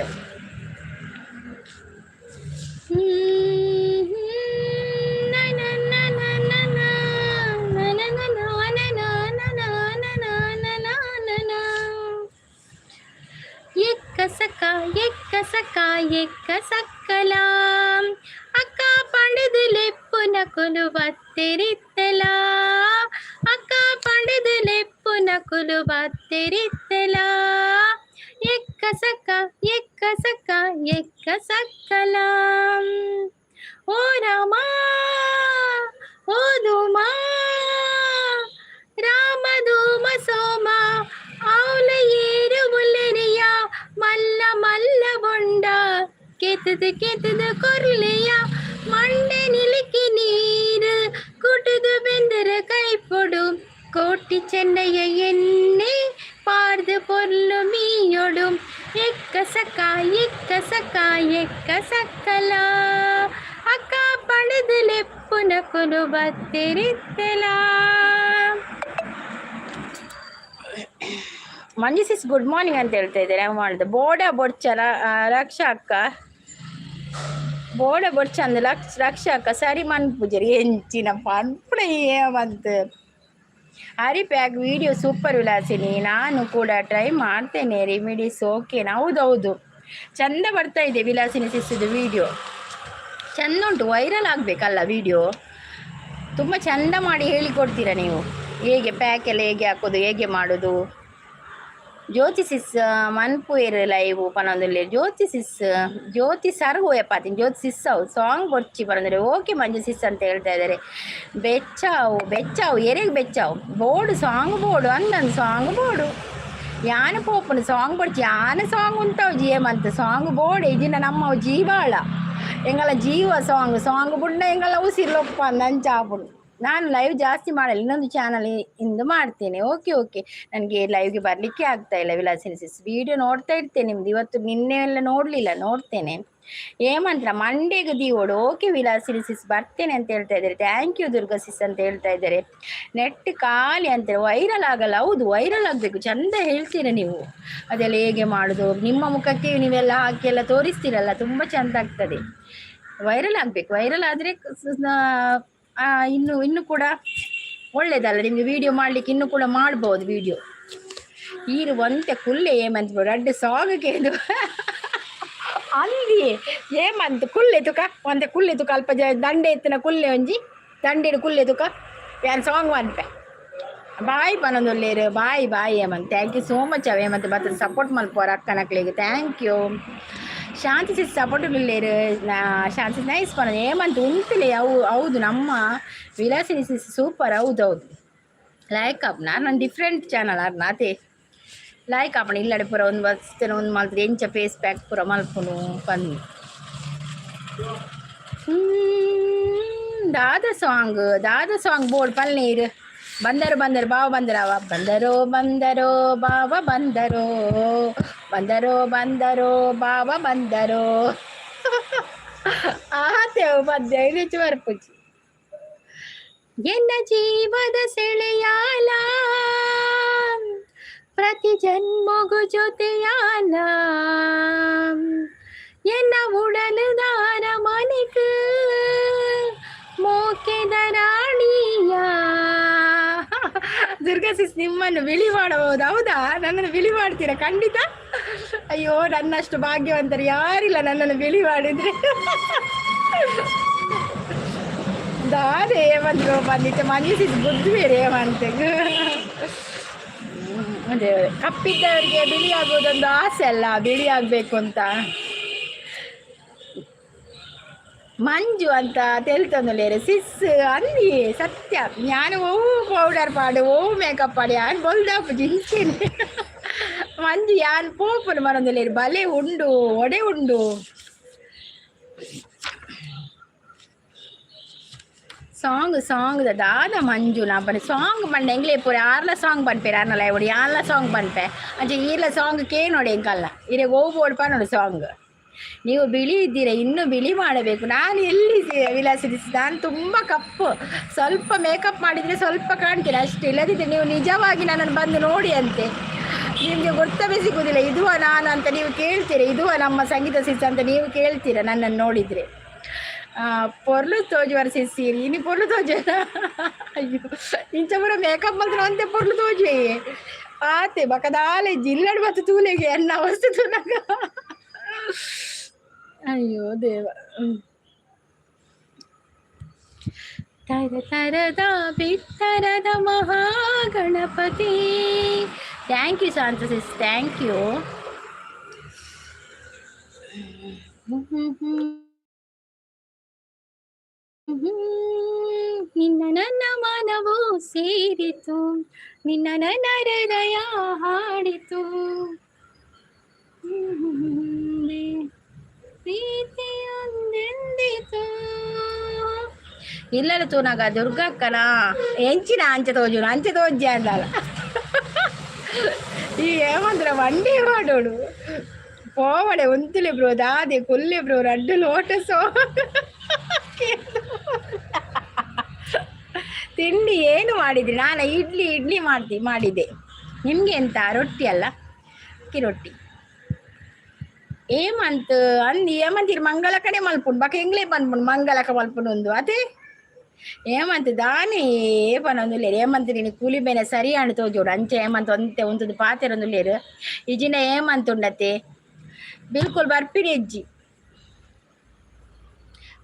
ಎಕ್ಕ ಸಕ್ಕಲ ಅಕ್ಕ ಪಡೆದು ಲೆಪ್ಪುನ ಕೊಲುಬತ್ತೆರಿತ್ತಲ ಅಕ್ಕ ಪಡೆದು ಲೆಪ್ಪುನ ಕೊಲುಬತ್ತೆರಿತ್ತಲ ಎಕ್ಕ ಸಕ್ಕಲ ಓ ರಾಮ ಓ ಧೂಮ ರಾಮ ಧೂಮ ಸೋಮ ಅವಳ ಏರು ಮುಲ್ಲರಿಯ ಮಲ್ಲ ಬೊಂಡ ಕೆತ್ತದ ಕೊರ್ಲೆಯ ಮಂಡೆ ನಿಲಿಕಿ ನೀರು ಕುಟುದು ಬೆಂದರ ಕೈಪೊಡು ಕೋಟಿ ಚೆನ್ನಯ್ಯ ಎಣ್ಣೆ ಪಾರ್ದು ಪೊರ್ಲು ಮೀಯೊಡು ಎಕ್ಕ ಸಕ್ಕಲ ಅಕ್ಕ ಪಡೆದು ಲೆಪ್ಪುನ ಕೊಲು ಬತ್ತೆರಿತ್ತಲ. ಮಂಜು ಸಿಸ್ ಗುಡ್ ಮಾರ್ನಿಂಗ್ ಅಂತ ಹೇಳ್ತಾ ಇದ್ದಾರೆ. ಮಾಡಿದೆ ಬೋಡ ಬೊಡ್ಚಲ ರಕ್ಷಾ ಅಕ್ಕ ಬೋಡ ಬೊಡ್ಚ ಅಂದ ರಕ್ಷಾ ಅಕ್ಕ ಸರಿ ಮನ್ಪುಜರಿ ಎಂಚಿನ ಪನ್ಪುಣ ಏಮಂತ ಹರಿ ಪ್ಯಾಕ್ ವಿಡಿಯೋ ಸೂಪರ್ ವಿಲಾಸಿನಿ. ನಾನು ಕೂಡ ಟ್ರೈ ಮಾಡ್ತೇನೆ ರೆಮಿಡೀಸ್ ಓಕೆನಾ? ಹೌದೌದು ಚಂದ ಬರ್ತಾ ಇದೆ ವಿಲಾಸಿನಿ ಸಿಸ್ದು ವಿಡಿಯೋ, ಚಂದ ಉಂಟು, ವೈರಲ್ ಆಗಬೇಕಲ್ಲ ವಿಡಿಯೋ. ತುಂಬ ಚಂದ ಮಾಡಿ ಹೇಳಿಕೊಡ್ತೀರಾ ನೀವು, ಹೇಗೆ ಪ್ಯಾಕ್ ಎಲ್ಲ ಹೇಗೆ ಹಾಕೋದು, ಹೇಗೆ ಮಾಡೋದು. ಜ್ಯೋತಿ ಸಿಸ್ ಮನ್ಪುಯರ್ ಲೈವ್ ಪನೊಂದುಲ್ಲೆ ಜ್ಯೋತಿ ಸರ್ ಹೋಯಪ್ಪಾತೀನಿ ಜ್ಯೋತಿ ಸಿಸ್ ಅವು ಸಾಂಗ್ ಬೊಡ್ಚಿ ಪನೊಂದ್ರೆ ಓಕೆ ಮಂಜು ಸಿಸ್ ಅಂತ ಹೇಳ್ತಾ ಇದ್ದಾರೆ. ಬೆಚ್ಚಾವು ಎರೆಗೆ ಬೆಚ್ಚಾವು ಬೋರ್ಡು ಸಾಂಗ್ ಬೋರ್ಡು ಅಂದಂದು ಸಾಂಗ್ ಬೋರ್ಡು ಯಾನ ಪೋಪುನು ಸಾಂಗ್ ಬೊಡ್ಚಿ ಯಾನ ಸಾಂಗ್ ಉಂಟಾವು ಜಿಯಮಂತ ಸಾಂಗ್ ಬೋರ್ಡ್ ಇದಿನ ನಮ್ಮ ಜೀವಾಳ ಎಂಗಲ ಜೀವ ಸಾಂಗ್ ಬುಡ್ಡ ಎಂಗಲ ಉಸಿರ್ಲೊಪ್ಪ ನಂಚಾಪುಡು. ನಾನು ಲೈವ್ ಜಾಸ್ತಿ ಮಾಡಲ್ಲ, ಇನ್ನೊಂದು ಚಾನಲ್ ಇಂದು ಮಾಡ್ತೇನೆ. ಓಕೆ ನನಗೆ ಲೈವ್ಗೆ ಬರಲಿಕ್ಕೆ ಆಗ್ತಾ ಇಲ್ಲ ವಿಲಾಸಿನಿ ಸಿಸ್. ವಿಡಿಯೋ ನೋಡ್ತಾ ಇರ್ತೇನೆ ನಿಮ್ದು, ಇವತ್ತು ನಿನ್ನೆ ಎಲ್ಲ ನೋಡಲಿಲ್ಲ, ನೋಡ್ತೇನೆ. ಏಮಂತ್ರ ಮಂಡೆಗೆ ದೀವೋಡು ಓಕೆ ವಿಲಾಸಿನಿ ಸಿಸ್ ಬರ್ತೇನೆ ಅಂತ ಹೇಳ್ತಾ ಇದ್ದಾರೆ. ಥ್ಯಾಂಕ್ ಯು ದುರ್ಗಾ ಸಿಸ್ ಅಂತ ಹೇಳ್ತಾ ಇದ್ದಾರೆ. ನೆಟ್ ಖಾಲಿ ಅಂತಾರೆ, ವೈರಲ್ ಆಗಲ್ಲ. ಹೌದು ವೈರಲ್ ಆಗಬೇಕು, ಚಂದ ಹೇಳ್ತೀರ ನೀವು ಅದೆಲ್ಲ ಹೇಗೆ ಮಾಡೋದು. ನಿಮ್ಮ ಮುಖಕ್ಕೆ ನೀವೆಲ್ಲ ಹಾಕಿ ಎಲ್ಲ ತೋರಿಸ್ತೀರಲ್ಲ, ತುಂಬ ಚಂದ ಆಗ್ತದೆ. ವೈರಲ್ ಆಗಬೇಕು, ವೈರಲ್ ಆದರೆ ಇನ್ನು ಕೂಡ ಒಳ್ಳೇದಲ್ಲ ನಿಮಗೆ ವಿಡಿಯೋ ಮಾಡಲಿಕ್ಕೆ. ಇನ್ನೂ ಕೂಡ ಮಾಡ್ಬೋದು ವಿಡಿಯೋ. ಈರು ಒಂತೆ ಕುಲ್ಲೆ ಏಮಂತ ರಡ್ಡು ಸಾಗಕ್ಕೆ ಇದು ಅಂದಿ ಏಮಂತ ಕುಲ್ಲೆ ತುಕ ಒಂತೆ ಕುಲ್ಲೆ ತುಕ ಅಲ್ಪ ದಂಡೆ ಎತ್ತಿನ ಕುಲ್ಲೆ ಒಂಜಿ ದಂಡೆಡು ಕುಲ್ಲೆ ತುಕ ಯಾರು ಸಾಂಗ್ ಅನ್ಪೆ ಬಾಯ್ ಪನೊಂದುಲ್ಲೇರು bye Hemanth. Thank you so much ಅವ ಏಮಂತ ಮತ್ತೆ ಸಪೋರ್ಟ್ ಮಲ್ಪೋರು ಅಕ್ಕನಕ್ಳಿಗೆ. Thank you. Shanti sis support ಇಲ್ಲೇರು ಶಾಂತಿ ನೈಸ್ ಪನ ಏಮಂತ ಉಂತಿಲೆ ಹೌದು ನಮ್ಮ ವಿಲಾಸಿನಿ ಸಿಸ್ ಸೂಪರ್. ಹೌದು ಲೈಕ್ ಆಪಣ ನಾನು ಡಿಫ್ರೆಂಟ್ ಚಾನಲ್ ಅರ್ನ ಅದೇ ಲೈಕ್ ಆಪಣ ಇಲ್ಲಡೆ ಪೂರ ಒಂದು ಬಸ್ತೇನೆ ಒಂದು ಮಲ್ತದೆ ಎಂಚ ಫೇಸ್ ಪ್ಯಾಕ್ ಪೂರ ಮಲ್ಪುನು ಪಂದು. ದಾದ ಸಾಂಗ್ ಬೋರ್ಡ್ ಪಲ್ನೀರು ಬಂದರು ಬಾವ ಬಂದರವ ಬಂದರೋ ಬಾವ ಬಂದರೋ ಬಾವ ಬಂದರೋ ಆತೇವು ಪದ್ಯ ಇಳಿಚು ಬರ್ಪುಜಿ ಎನ್ನ ಜೀವದ ಸೆಳೆಯಾಲ ಪ್ರತಿ ಜನ್ಮಗು ಜೊತೆಯಾಲ ಎನ್ನ ಉಡಲುದಾರ ಮನೆಗೆ ಮೋಕೆದ ರಾಣಿಯ ದುರ್ಗಾ ಸಿಸ್ ನಿಮ್ಮನ್ನು ಬಿಳಿ ಮಾಡಬಹುದು. ಹೌದಾ? ನನ್ನನ್ನು ಬಿಳಿ ಮಾಡ್ತೀರಾ? ಖಂಡಿತ. ಅಯ್ಯೋ, ನನ್ನಷ್ಟು ಭಾಗ್ಯವಂತರು ಯಾರಿಲ್ಲ ನನ್ನನ್ನು ಬಿಳಿ ಮಾಡಿದ್ರೆ. ದಾದೆ ಏಮಂದ್ರು ಬಂದಿತ್ತು ಮನಸ್ಸಿದ್ದು ಬುದ್ಧಿ ಬೇರೆ ಏಮಂತೆಗೆ. ಅದೇ ಕಪ್ಪಿದ್ದವರಿಗೆ ಬಿಳಿ ಆಗೋದೊಂದು ಆಸೆ ಅಲ್ಲ, ಬಿಳಿ ಆಗಬೇಕು ಅಂತ. ಮಂಜು ಅಂತ ತೆಲ್ತಂದುಲೇರು ಸಿಸ್ ಅಂದಿ ಸತ್ಯ. ನಾನು ಪೌಡರ್ ಪಾಡು ಮೇಕಪ್ ಪಾಡು ಯಾನ್ ಬೊಲ್ದಾಪು ಜಿಂಚೇನೆ. ಮಂಜು ಯಾನ್ ಪೋಪುನು ಮರಂದುಲೇರು ಬಲೆ ಉಂಡು ಒಡೆ ಉಂಡು. ಸಾಂಗ್ ದಾದ ಮಂಜು ನಾ ಬನ್ನಿ ಸಾಂಗ್ ಬಂಡೆ ಎಂಗ್ಲೇ ಪೂರ ಆರ್ಲ ಸಾಂಗ್ ಬನ್ಪೇರು ಅನ್ನಲ್ಲ ಇವಡಿ ಯಾನ್ಲ ಸಾಂಗ್ ಬನ್ಪೆ ಅಂಚೆ ಈರ್ಲ ಸಾಂಗ್ ನೋಡಿ ಎಂಕಲ್ಲ ಇರೇ ಓಡ್ಪ ನೋಡು ಸಾಂಗ್. ನೀವು ಬಿಳಿ ಇದ್ದೀರಾ, ಇನ್ನೂ ಬಿಳಿ ಮಾಡಬೇಕು. ನಾನು ಎಲ್ಲಿ ವಿಲಾಸಿಸಿ, ನಾನು ತುಂಬ ಕಪ್ಪು, ಸ್ವಲ್ಪ ಮೇಕಪ್ ಮಾಡಿದರೆ ಸ್ವಲ್ಪ ಕಾಣ್ತೀರ ಅಷ್ಟೇ. ಇಲ್ಲದಿದ್ದರೆ ನೀವು ನಿಜವಾಗಿ ನನ್ನನ್ನು ಬಂದು ನೋಡಿ ಅಂತೆ, ನಿಮಗೆ ಗೊತ್ತವೇ ಸಿಗೋದಿಲ್ಲ ಇದುವ ನಾನು ಅಂತ ನೀವು ಕೇಳ್ತೀರ, ಇದುವ ನಮ್ಮ ಸಂಗೀತ ಸಿಸ್ ಅಂತ ನೀವು ಕೇಳ್ತೀರ ನನ್ನನ್ನು ನೋಡಿದರೆ. ಪೊರ್ಲು ತೋಜುವರ ಸಿಸ್ಸೀರಿ ಇನಿ ಪೊರ್ಲು ತೋಜ. ಅಯ್ಯೋ ಇಂಚ ಪೂರ ಮೇಕಪ್ ಮಾತ್ರ ಅಂತೆ ಪೊರ್ಲು ತೋಜುವೆ ಆತೆ ಬಕದಾಲೆ ಜಿಲ್ಲಡ್ ಮತ್ತು ತೂಲೆಗೆ ಎನ್ನ ವಸ್ತು ತೂನಗ. ಅಯ್ಯೋ ದೇವ. ತರದ ಬಿತ್ತರದ Mahaganapati. Thank you Shanta sis, thank you. ನಿನ್ನ ನನ್ನ ಮನವು ಸೇರಿತು, ನಿನ್ನ ನನ್ನ ಹೃದಯ ಹಾಡಿತು, ಪ್ರೀತಿಯೊಂದೆಂದಿತು. ಇಲ್ಲಲ್ಲ ತೂನಾಗ ದುರ್ಗಕ್ಕನ ಎಂಚಿನ ಅಂಚೆ ತೋಜುನು ಅಂಚೆ ತೋಜಿ ಅಂದಲ್ಲ. ಈ ಏಮಂದ್ರ ಮಂಡಿ ಮಾಡೋಡು పోవడే ఉంతులే బ్రో దాది కొల్లే బ్రో రెండు లోటస్ ತಿಂಡಿ ಏನು ಮಾಡಿದ್ರಿ? ನಾನು ಇಡ್ಲಿ ಮಾಡಿದ್ದೆ. ನಿಮಗೆ ಎಂತ ರೊಟ್ಟಿ ಅಲ್ಲ, ಅಕ್ಕಿ ರೊಟ್ಟಿ. ಏಮಂತ ಅಂದು ಏಮಂತೀರಿ ಮಂಗಲ ಕಡೆ ಮಲ್ಪುಂಡು ಬಾಕ ಎಂಗ್ಲೇ ಪನ್ಪುಂಡು ಮಂಗಲಕ ಮಲ್ಪುಂಡು ಒಂದು ಅದೇ ಏಮಂತ ದಾನೇ ಪನೊಂದುಲ್ಲೇರು. ಏಮಂತ ಕೂಲಿ ಬೇನೆ ಸರಿ ಅಣ್ಣ ತೋಜೋಡು ಅಂಚೆ ಏಮಂತ ಒಂತೆ ಒಂದು ಪಾತೆರೊಂದುಲ್ಲೇರು ಇಜಿನ ಏಮಂತ ಉಂಡತೆ ಬಿಲ್ಕುಲ್ ಬರ್ಪಿರಿ ಅಜ್ಜಿ.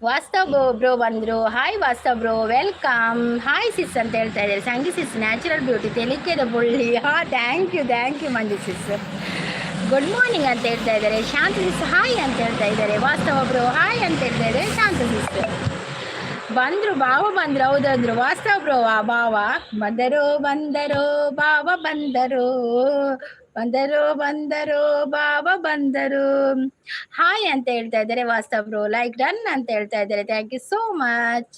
ವಾಸ್ತವ್ ಬ್ರೋ ಬಂದರು. Hi Vastav bro, welcome. Hi sis ಅಂತ ಹೇಳ್ತಾ ಇದ್ದಾರೆ. ಸಂಗಿ ಸಿಸ್ ನ್ಯಾಚುರಲ್ ಬ್ಯೂಟಿ ತೆಲಿಕೆದ ಬುಳ್ಳಿ. Thank you Manju sis. Good morning ಅಂತ ಹೇಳ್ತಾ ಇದ್ದಾರೆ. ಶಾಂತ ಸಿಸ್ ಹಾಯ್ ಅಂತ ಹೇಳ್ತಾ ಇದ್ದಾರೆ. ವಾಸ್ತವ ಬ್ರೋ ಹಾಯ್ ಅಂತ ಹೇಳ್ತಾ ಇದ್ದಾರೆ. ಶಾಂತ ಸಿಸ್ ಬಂದರು, ಭಾವ ಬಂದರು. ಹೌದಂದ್ರು ವಾಸ್ತವ ಬ್ರೋ. ಭಾವ ಬಂದರೋ ಭಾವ ಬಂದರೋ ಬಾಬಾ ಬಂದರು. ಹಾಯ್ ಅಂತ ಹೇಳ್ತಾ ಇದ್ದಾರೆ ವಾಸ್ತವ್ ಬ್ರೋ. ಲೈಕ್ ಡನ್ ಅಂತ ಹೇಳ್ತಾ ಇದ್ದಾರೆ. Thank you so much.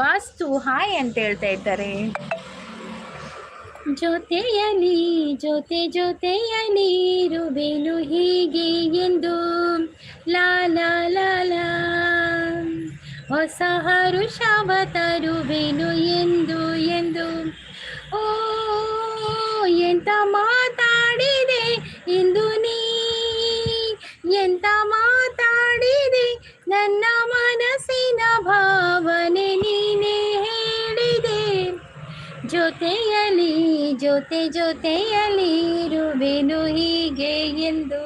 Vastu hi ಅಂತ ಹೇಳ್ತಾ ಇದ್ದಾರೆ. ಜೊತೆಯಲಿ ಜೊತೆಯಲಿ ಇರುವೆನು ಹೀಗೆ ಎಂದು ಲಾ ಲಾ ಲಾ ಲಾ, ಹೊಸ ಹರುಷವ ತರುವೆನು ಎಂದು. ಓ ಎಂತ ಮಾತಾಡಿದೆ ಇಂದು ನೀ, ಎಂತ ಮಾತಾಡಿದೆ ನನ್ನ ಮನಸ್ಸಿನ ಭಾವನೆ ನೀನೇ ಹೇಳಿದೆ. ಜೊತೆಯಲಿ ಜೊತೆಯಲಿ ಇರುವೆನು ಹೀಗೆ ಎಂದು.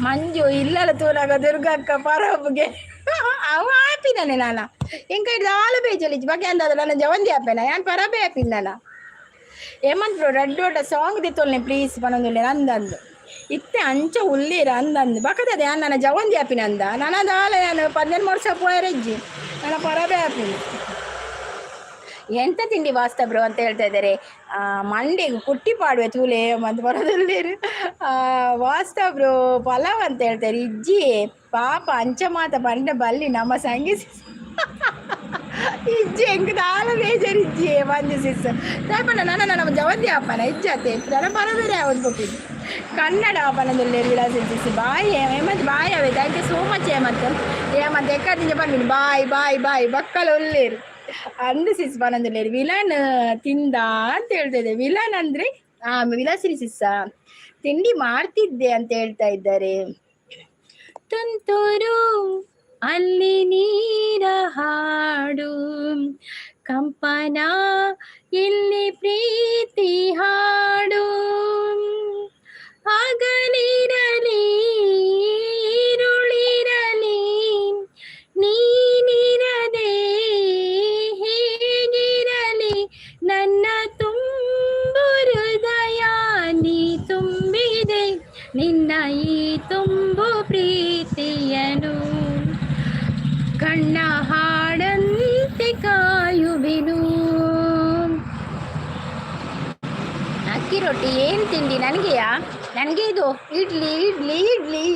ಮಂಜು ಇಲ್ಲಲ್ಲ ತೂನಾಗ ದುರ್ಗಕ್ಕ ಪರಬ್ಗೆ ಅವ ಆಪಿದ್ದಾನೆ. ನಾನು ಎಂಕ ಹಿಡಿದು ಆಲ ಬೇಜಲ್ಲಿ ಬಗ್ಗೆ ಅಂದಾದ ನನ್ನ ಜವಂದಿ ಆಪೇನ ಯಾನ್ ಪರಬೇ ಆಪಿದ್ದಾನ. ಏಮಂದ್ರು ರಡ್ಡೋಟ ಸಾಂಗ್ ದಿತ್ತೊಲ್ನೆ ಪ್ಲೀಸ್ ಪನೊಂದುಲ್ಲೆ ನಂದಂದು ಇತ್ತೆ ಅಂಚ ಉಳ್ಳೀರ ಅಂದಂದು ಬಕದದೆ ಯಾನ್ ನನ್ನ ಜವಂದಿ ಆಪಿನ ಅಂದ. ನನ್ನದು ಆಲ ನಾನು 13 ವರ್ಷ ಪೋಯರಜ್ಜಿ ನನ್ನ ಪರಬೇ ಆಪಿನ. ಎಂತ ತಿಂಡಿ ವಾಸ್ತ ಬ್ರೋ ಅಂತ ಹೇಳ್ತಾ ಇದ್ದಾರೆ. ಮಂಡಿಗೆ ಕುಟ್ಟಿ ಪಾಡುವೆ ತೂಲೆ ಮತ್ತು ಬರೋದಲ್ಲಿರು. ವಾಸ್ತ ಬ್ರೋ ಪಲಾವ್ ಅಂತ ಹೇಳ್ತಾರೆ. ಇಜ್ಜಿ ಪಾಪ ಅಂಚ ಮಾತ ಬಂಡ ಬಲ್ಲಿ ನಮ್ಮ ಸಂಗೀತ ಇಜ್ಜಿ ಹೆಂಗೆ ದಾಲ ಬೇಜಾರು ಇಜ್ಜಿ ಮಂಜು ಸಿಸ್ ತಾಪಣ್ಣ ನಮ್ಮ ಜವಂತಿ ಅಪ್ಪನ ಇಜ್ಜತೆ ನನ್ನ ಪರ ಬೇರೆ ಯಾವ್ದು ಗೊತ್ತಿದ್ದು ಕನ್ನಡ ಅಪ್ಪನದಲ್ಲಿ ವಿಳಾಸಿಸಿ ಬಾಯ್ ಹೇಮಂತ್ ಬಾಯ್ ಅವೇ thank you so much Hemanth ಎಕ್ಕದಿಂದ ಬಂದಿನಿ ಬಾಯ್ ಬಾಯ್ ಬಾಯ್ ಬಕ್ಕಲು ಒಳ್ಳೇರು ಅಂದು ಸಿಸ್ ಬನದಲ್ಲಿ ವಿಲನ್ ತಿಂದ ಅಂತ ಹೇಳ್ತಿದ್ದೆ ವಿಲನ್ ಅಂದ್ರೆ ವಿಲಾಸಿನಿ ಸಿಸ್ಸ ತಿಂಡಿ ಮಾಡ್ತಿದ್ದೆ ಅಂತ ಹೇಳ್ತಾ ಇದ್ದಾರೆ. ತುಂತುರು ಅಲ್ಲಿ ನೀರ ಹಾಡು ಕಂಪನ ಇಲ್ಲಿ ಪ್ರೀತಿ ಹಾಡು ಹಗಲಿರಲಿ ഇരുളിರಲಿ ನೀನಿರದೆ ಹೇಗಿರಲಿ ನನ್ನ ತುಂಬು ಹೃದಯ ನೀ ತುಂಬಿದೆ ನಿನ್ನ ಈ ತುಂಬು ಪ್ರೀತಿಯನು ಕಣ್ಣ ಹಾಡಂತೆ ಕಾಯುವೆನು. ಅಕ್ಕಿ ರೊಟ್ಟಿ ಏನು ತಿಂಡಿ ನನಗೆಯಾ? ನನಗೆ ಇದು ಇಡ್ಲಿ ಇಡ್ಲಿ ಇಡ್ಲಿ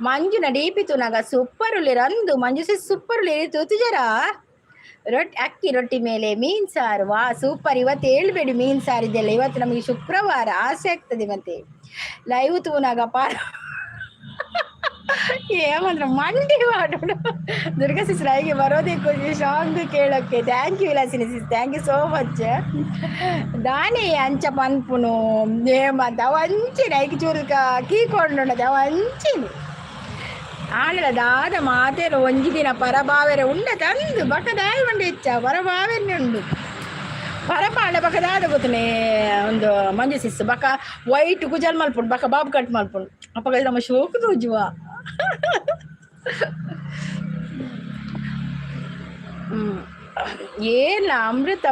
ಮಂಜುನ ಡೀಪಿತು ನಾಗ ಸೂಪರ್ ಉಳ್ಳಿ ರಂದು ಮಂಜು ಸೂಪರ್ ಉಳ್ಳಿ ತುಜರ ರೊಟ್ಟಿ ಅಕ್ಕಿ ರೊಟ್ಟಿ ಮೇಲೆ ಮೀನು ಸಾರು ವಾ ಸೂಪರ್. ಇವತ್ತು ಹೇಳ್ಬೇಡಿ ಮೀನು ಸಾರಿದೆಲ್ಲ, ಇವತ್ತು ನಮಗೆ ಶುಕ್ರವಾರ ಆಸೆ ಆಗ್ತದೆ ಮತ್ತೆ ಲೈವ್ ತೂನಾಗ ಪಾರ ಏಮಂದ್ರ ಮಂಡಿ ಮಾಡೋಣ ದುರ್ಗಾ ಸಿಸ್ಟರ್ ಹೀಗೆ ಬರೋದೇ ಖುಷಿ ಸಾಂಗ್ ಕೇಳೋಕ್ಕೆ. Thank you Vilasini sis, thank you so much. ದಾನೆ ಅಂಚ ಪನ್ಪುನು ಏಮಂತ ಅವ ಅಂಚಿನ ಐಕ್ ಚೂರು ಕೀಕೊಂಡೋಣದ ಅವ ಅಂಚಿನಿ ಆಳದ ದಾದ ಮಾತೇರ ಒಂಜಿ ದಿನ ಪರಭಾವೆರ ಉಂಡ ತಂದು ಬಕದಾಯ ಮಂಡಿ ಹೆಚ್ಚ ಪರಭಾವೆನೆ ಉಂಡು ಪರಪಾಂಡ ಬಕದಾದ ಗೊತ್ತನೆ ಒಂದು ಮಂಜು ಸಿಸ್ ಬಕ ವೈಟ್ ಗುಜಲ್ ಮಲ್ಪುಂಡು ಬಕ ಬಾಬು ಕಟ್ ಮಲ್ಪುಂಡು ಅಪ್ಪ ನಮ್ಮ ಶೋಕು ತೂಜುವ ಏನ ಅಮೃತ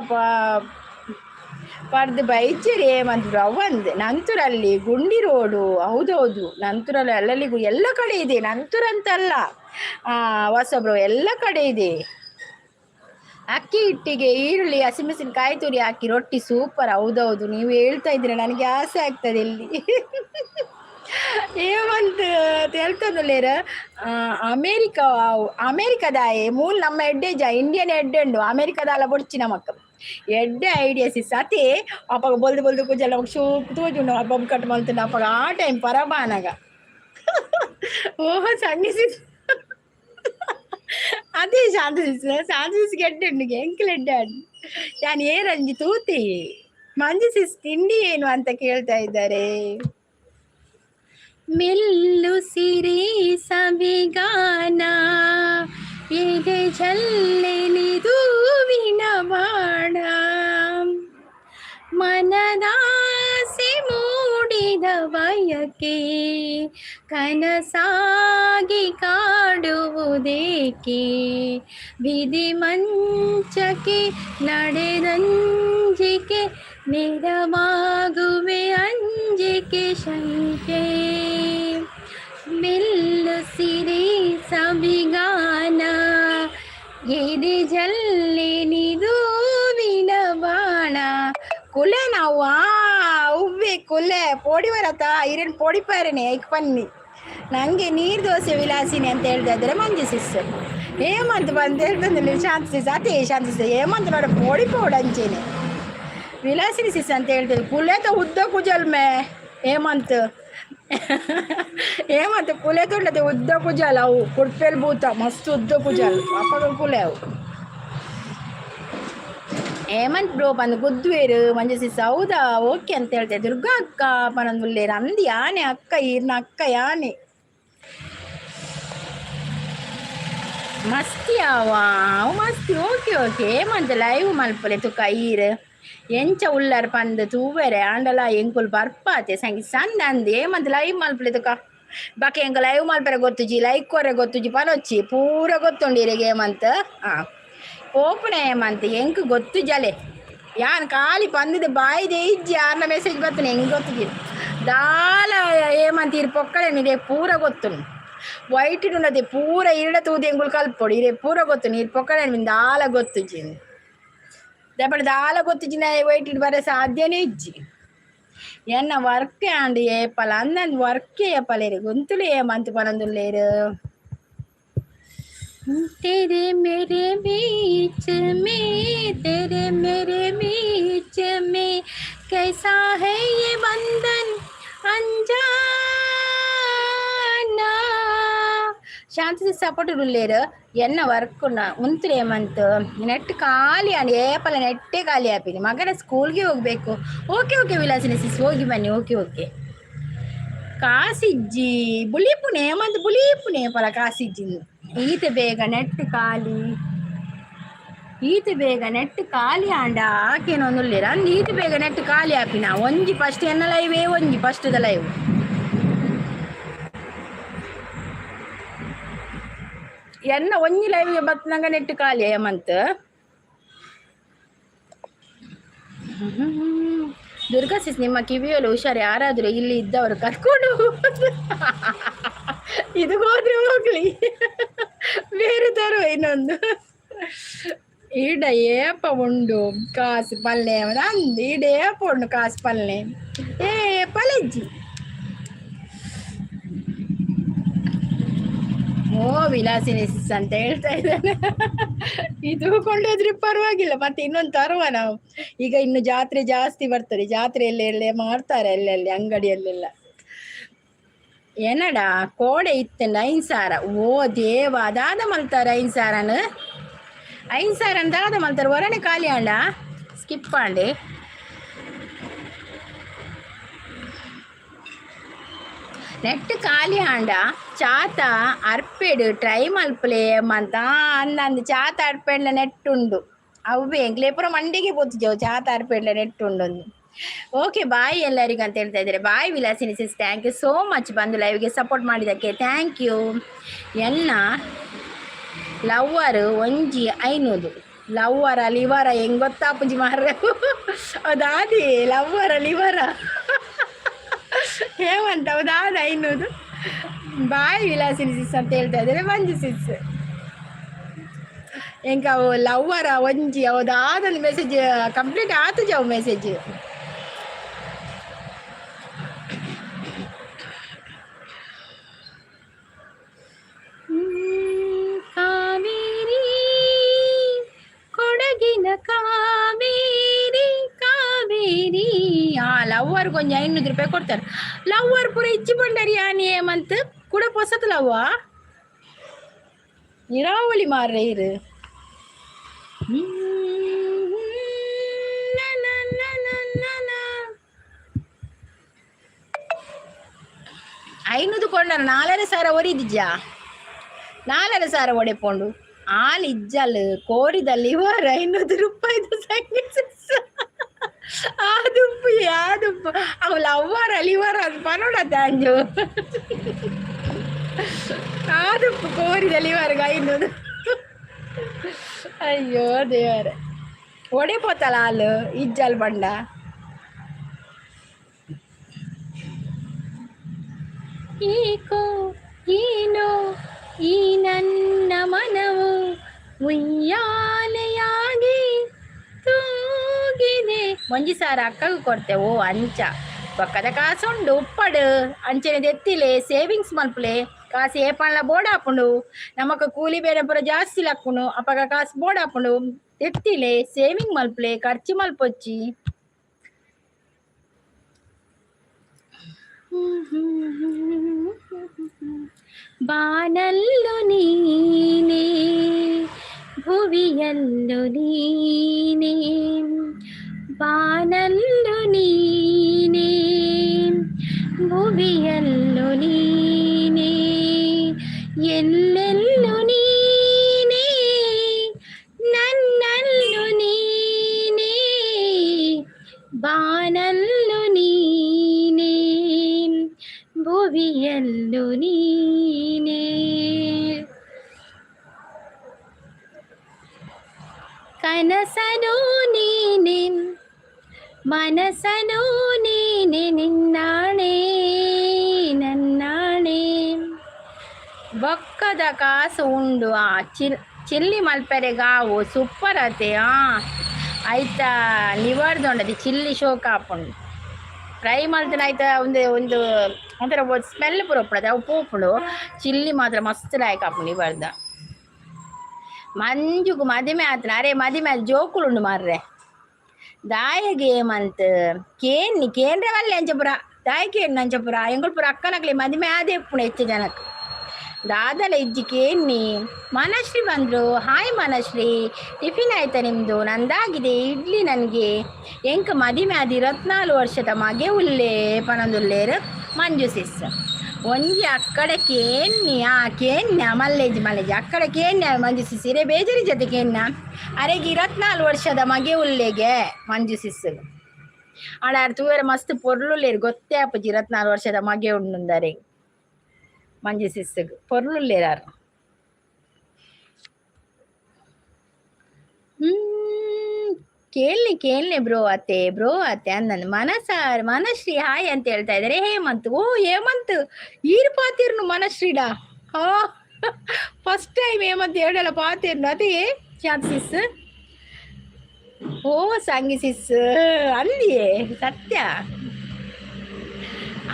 ಪರ್ದು ಬೈಚರಿ ಏಮಂದ್ರು ಅವಂದು ನಂತೂರಲ್ಲಿ ಗುಂಡಿ ರೋಡು ಹೌದೌದು ನಂತೂರಲ್ಲಿ ಅಲ್ಲಲ್ಲಿಗೂ ಎಲ್ಲ ಕಡೆ ಇದೆ, ನಂತೂರ ಅಂತಲ್ಲ ಹೊಸಬ್ರು ಎಲ್ಲ ಕಡೆ ಇದೆ. ಅಕ್ಕಿ ಹಿಟ್ಟಿಗೆ ಈರುಳ್ಳಿ ಹಸಿಮೆಣಸಿನಕಾಯಿ ತುರಿ ಹಾಕಿ ರೊಟ್ಟಿ ಸೂಪರ್. ಹೌದೌದು ನೀವು ಹೇಳ್ತಾ ಇದ್ದೀರ ನನಗೆ ಆಸೆ ಆಗ್ತದೆ ಇಲ್ಲಿ ಏಮಂತ ಹೇಳ್ತದಲ್ಲೇರ ಅಮೇರಿಕದಾಯೆ ಮೂಲ ನಮ್ಮ ಎಡ್ಡೆ ಇಂಡಿಯನ್ ಎಡ್ಡೆ ಉಂಡು ಅಮೇರಿಕದಾಲ ಬೊಡ್ಚಿ ನಮಕ್ ಎಡ್ಡೆ ಐಡಿಯಾ ಸಿಸ್ ಅತಿ ಅಪ್ಪಾಗ ಬೊಲ್ದು ಕುಜಲ್ ನಮಗೆ ಶೂಕ್ ತೋಜುಂಡು ಬೊಬ್ಬು ಕಟ್ ಮಲ್ತುಂಡು ಅಪ್ಪಾಗ ಆ ಟೈಮ್ ಪರಬಾನಾಗ ಓಹೋ ಸಣ್ಣಿಸಿಸ್ ಅದೇ ಶಾಂತಿ ಗೆಡ್ಡೆ ಉಂಡಿಗೆ ಎಂಕಲ್ ಎಡ್ಡೆ ಅಡ್ಡು ನಾನು ಏರಂಜಿ ತೂತಿ ಮಂಜು ಸಿಸ್ ತಿಂಡಿ ಏನು ಅಂತ ಕೇಳ್ತಾ ಇದ್ದಾರೆ. ಮೆಲ್ಲು ಸಿರಿ ಸವಿಗಾನ ಎದೆ ಜಲ್ಲೆಲಿದು ವಿನವಾಡ ಮನದಾಸೆ ಮೂಡಿದ ಬಯಕೆ ಕನಸಾಗಿ ಕಾಡುವುದೇಕೆ ವಿಧಿ ಮಂಚಕ್ಕೆ ನಡೆದಂಜಿಕೆ ನೆರವಾಗುವೆ ಅಂಜಿಕೆ ಶಂಕೆ ಮೆಲ್ಲು ಸಿರಿ ಸವಿಗಾನ ಎದೆ ಜಲ್ಲೆನಿದು ವಿನಬಾಣ ಕುಲೆ ನಾವು ಉವ್ವೆ ಕುಲೆ ಪೋಡಿ ಬರತ್ತ ಇರೇನು ಪೋಡಿ ಪಾರೇನೆ ಐಕ್ ಪನ್ನಿ ನನಗೆ ನೀರು ದೋಸೆ ವಿಲಾಸಿನಿ ಅಂತ ಹೇಳ್ತಾ ಇದ್ದಾರೆ ಮಂಜು ಸಿಸ್. ಹೇಮಂತ್ ಬಂದು ಹೇಳ್ತಂದ್ರೆ ಶಾಂತಿ ಸಿಸ್ ಅದೇ ಶಾಂತಿ ಸಿಸ್ ಹೇಮಂತ್ ನೋಡ ಪೋಡಿ ಪೌಡ್ ಅಂಚೇನೆ ವಿಲಾಸಿನಿ ಸಿಸ್ ಅಂತ ಹೇಳ್ತಾರೆ. ಕುಲೆತ ಉದ್ದ ಕುಜಲ್ಮೆ ಹೇಮಂತ್ ಕುಲೆ ತೊಂಡದೆ ಉದ್ದ ಕುಜಲ್ ಅವು ಕುಡ್ಪೆಲ್ ಬೂತ ಮಸ್ತ್ ಉದ್ದ ಕುಜಲ್ ಅಪ್ಪಗ ಕುಲೆ ಅವು ಹೇಮಂತ್ ಬ್ರೋ ಬಂದು ಗುದ್ವೇರು ಮಂಜು ಸಿಸ್ ಹೌದಾ ಓಕೆ ಅಂತ ಹೇಳ್ತೇವೆ. ದುರ್ಗಾ ಅಕ್ಕ ಪನಂದುಲ್ಲೇರು ಅಂದು ಯಾನೆ ಅಕ್ಕ ಈರ್ನ ಅಕ್ಕ ಯಾನೆ ಮಸ್ತಿ ಅವು ಮಸ್ತಿ ಓಕೆ ಓಕೆ ಹೇಮಂತ್ ಲೈವ್ ಮಲ್ಪಲೆ ತುಕ ಈರ್ ಎಂಚ ಉಳ್ಳಾರ ಪಂದು ತೂವೆರೆ ಆಂಡಲ ಎಂಕುಲ್ ಬರ್ಪಾತೆ ಸಂಗಿ ಸಂದ ಅಂದು ಹೇಮಂತ್ ಲೈವ್ ಮಲ್ಪಲೆ ತುಕ ಬಾಕಿ ಎಂಕ ಲೈವ್ ಮಲ್ಪರೆ ಗೊತ್ತುಜಿ ಲೈಕ್ ಕೊರೆ ಗೊತ್ತುಜಿ ಪನೊಚ್ಚಿ ಪೂರ ಗೊತ್ತುಂಡಿರಿಗೆ ಹೇಮಂತ್ ಓಪನೆ ಹೇಮಂತ್ ಎಂಕ್ ಗೊತ್ತು ಜಲೆ ಯಾನ್ ಖಾಲಿ ಪಂದಿದೆ ಬಾಯಿದೆ ಇಜ್ಜಿ ಯಾರನ್ನ ಮೆಸೇಜ್ ಗೊತ್ತು ಹೆಂಗೆ ಗೊತ್ತಿದೆ ದಾಲ ಹೇಮಂತ್ ಇರ್ ಪೊಕ್ಕಳೆ ನೀರೇ ಪೂರ ಗೊತ್ತು ವೈಟ್ ಉನ್ನದೆ ಪೂರ ಇರಡ ತೂದಿ ಎಂಗುಳು ಕಲ್ಪೊಡು ಇರೇ ಪೂರ ಗೊತ್ತು ನೀರು ಪೊಕ್ಕಳೆ ನಿಂದ ದಾಲ ಗೊತ್ತುಜಿ ದಪಡೆ ದಾಲ ಗೊತ್ತುಜಿ ನಾ ವೈಟ್ ಇಡ್ ಬರೋ ಸಾಧ್ಯನೇ ಇಜ್ಜಿ ಎನ್ನ ವರ್ಕ್ ಆಂಡ್ ಏಪಲ ಅಂದ್ तेरे मेरे बीच में, तेरे मेरे बीच में कैसा है ये बंधन अंजाना. ಶಾಂತಿ ಸಪೋರ್ಟ್ ಉಳ್ಳೇರು ಎನ್ನ ವರ್ಕ್ ಮುಂತಿನ ಏಮಂತ್ ನೆಟ್ ಖಾಲಿ ಅಂಡ್ ಏಪಲ್ಲ ನೆಟ್ಟೇ ಖಾಲಿ ಆಪಿನಿ ಮಗನ ಸ್ಕೂಲ್ಗೆ ಹೋಗ್ಬೇಕು. ಓಕೆ ಓಕೆ ವಿಲಾಸಿನಿ ಸಿಸ್ ಹೋಗಿ ಬನ್ನಿ. ಓಕೆ ಓಕೆ ಕಾಸಿಜ್ಜಿ ಬುಳಿಪುನೆ ಏಮಂತ್ ಬುಳಿಪುನೆ ಪಲ ಕಾಸಿಜ್ಜಿ ಈತೆ ಬೇಗ ನೆಟ್ ಖಾಲಿ ಈತೆ ಬೇಗ ನೆಟ್ ಖಾಲಿ ಆಂಡ ಆಕೇನೊಂದುಲ್ಲೇರ ಅಂದ್ ಈತೆ ಬೇಗ ನೆಟ್ ಖಾಲಿ ಆಪಿನ ಒಂಜಿ ಫಸ್ಟ್ ಎನ್ನ ಲೈವೇ ಒಂಜಿ ಫಸ್ಟ್ದ ಲೈವ್ ಎನ್ನ ಒಂಜಿ ಲೈವ್ಗೆ ಬತ್ತನಂಗ ನೆಟ್ ಖಾಲಿ ಹೇಮಂತ್. ದುರ್ಗಾ ಸಿಸ್ ನಿಮ್ಮ ಕಿವಿಯಲ್ಲಿ ಹುಷಾರು, ಯಾರಾದರೂ ಇಲ್ಲಿ ಇದ್ದವರು ಕರ್ಕೊಂಡು ಇದು ಹೋದ್ರೆ ಹೋಗ್ಲಿ ಬೇರೆ ತರುವ ಇನ್ನೊಂದು ಈಡ ಏಪ ಉಂಡು ಕಾಸು ಪಲ್ಲೆ ಅಂದು ಈಡ ಏಪ ಉಂಡು ಕಾಸು ಪಲ್ಲೆ ಏ ಪಲೆಜ್ಜಿ ಓ ವಿಲಾಸಿನಿ ಸಿಸ್ ಅಂತ ಹೇಳ್ತಾ ಇದ್ದಾನೆ. ಇದು ಕೊಂಡೋದ್ರೆ ಪರವಾಗಿಲ್ಲ, ಮತ್ತೆ ಇನ್ನೊಂದು ತರುವ ನಾವು. ಈಗ ಇನ್ನು ಜಾತ್ರೆ ಜಾಸ್ತಿ ಬರ್ತದೆ, ಜಾತ್ರೆಯಲ್ಲೆಲ್ಲ ಮಾಡ್ತಾರೆ ಅಲ್ಲೆಲ್ಲಿ ಅಂಗಡಿಯಲ್ಲೆಲ್ಲ. ಏನಡ ಕೋಡೆ ಇತ್ತು 9 ಸಾರ. ಓ ದೇವ ಅದಾದ ಮಲ್ತಾರ 5 ಸಾರನ 5 ಸಾರನ್ ದಾದ ಮಲ್ತಾರ ಹೊರನೆ ಖಾಲಿ ಆಂಡ ಸ್ಕಿಪ್ ಆಂಡೆ. ನೆಟ್ ಖಾಲಿ ಆಂಡ ಚಾತ ಅರ್ಪೆಡು ಟ್ರೈ ಮಲ್ಪಲೆ ಮಂತ ಅಂದಂದು ಚಾತ ಅರ್ಪೆಡ್ಲ ನೆಟ್ ಉಂಡು ಅವೇ ಎಂಕ್ಲೆ ಪುರ ಮಂಡಿಗೆ ಪೋತಿದ್ದೆವು ಚಾತ ಅರ್ಪೆಡ್ಲ ನೆಟ್ ಉಂಡು. ಓಕೆ ಬಾಯ್ ಎಲ್ಲರಿಗೂ ಅಂತ ಹೇಳ್ತಾ ಇದ್ದಾರೆ. ಬಾಯ್ Vilasini sis, thank you so much ಬಂದು ಲೈವ್ಗೆ ಸಪೋರ್ಟ್ ಮಾಡಿದ್ದಕ್ಕೆ ಥ್ಯಾಂಕ್ ಯು. ಎನ್ನ ಲವ್ವರ್ ಒಂಜಿ 500 ಲವ್ವರ ಲಿವರ ಹೆಂಗ್ ಗೊತ್ತಾಪುಂಜಿ ಮಾರ್ರೆ ಅದಾದಿ ಲವ್ವರ ಲಿವರ ಹೇಮಂತ ಹೌದಾದ 500. ಬಾಯ್ ವಿಲಾಸಿನಿ ಸಿಸ್ ಅಂತ ಹೇಳ್ತಾ ಇದ್ದಾರೆ. ಮಂಜು ಸಿಸ್ ಎಂಕ ಲವ್ವರ ಒಂಜಿ ಹೌದಾದೊಂದು ಮೆಸೇಜ್ ಕಂಪ್ಲೀಟ್ ಆತು ಜಾವು ಮೆಸೇಜ್. ಕಾವೇರಿ ಕೊಡಗಿನ ಕಾವೇರಿ ಕಾವೇರಿ ಲವ್ವರ್ ಕೊಂಚ 500 ರೂಪಾಯಿ ಕೊಡ್ತಾರೆ. ಲವ್ವರ್ ಪೂರ ಇಚ್ಚಿ ಬಂಡರಿ ಆನಿ ಏಮಂತ್ ಕೂಡ ಪೊಸತ್ ಲವ್ವ ನಿರಾವಳಿ ಮಾರ್ರೆ ಇರು 500 ಕೊಂಡರ 4,000 ಒರಿದಿಜ್ಜ 4,000 ಒಡೆಪೊಂಡು ಆಲ್ ಇಜ್ಜಲ್ ಕೋರಿದಲ್ಲಿ ಇವರು 500 ರೂಪಾಯಿದು ಆದುಪ್ಪು ಯಾದುಪ್ಪು ಅವಳು ಅವ್ವರಲ್ಲಿ ಇವರ ಅದು ಪನೋಡತ್ತೆ ಅಂಜು ಆದುಪ್ಪು ಕೋರಿದಲ್ಲಿ ಇವರಿಗೆ 500. ಅಯ್ಯೋ ದೇವರ ಒಡೆಪೋತಲ್ಲ ಹಾಲು ಇಜ್ಜಲ್ ಬಂಡ. ಏಕೋ ಏನೋ ಈ ನನ್ನ ಮನವು ಉಯ್ಯಾಲೆಯಾಗಿ ತೂಗಿದೆ. ಮಂಜಿ ಸಾರ ಅಕ್ಕಗೂ ಕೊಡ್ತೇವೆ. ಓ ಅಂಚ ಪಕ್ಕದ ಕಾಸು ಉಂಡು ಉಪ್ಪಡು ಅಂಚನೆ ಎತ್ತಿಲೆ ಸೇವಿಂಗ್ಸ್ ಮಲ್ಪಲೆ ಕಾಸು ಏಪಣ್ಣ ಬೋರ್ಡ್ ಹಾಕೊಂಡು ನಮಕ್ ಕೂಲಿ ಬೇರೆ ಪುರ ಜಾಸ್ತಿ ಲಕ್ಕುನು ಅಪ್ಪಗ ಕಾಸು ಬೋರ್ಡ್ ಹಾಕೊಂಡು ಎತ್ತಿಲೆ ಸೇವಿಂಗ್ ಮಲ್ಪಲೆ ಖರ್ಚು ಮಲ್ಪೊಚ್ಚಿ. ಬಾನಲ್ಲು ನೀನೇ ಭುವಿಯಲ್ಲು ನೀನೇ ಬಾನಲ್ಲು ನೀನೇ ಭುವಿಯಲ್ಲು ನೀನೇ ಎಲ್ಲೆಲ್ಲು ನೀನೇ ನನ್ನಲ್ಲು ನೀನೇ ಬಾನಲ್ಲು ನೀನೇ ಭುವಿಯಲ್ಲು ನೀನೇ. ಕನಸನು ನೀನೆ ಮನಸನು ನೀನೆ ನಿನ್ನಾಣೆ ನನ್ನಾಣೆ. ಬೊಕ್ಕದ ಕಾಸು ಉಂಡು ಆ ಚಿಲ್ಲಿ ಮಲ್ಪೆರೆಗಾವು ಸೂಪರ್ ಅತೆ ಆಯ್ತಾ ನಿವಾರ್ದೊಂಡది ಚಿಲ್ಲಿ ಶೋಕ ಹಾಕೊಂಡು ಫ್ರೈ ಮಾಡ್ತಾನೆ ಆಯ್ತಾ ಒಂದು ಒಂಥರ ಸ್ಮೆಲ್ ಪೂರ ಉಪ್ಪುಡದೆ ಅವು ಪೂಪುಂಡು ಚಿಲ್ಲಿ ಮಾತ್ರ ಮಸ್ತ್ ಲಾಯ್ಕ್ ಹಾಕೊಂಡು ನಿವಾರ್ದ ಮಂಜುಗು ಮದಿಮೆ ಆತನ ಅರೆ ಮದಿಮೆ ಅದು ಜೋಕುಳುಂಡು ಮಾರ್ರೆ ದಾಯಗೆ ಏಮಂತ ಕೇನ್ರೆ ವಲ್ಲೆ ಅಂಚಪುರ ದಾಯ ಕೇನ್ ಅಂಚಪುರ ಎಂಗಳು ಪುರ ಅಕ್ಕನಕ್ಲೆ ಮದಿಮೆ ಆದೇ ಪುಣ ಹೆಚ್ಚು ಜನಕ್ಕೆ ದಾದಲ ಇಜ್ಜಿ ಕೇನ್ನಿ ಮನಶ್ರೀ ಬಂದರು. ಹಾಯ್ ಮನಶ್ರೀ, ಟಿಫಿನ್ ಆಯ್ತಾ ನಿಮ್ಮದು? ನಂದಾಗಿದೆ ಇಡ್ಲಿ. ನನಗೆ ಎಂಕ ಮದಿಮೆ ಆದಿ 24 ವರ್ಷದ ಮಗೆ ಉಲ್ಲೇ ಪನೊಂದುಲ್ಲೇರು ಮಂಜು ಸಿಸ್ ಒಂಜಿ ಅಕ್ಕಡೆ ಕೇನ್ಯ ಮಲ್ಲೇಜ್ ಅಕ್ಕಡೆ ಕೇನ್ಯ ಮಂಜು ಸಿಸ್ ಇರೇ ಬೇಜಾರಿ ಜೊತೆ ಕೇನ್ಯ ಅರೆಗೆ 24 ವರ್ಷದ ಮಗೆ ಉಲ್ಲೆಗೆ ಮಂಜು ಸಿಸ್ ಆಡಾರು ತೂವರೆ ಮಸ್ತ್ ಪೊರ್ಲುಲ್ಲೇರು ಗೊತ್ತೇ ಅಪ್ಪಜಿ 24 ವರ್ಷದ ಮಗೆ ಉಂಡುಂದರೆ ಮಂಜು ಸಿಸ್ಸಗ್ ಪೊರ್ಲುಲ್ಲೇರಾರು. ಕೇಳಲಿ ಬ್ರೋ ಅತ್ತೆ ಅಂದನು ಮನಶ್ರೀ ಹಾಯ್ ಅಂತ ಹೇಳ್ತಾ ಇದ್ದಾರೆ. ಹೇಮಂತ್ ಈರು ಪಾತಿರ್ನು ಮನಶ್ರೀಡ ಫಸ್ಟ್ ಟೈಮ್ ಹೇಮಂತ್ ಹೇಳಲ್ಲ ಪಾತಿರ್ನು ಅದೇ ಶಾಂತ್ ಸಿಸ್ ಸಂಗಿ ಸಿಸ್ ಅಂದಿಯೇ ಸತ್ಯ.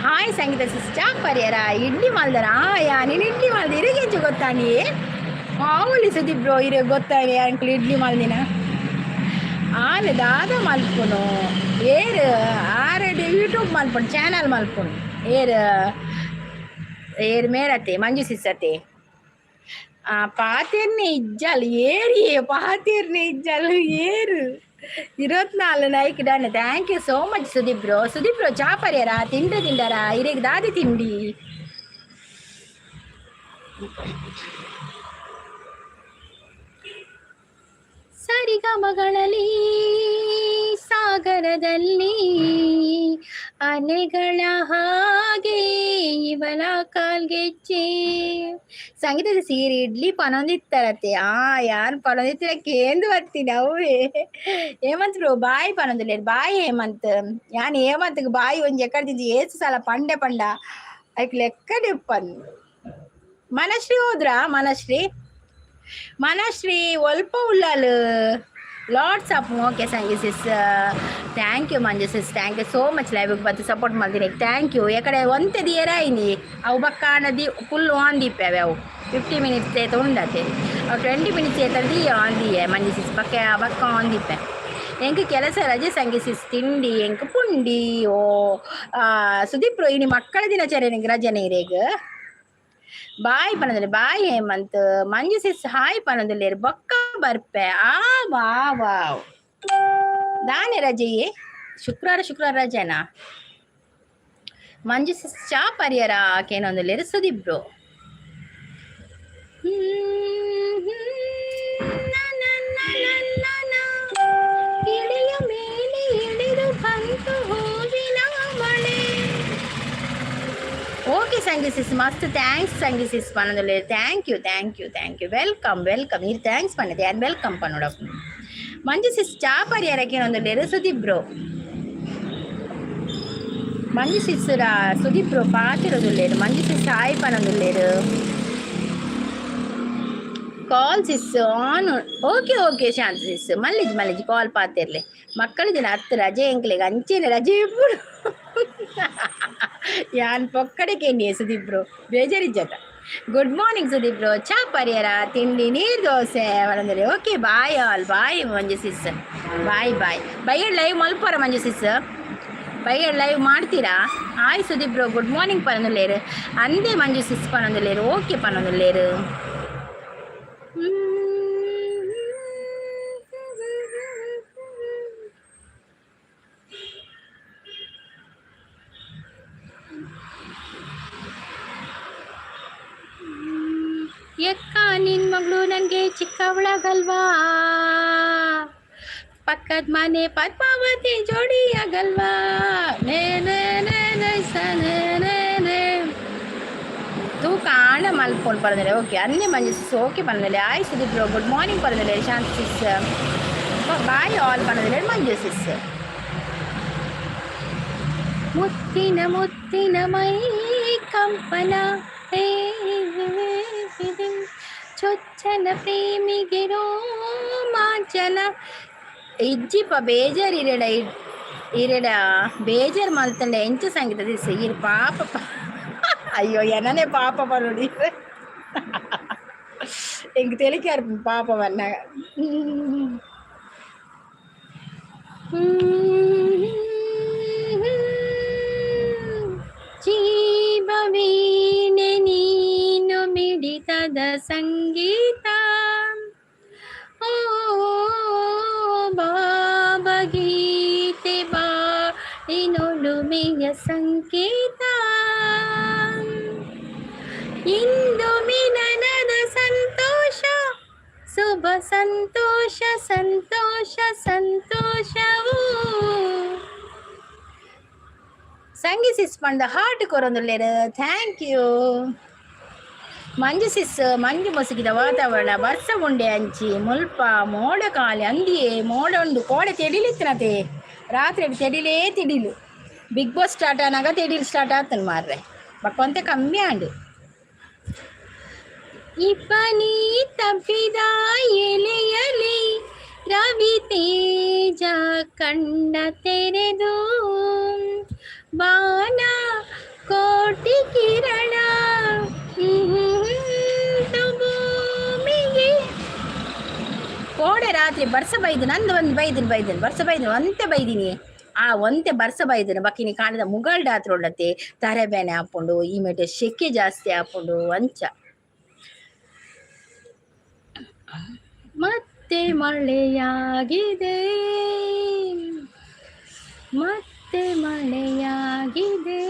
ಹಾಯ್ ಸಂಗೀತ ಸಿಸ್ ಚಾಪರ್ಯರ ಇಡ್ಲಿ ಮಾಲ್ದಾರ ನೀನು ಇಡ್ಲಿ ಮಾಲ್ದ ಇರಗೆಂಚು ಗೊತ್ತಾನಿಯೇ ಮಾಮೂಲಿ ಸುದೀಪ್ ಬ್ರೋ ಇರೋ ಗೊತ್ತಾನೆ ಅಂಕಲ್ ಇಡ್ಲಿ ಮಾಲ್ದಿನ ಆನೆ ದಾದ ಮಲ್ಪುನು ಏರು ಆರೆಡು ಯೂಟ್ಯೂಬ್ ಮಲ್ಪುನು ಚಾನಲ್ ಮಲ್ಪುನು ಏರು ಮೇರತ್ತೆ ಮಂಜು ಸಿಸ್ಸತ್ತೆ ಪಾತಿರ್ನೆ ಇಜ್ಜಲ್ ಪಾತಿರ್ನೆ ಇಜ್ಜಲ್ ಏರು 24 like done. Thank you so much Sudeep bro ಚಾಪರ್ಯರ ತಿಂಡರ ಇರೆಗೆ ದಾದಿ ತಿಂಡಿ ಸರಿಗಮಗಳಲ್ಲಿ ಸಾಗರದಲ್ಲಿ ಅಲೆಗಳ ಹಾಗೆ ಇವಳ ಕಾಲ್ಗೆಚ್ಚೆ ಸಂಗೀತದ ಸೀರೆ ಇಡ್ಲಿ ಪನೊಂದಿತ್ತಾರತ್ತೆ ಯಾರು ಪನೊಂದಿತ್ತಿರಕ್ಕೆ ಎಂದು ಬರ್ತೀನಿ ಅವೇ ಹೇಮಂತ್ ಬ್ರೋ ಬಾಯಿ ಪನೊಂದಿಲ್ಲೇರು ಬಾಯಿ ಹೇಮಂತ್ ಯಾನ್ ಹೇಮಂತ್ಗೆ ಬಾಯಿ ಒಂಜಿ ಎಕ್ಕಡ್ದಿದ್ದಿ ಏಸು ಸಲ ಪಂಡ ಅದಕ್ಕೆ ಲೆಕ್ಕ ಡಿಪ್ಪನ್. ಮನಶ್ರೀ ಹೋದ್ರಾ? ಮನಶ್ರೀ ಒಲ್ಪ ಉಳ್ಳಾಲು lots of okay Sangi sis thank you Manju sis thank you so much ಲೈವ್ಗೆ ಬಂದು ಸಪೋರ್ಟ್ ಮಾಡ್ತೀನಿ ಥ್ಯಾಂಕ್ ಯು. ಯಾಕಡೆ ಒಂತೆ ದಿಯರಾಯಿನಿ ಅವು ಬಕ್ಕಾಣದಿ ಫುಲ್ ಆನ್ ದೀಪೇವೆ ಅವು 50 ಮಿನಿಟ್ಸ್ ಏತ ಉಂಡತೆ ಅವು 20 ಮಿನಿಟ್ಸ್ ಏತದಿ ಆನ್ ದಿಯೆ ಮಂಜು ಸಿಸ್ ಬಕ್ಕ ಆನ್ ದೀಪೆ ಎಂಕ ಕೆಲಸ ರಜೆ ಸಂಗಿ ಸಿಸ್ ತಿಂಡಿ ಎಂಕ ಪುಂಡಿ ಸುದೀಪ್ ಇನಿ ಮಕ್ಕಳ ದಿನಾಚರಣೆ ರಜನೆ ಇರೇಗ ಬಾಯ್ ಪನದಲ್ಲಿ ಬಾಯ್ ಹೇಮಂತ್ ಮಂಜು ಸಿಸ್ ಹಾಯ್ ಪನದಲ್ಲಿ ಬೊಕ್ಕ ಬರ್ಪೆ ವಾವ್ ದಾನೆ ರಜೆಯೇ ಶುಕ್ರವಾರ ರಜೆನಾ ಮಂಜು ಸಿಸ್ ಚಾ ಪರಿಯರ ಕೇನೊಂದಲ್ಲಿ ಸುದೀಪ್ ಬ್ರೋ ಇಳಿಯ ಮೇಲೆ ಇಳಿದು ಬಂತು ಹೂವಿನ ಮಳೆ. ಓಕೆ ಸಂಗಿ ಸಿಸ್ ಮಸ್ತ್ ಥ್ಯಾಂಕ್ಸ್ ಸಂಗಿ ಸಿಸ್ ಪನ್ನದಲ್ಲಿ ಥ್ಯಾಂಕ್ ಯು ವೆಲ್ಕಮ್ ಇದು ಥ್ಯಾಂಕ್ಸ್ ಪನ್ನಿದೆ ಆ್ಯಂಡ್ ವೆಲ್ಕಮ್ ಪನ್ನೋಡ ಮಂಜು ಸಿಸ್ ಚಾ ಪರಿಹಾರಕ್ಕೆ ಒಂದೊಂದು ಸುದೀಪ್ ಬ್ರೋ ಮಂಜು ಸಿಸ್ರ ಸುದೀಪ್ ಬ್ರೋ ಪಾತಿರೋದುಲ್ಲೇರು ಮಂಜು ಸಿಸ್ ಹಾಯ್ ಪನ್ನೊಂದುಲ್ಲೇರು call sis on okay Shanta sis ಮಲ್ಲಿಜಿ ಕಾಲ್ ಪಾತಿರ್ಲಿ ಮಕ್ಕಳ ದಿನ 10 ರಜೆ ಎಂಕ್ಲೆಗೆ ಅಂಚೆನೆ ರಜೆ ಇಬ್ಬರು ಯಾನ್ ಪೊಕ್ಕಡೆ ಕೆನ್ನಿಯೇ ಸುದೀಪ್ ಬ್ರೋ ಬೇಜಾರಿಜ್ಜತ. ಗುಡ್ ಮಾರ್ನಿಂಗ್ ಸುದೀಪ್ ಬ್ರೋ ಚಾ ಪರಿಹಾರ ತಿಂಡಿ ನೀರು ದೋಸೆ ಅವರಂದರೆ ಓಕೆ ಬಾಯ್ ಮಂಜು ಸಿಸ್ ಬಾಯ್ ಬೈಯಡ್ ಲೈವ್ ಮಲ್ಪೋರ ಮಂಜು ಸಿಸ್ ಬೈಯಡ್ ಲೈವ್ ಮಾಡ್ತೀರಾ? Hi Sudeep bro good morning ಪನೊಂದುಲ್ಲೇರು ಅಂದೇ ಮಂಜು ಸಿಸ್ ಪನೊಂದುಲ್ಲೇರು ಓಕೆ ಪನೊಂದುಲ್ಲೇರು ಎಕ್ಕ ನಿನ್ ಮಗಳು ನನಗೆ ಚಿಕ್ಕವಳಾಗಲ್ವಾ? ಪಕ್ಕದ ಮನೆ ಪದ್ಮಾವತಿ ಜೋಡಿಯಾಗಲ್ವಾ? ತೂಕ ಆಣ ಮಲ್ಪೊಂಡು ಪರದಲ್ಲಿ ಓಕೆ ಅನ್ನೆ ಮಂಜು ಸಿಸ್ ಓಕೆ ಪನ್ನದಲ್ಲಿ ಆಯ್ ಸುದೀಪ್ ಬ್ರೋ ಗುಡ್ ಮಾರ್ನಿಂಗ್ ಪರದಲ್ಲಿ ಶಾಂತಿ ಸಿಸ್ ಬಾಯ್ ಆಲ್ ಪನ್ನದಲ್ಲಿ ಮಂಜು ಸಿಸ್ ಮುತ್ತಿನ ಮೈ ಕಂಪನ ಚೊಚ್ಚಲ ಪ್ರೇಮಿಗೆ ರೋಮಾಂಚನ ಇಜ್ಜಿಪ ಬೇಜಾರು ಇರೆಡ ಬೇಜಾರು ಮಲ್ತಂಡೆ ಎಂಚು ಸಂಗೀತ ದಿಸ್ ಇರು ಪಾಪ ಅಯ್ಯೋ ಏನನೇ ಪಾಪ ಬರೋಡಿ ఇంక తెలికారు పాపం అన్నగా. ಜೀವವೀಣೆ ನೀನು ಮಿಡಿತದ ಸಂಗೀತ ಓ ಭಾವಗೀತೆ ಬಾಳಿನೊಲುಮೆಯ ಸಂಕೇತ ಇಂದು ಮಿಲನದ ಸಂತೋಷ ಶುಭ ಸಂತೋಷ ಸಂತೋಷ ಸಂತೋಷವು ಸಂಗಿ ಸಿಸ್ ಪಂಡ ಹಾರ್ಟ್ ಕೊರೊಂದುಲ್ಲೇರು. ಥ್ಯಾಂಕ್ ಯು ಮಂಜು ಸಿಸ್. ಮಂಜು ಮುಸುಕಿದ ವಾತಾವರಣ ಬರ್ಸ ಉಂಡೆ ಅಂಚಿ ಮುಲ್ಪ ಮೋಡ ಕಾಲಿ ಅಂದಿಯೇ ಮೋಡ ಉಂಡು ಕೋಡೆ ತೆಡಿಲಿತ್ತನತೆ ರಾತ್ರಿ ತೆಡಿಲೇ ತಿಡಿಲು. ಬಿಗ್ ಬಾಸ್ ಸ್ಟಾರ್ಟ್ ಆನಾಗ ತೆಡಿಲು ಸ್ಟಾರ್ಟ್ ಆಗ್ತಾನೆ ಮಾರ್ರೆ ಬಕ್ಕೊಂತೆ ಕಮ್ಮಿ ಆಂಡು. ಇಬ್ಬನಿ ತಪ್ಪಿದ ಎಲೆಯಲಿ ರವಿ ತೇಜ ಕಣ್ಣ ತೆರೆದು ಬಾನ ಕೋಟಿ ಕಿರಣ ಭೂಮಿಗೆ ಕೋಡೆ ರಾತ್ರಿ ಬರ್ಸ ಬೈದು ನಂದು ಒಂದು ಬೈದನು ಬರ್ಸ ಬೈದನು ಒಂತೆ ಬೈದಿನಿ ಆ ಒಂತೆ ಬರ್ಸ ಬೈದನು ಬಕ್ಕಿನಿ ಕಾಣದ ಮುಗಲ್ಡ ಹತ್ರ ಉಳ್ಳತ್ತೆ ತರೆಬೇನೆ ಹಾಕೊಂಡು ಈ ಮೇಟೆ ಶೆಕೆ ಜಾಸ್ತಿ ಹಾಕೊಂಡು ಅಂಚ. ಮತ್ತೆ ಮಳೆಯಾಗಿದೆ ಮತ್ತೆ ಮಳೆಯಾಗಿದೆ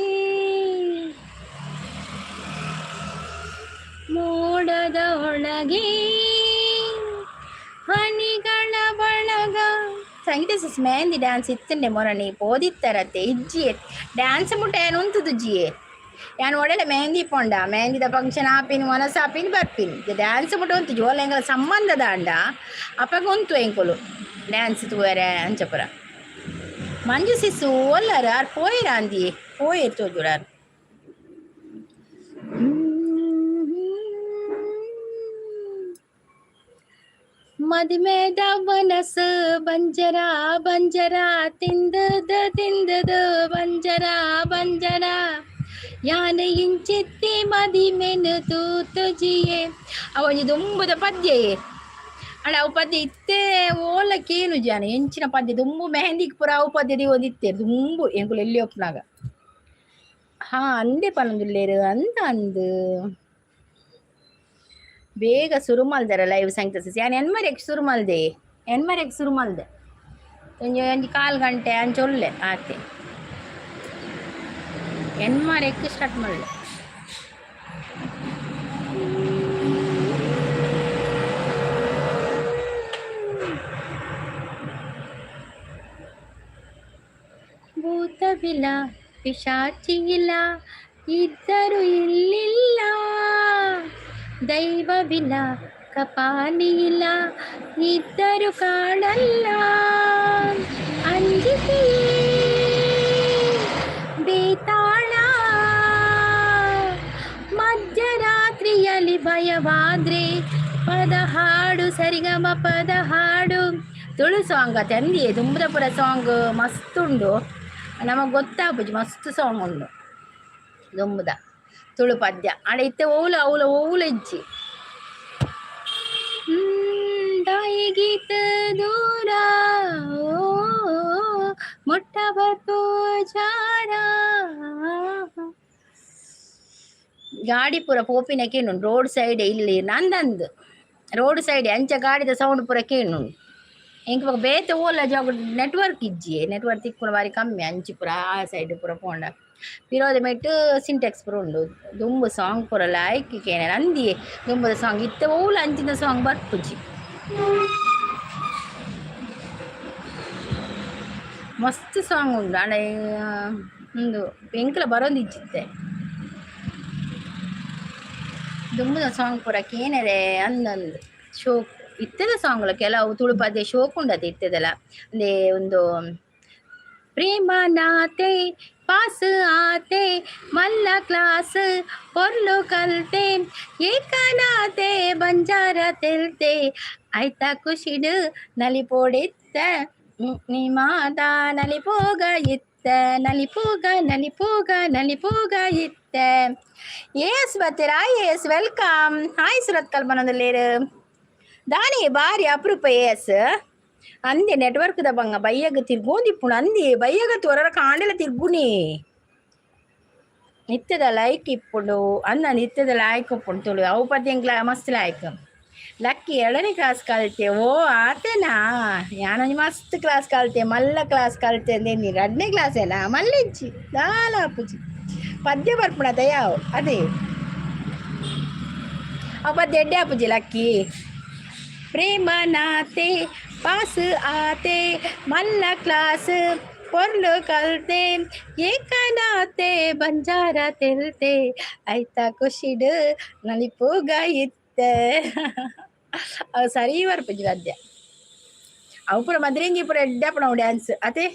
ಮೋಡದ ಒಳಗೆ ಹನಿಗಳ ಬಳಗ. ಸಂಗೀತ ಸಿಸ್ ಮೆಹಂದಿ ಡ್ಯಾನ್ಸ್ ಇತ್ತಂಡೆ ಮೊರಣಿ ಪೋದಿತ್ತರತ್ತೆ ಇಜ್ಜಿಯೆ ಡ್ಯಾನ್ಸ್ ಮುಟ್ಟ ಏನು ಉಂಟುದು ಜಿಯೆ ಯಾನು ಒಳ್ಳೆ ಮೆಹಂದಿ ಪೊಂಡ ಮೆಹಂದಿದ ಫಂಕ್ಷನ್ ಆಪಿನ ಮನಸ್ಸು ಆಪಿನ ಬರ್ಪಿನಿ ಡ್ಯಾನ್ಸ್ ಮುಟ್ಟ ಉಂಟು ಜೋಲ ಎಂಗಳ ಸಂಬಂಧದ ಅಂಡ ಅಪ್ಪಗ ಉಂಟು ಎಂಕುಲು ಡ್ಯಾನ್ಸ್ ತೂವರೆ ಅಂಚಪುರ. ಮಂಜು ಸಿಸ್ಸು ಒಲ್ಲರ ಆರು ಪೋಯಿರ ಅಂದಿ ಪೋಯಿರ್ ತೋಜುಡಾರು. ಮದುವೆದ ಮನಸ್ಸು ಬಂಜರ ಬಂಜರ ತಿಂದದ ಬಂಜರ ಬಂಜರ ಯಾನ ಇಂಚಿತ್ತಿ ಮದಿಮೆನು ತೂತುಜಿಯೇ ಅವನಿ ದುಂಬುದ ಪದ್ಯಯೇ ಅಣ್ಣ ಅವು ಪದ್ಯ ಇತ್ತೇ ಓಲಕ್ಕೇನು ಜಾನ ಎಂಚಿನ ಪದ್ಯ ದುಂಬು ಮೆಹಂದಿಗೆ ಪುರ ಅವು ಪದ್ಯದಿ ಓದಿತ್ತೆ ದುಂಬು ಎಂಕುಲು ಎಲ್ಲಿ ಒಪ್ಪನಾಗ ಹಾ ಅಂದೆ ಪನೊಂದುಲ್ಲೇರು ಅಂದ ಅಂದು ಬೇಗ ಶುರು ಮಲ್ದಾರ ಲೈವ್ ಸಂಗೀತ ಸಿಸ್ ಯಾನು ಎನ್ಮರೆಗೆ ಶುರು ಮಲ್ದೆ ಒಂಜಿ 4 ಗಂಟೆ ಅಂಚೊಲ್ಲೆ ಆತೆ ಎನ್ಮರೆಕ್ಕೆ ಸ್ಟಾರ್ಟ್ ಮಾಡಲೆ. ಭೂತವಿಲ್ಲ ಪಿಶಾಚಿಯಿಲ್ಲ ಇದ್ದರು ಇಲ್ಲಿಲ್ಲ ದೈವವಿಲ್ಲ ಕಪಾಲಿಯಿಲ್ಲ ಇದ್ದರು ಕಾಡಲ್ಲ ಅಂಜಿಕೆಯೇ ಬೇತಾಳ ಮಧ್ಯರಾತ್ರಿಯಲ್ಲಿ ಭಯವಾದ್ರೆ ಪದ ಹಾಡು ಸರಿಗಮ ಪದ ಹಾಡು ತುಳು ಸಾಂಗ್ ತಂದಿಯೇ ದುಂಬುದಪುರ ಸಾಂಗ್ ಮಸ್ತ್ ಉಂಡು ನಮಗೆ ಗೊತ್ತಾಗ್ಬೋದು ಮಸ್ತ್ ಸಾಂಗ್ ಉಂಡು ದುಂಬುದ ತುಳು ಪದ್ಯ ಆಡ ಇತ್ತೆ ಓವುಲ ಇಜ್ಜಿ ಗೀತ ದೂರ ಮುಟ್ಟಬತ್ತು ಜಾರ ಗಾಡಿ ಪೂರ ಪೋಪಿನ ಕೇನು ರೋಡ್ ಸೈಡ್ ಇಲ್ಲಿ ನಂದಂದು ರೋಡ್ ಸೈಡ್ ಅಂಚ ಗಾಡಿದ ಸೌಂಡ್ ಪೂರ ಕೇನು ಇಂಕ ಬೇತೆ ಓಲ ಜಾಗ ನೆಟ್ವರ್ಕ್ ಇಜ್ಜಿ ನೆಟ್ವರ್ಕ್ ತಿಕ್ಕುನ ಬಾರಿ ಕಮ್ಮಿ ಅಂಚಿ ಪೂರ ಆ ಸೈಡ್ ಪೂರ ಪೋಂಡ ಪಿರೋದ ಮೆಟ್ಟು ಸಿಂಟೆಕ್ಸ್ ಪೂರ ಉಂಡು ದುಂಬು ಸಾಂಗ್ ಪೂರ ಲಾಯ್ಕ್ ಕೇನೆ ನಂದಿ ದುಂಬುದ ಸಾಂಗ್ ಇತ್ತೆ ಓಲ ಅಂಚಿನ ಸಾಂಗ್ ಬರ್ಪುಜಿ ಮಸ್ತ್ ಸಾಂಗ್ ಉಂಡು ಅಣ್ಣ ಒಂದು ಎಂಕಲ ಬರೋದಿಜ್ಜಿತ್ತೆ ದುಂಬುದ ಸಾಂಗ್ ಪೂರ ಕೇನರೆ ಅಂದಂದು ಶೋಕ್ ಇತ್ತದ ಸಾಂಗ್ಲ ಕೆಲವು ತುಳು ಪದ್ಯ ಶೋಕ್ ಉಂಡತೆ ಇತ್ತದಲ್ಲ ಅಂದೇ ಒಂದು ಪ್ರೇಮ ನಾತೆ ಪಾಸ್ ಆತೆ ಮಲ್ಲ ಕ್ಲಾಸ್ ಪೊರ್ಲು ಕಲ್ತೆ ಏಕನಾತೆ ಬಂಜಾರ ತೆಲ್ತೆ ಆಯ್ತಾ ಖುಷಿಡು ನಲಿಪೋಡಿತ್ತ ನೀ ಮಾತಾ ನಲಿಪೋಗ ಇತ್ತ ಇತ್ತ ನಲಿಪೋಗ ಇತ್ತ. ಎಸ್ ಬರ್ತೀರಾ? S welcome. ಹಾಯ್ ಸುರತ್ ಕಲ್ಪನದಲ್ಲೇರು దాని భార్య అపురూప ఎస్ అంది నెట్వర్క్ దబంగ బయ్యగ తిరుగుంది ఇప్పుడు అంది బయ్యగ త్వరర కాండల తిరుగుని ನಿತ್ಯದ ಲೈಕ್ ఇప్పుడు ಅಂದ ನಿತ್ಯದ ಲೈಕ್ ఇప్పుడు ತುಳು ಅವು ಪದ್ಯ ಮಸ್ತ್ ಲೈಕ್ ಲಕ್ಕಿ 2ನೇ ಕ್ಲಾಸ್ ಕಲಿತೆ. ಓ ಆತೇನಾ? ಯಾನೊಂದು ಮಸ್ತ್ ಕ್ಲಾಸ್ ಕಲಿತೆ, ಮಲ್ಲ ಕ್ಲಾಸ್ ಕಲಿತೆ ಅಂದೆ. ನೀನು 2ನೇ ಕ್ಲಾಸೇನಾ? ಮಲ್ಲಿಂಚಿ ದಾಲಾಪುಜಿ ಪದ್ಯ ಬರ್ಪುಣ ದಯಾವು ಅದೇ ಅವು ಪದ್ಯ ಎಡ್ಡೆ ಆಪುಜಿ ಲಕ್ಕಿ. ಪ್ರೇಮ ನಾತೆ ಪಾಸ್ ಆತೆ ಮಲ್ಲ ಕ್ಲಾಸ್ పొర్లు కల్తే ఏకనాతే బంజారా తెల్తే ಐತಾ ಖುಷಿಡು ನಲಿಪೋಗ ಇತ್ತೆ. ಅವು ಸರಿ ಬರ್ಪುಜಿ ಪದ್ಯ ಅವು ಪೂರ ಮದ್ರಿಂಗಿ ಪೂರ ಎಡ್ಡೆ ಪುಣ ಡ್ಯಾನ್ಸ್ ಅದೇ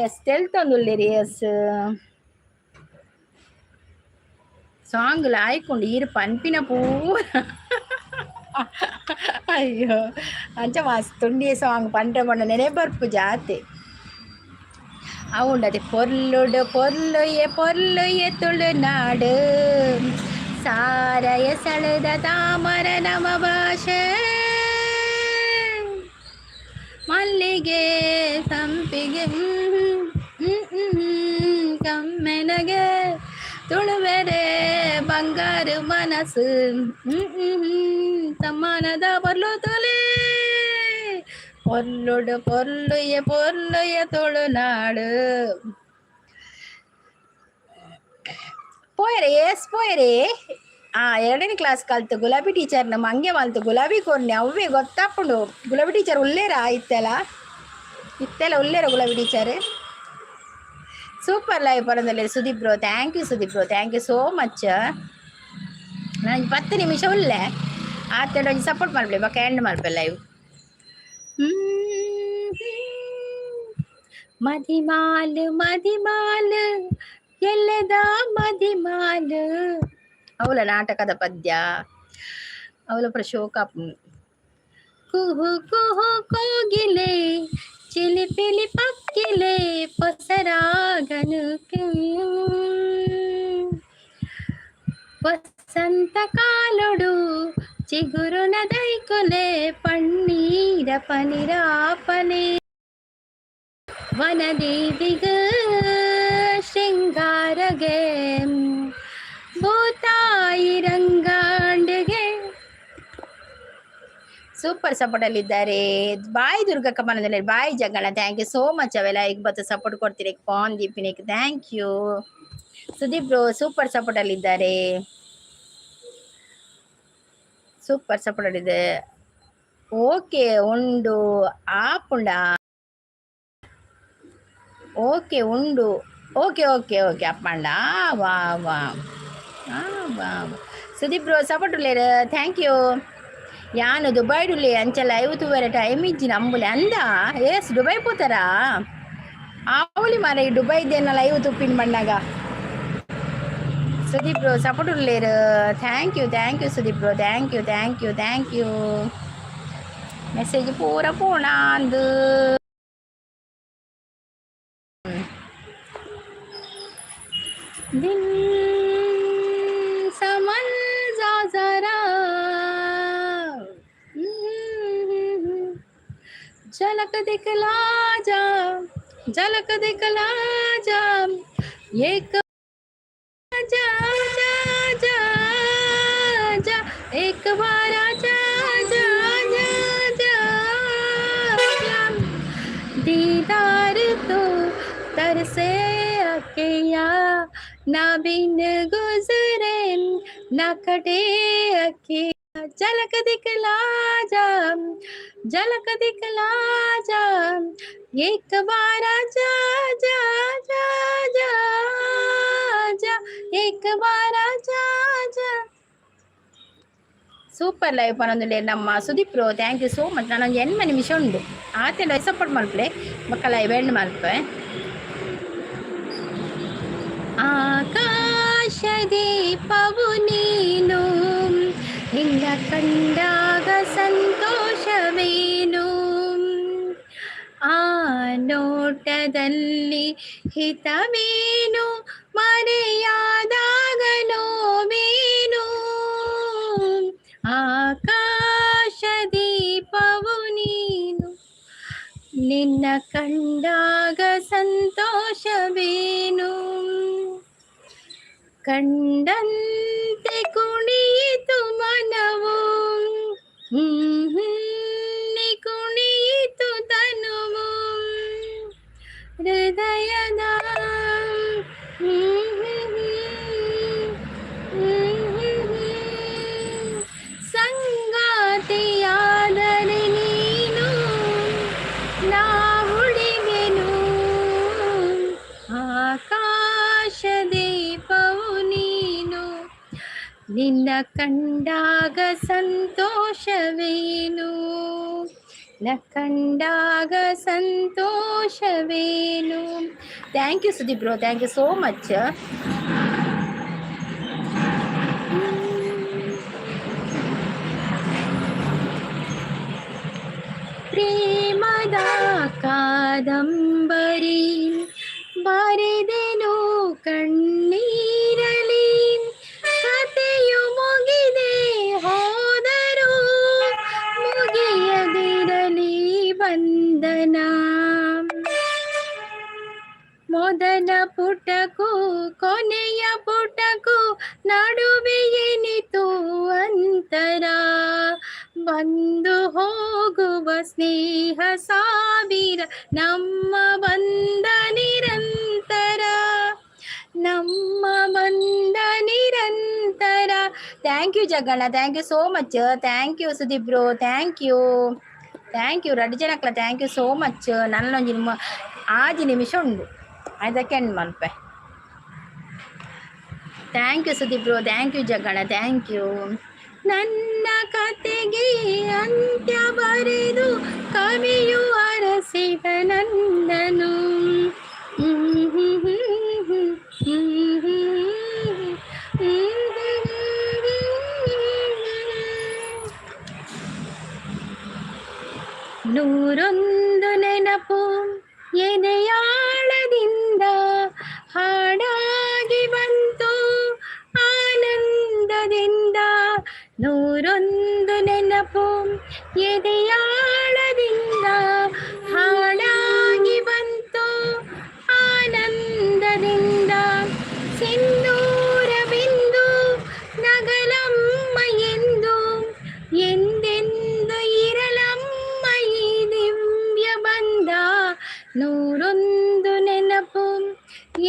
ಎಸ್ ತೆಲ್ತೊಂದುಲ್ಲೇರಿ. ಎಸ್ ಸಾಂಗ್ಲ ಆಯ್ಕೊಂಡು ಈರು ಪನ್ಪಿನ ಪೂರ ಅಯ್ಯೋ ಅಂಚ ಮಸ್ತುಂಡಿ ಸಾಂಗ್ ಪಂಟ ಪಂಡ ನೆನೆ ಬರ್ಪು ಜಾತಿ అవుండది. పొర్లుయే ತುಳುನಾಡು ಸಾರಯ ಸೆಳೆದ ತಾಮರ ನಮ ಭಾಷೆ ಮಲ್ಲಿಗೆ ಸಂಪಿಗೆ ಕಮ್ಮೆನಗೆ ತುಳುವೆರೆ ಬಂಗಾರು ಮನಸ್ಸು ಸಮ್ಮಾನದ ಬರ್ಲು ತೊಲೆ பொர்லுய ತುಳುನಾಡು. పోయరే ఎస్ పోయరే 2ನೇ ಕ್ಲಾಸ್ ಕಲ್ತು ಗುಲಾಬಿ ಟೀಚರ್ ನಮ್ಮ ಹಂಗೆ ಮಾಲ್ತು ಗುಲಾಬಿ ಕೊರ್ನೆ ಅವೇ ಗೊತ್ತಪ್ಪುಂಡು. ಗುಲಾಬಿ ಟೀಚರ್ ಉಲ್ಲೇರಾ ಇತ್ತೆಲ್ಲ ಉಲ್ಲೇರ ಗುಲಾಬಿ ಟೀಚರ್. ಸೂಪರ್ ಲೈವ್ ಪರದಲ್ಲಿ Sudeep bro, thank you Sudeep bro, thank you so much. ನಾನು 10 ನಿಮಿಷ ಉಲ್ಲೆ ಆತೇಳಿ ಸಪೋರ್ಟ್ ಮಾಡ್ಬೇ ಬಕ್ಕ ಎಂಡ್ ಮಾಡ್ಬೇ ಲೈವ್. ಮದಿಮಾಲ್ ಎಲ್ಲದ ಮದಿಮಾಲ್ ಅವಳ ನಾಟಕದ ಪದ್ಯ ಅವಳ ಪ್ರಶೋಕ. ಕುಹು ಕುಹು ಕೋಗಿಲೆ ಚಿಲಿಪಿಲಿ ಪಕ್ಕಿಲೆ ಪೊಸರಾಗನು ವಸಂತ ಕಾಲೊಡು ಚಿಗುರುನ ದೈಕೊಲೆ ಪನ್ನೀರ ಪನಿರಾಪನೆ ವನದೇವಿಗ ಶೃಂಗಾರಗೆ ಭೂತಾಯಿ ರಂಗಾಂಡಿಗೆ. Super support ಅಲ್ಲಿದ್ದಾರೆ. ಬಾಯ್ ದುರ್ಗಕ್ಕ ಮನದಲ್ಲಿ ಬಾಯ್ ಜಗಳ, ಥ್ಯಾಂಕ್ ಯು ಸೋ ಮಚ್. ಅವೆಲ್ಲ ಈಗ ಬತ್ತು ಸಪೋರ್ಟ್ ಕೊಡ್ತೀರಿ ಪಾನ್ ದೀಪಿನಿಗೆ thank you. Sudeep bro super support ಅಲ್ಲಿದ್ದಾರೆ. ಸೂಪರ್ ಸಪೋರ್ಟ್ ಅಲ್ಲಿದೆ. ಓಕೆ ಉಂಡು ಆಪುಂಡ ಓಕೆ ಉಂಡು ಓಕೆ ಓಕೆ ಓಕೆ ಅಪ್ಪಂಡ ವಾ ವಾ ವಾ. ಸುದೀಪ್ ಬ್ರೋ ಸಪೋರ್ಟ್ ಉಳ್ಳೇರು ಥ್ಯಾಂಕ್ ಯು. ಯಾನು ದುಬೈಡುಲ್ಲೆ ಅಂಚ ಲೈವ್ ತೂವರೆ ಟೈಮ್ ಇಜ್ಜಿನ ಅಂಬುಲೆ ಅಂದ ಎಸ್ ದುಬೈ ಪೋತಾರಾ ಆವಲಿ ಮಾರ ಈ ದುಬೈದೇನ ಲೈವ್ ತುಪ್ಪಿನ ಬಣ್ಣಾಗ. ಸುದೀಪ್ ಬ್ರೋ ಸಪೋರ್ಟ್ ಉಳ್ಳೇರು thank you Sudeep bro, thank you. Message ಪೂರ ಪೂರ್ಣ ಅಂದು ದಿನ್ ಸಮಲ್ ಜಾಜರಾ झलक दिखला जा एक जा जा जा जा एक बार जा जा जा जा दीदार तो तरसे अकिया ना बिन गुजरे ना कटे अकिया. झलक दिखला जा एक बार जा जा जा जा जा एक बार जा जा. ಸೂಪರ್ ಲೈವ್ ಪನ್ನೊಂದುಲ್ಲೆ ನಮ್ಮ Sudeep bro, thank you so much. ನಾನೊಂದು 8 ನಿಮಿಷ ಉಂಡು ಆತೆಲ್ಲ ಸಪೋರ್ಟ್ ಮಲ್ಪೆ ಮಕ್ಕ ಲೈವ್ ಎಂಡ್ ಮಲ್ಪೆ. ಆಕಾಶ ದೀಪವು ನೀನು ನಿನ್ನ ಕಂಡಾಗ ಸಂತೋಷವೇನು ನೋಟದಲ್ಲಿ ಹಿತವೇನು ಮರೆಯಾದಾಗ ನೋವೇನು ಆಕಾಶ ದೀಪವು ನೀನು ನಿನ್ನ ಕಂಡಾಗ ಸಂತೋಷವೇನು ಕಂಡಂತೆ ಕುಣಿಯಿತು ಮನವು ಕುಣಿಯಿತು ತನುವು ಹೃದಯದ ಸಂಗಾತಿಯಾದರೆ ನೀನು ನಾ ಉಳಿವೆನು ಆಕಾಶ ದೀಪವು ನೀನು ನಿನ್ನ ಕಂಡಾಗ ಸಂತೋಷವೇನು ಕಂಡಾಗ ಸಂತೋಷವೇನು. Thank you Sudeep bro, thank you so much. ಪ್ರೇಮದ ಕಾದಂಬರಿ ಬರೆದೆನು ಕಣ್ಣೀರಲಿ ಕಥೆಯು ಮುಗಿದೆ ಹೋದರೂ ಮುಗಿಯದಿರಲಿ ಬಂಧನ ಮೊದಲ ಪುಟಕ್ಕೂ ಕೊನೆಯ ಪುಟಕ್ಕೂ ನಡುವೆ ಎನಿತು ಅಂತರ ಬಂದು ಹೋಗುವ ಸ್ನೇಹ ಸಾವಿರ ನಮ್ಮ ಬಂದ ನಿರಂತರ ನಮ್ಮ ಬಂದ ನಿರಂತರ. Thank you Jaganna, thank you so much. Thank you Sudeep bro, thank you ರಡ್ಡು ಜನಕ್ಲ ಥ್ಯಾಂಕ್ ಯು ಸೋ ಮಚ್. ನನ್ನೊಂಜಿ ನಿಮ್ಮ 5 ನಿಮಿಷ ಉಂಡು ಅದಕ್ಕೆ ಎಂಡ್ ಮಲ್ಪೆ. Thank you Sudeep bro, thank you Jaganna, thank you. ನನ್ನ ಕತೆಗೆ ಅಂತ್ಯ ಬರೆದು ಕವಿಯು ಅರಸಿದ ನನ್ನನು ನೂರೊಂದು ನೆನಪು ಎದೆಯಾಳದಿಂದ ಹಾಡಾಗಿ ಬಂತು ಆನಂದದಿಂದ. ನೂರೊಂದು ನೆನಪು ಎದೆಯಾಳದಿಂದ ಹಾಡಾಗಿ ಬಂತು ಆನಂದದಿಂದ. ಸಿಂಧೂರ ಬಿಂದು ನಗಲಮ್ಮ ಎಂದು ಎಂದೆಂದು ಇರಲಮ್ಮ ಈ ದಿವ್ಯ ಬಂದ. ನೂರೊಂದು ನೆನಪು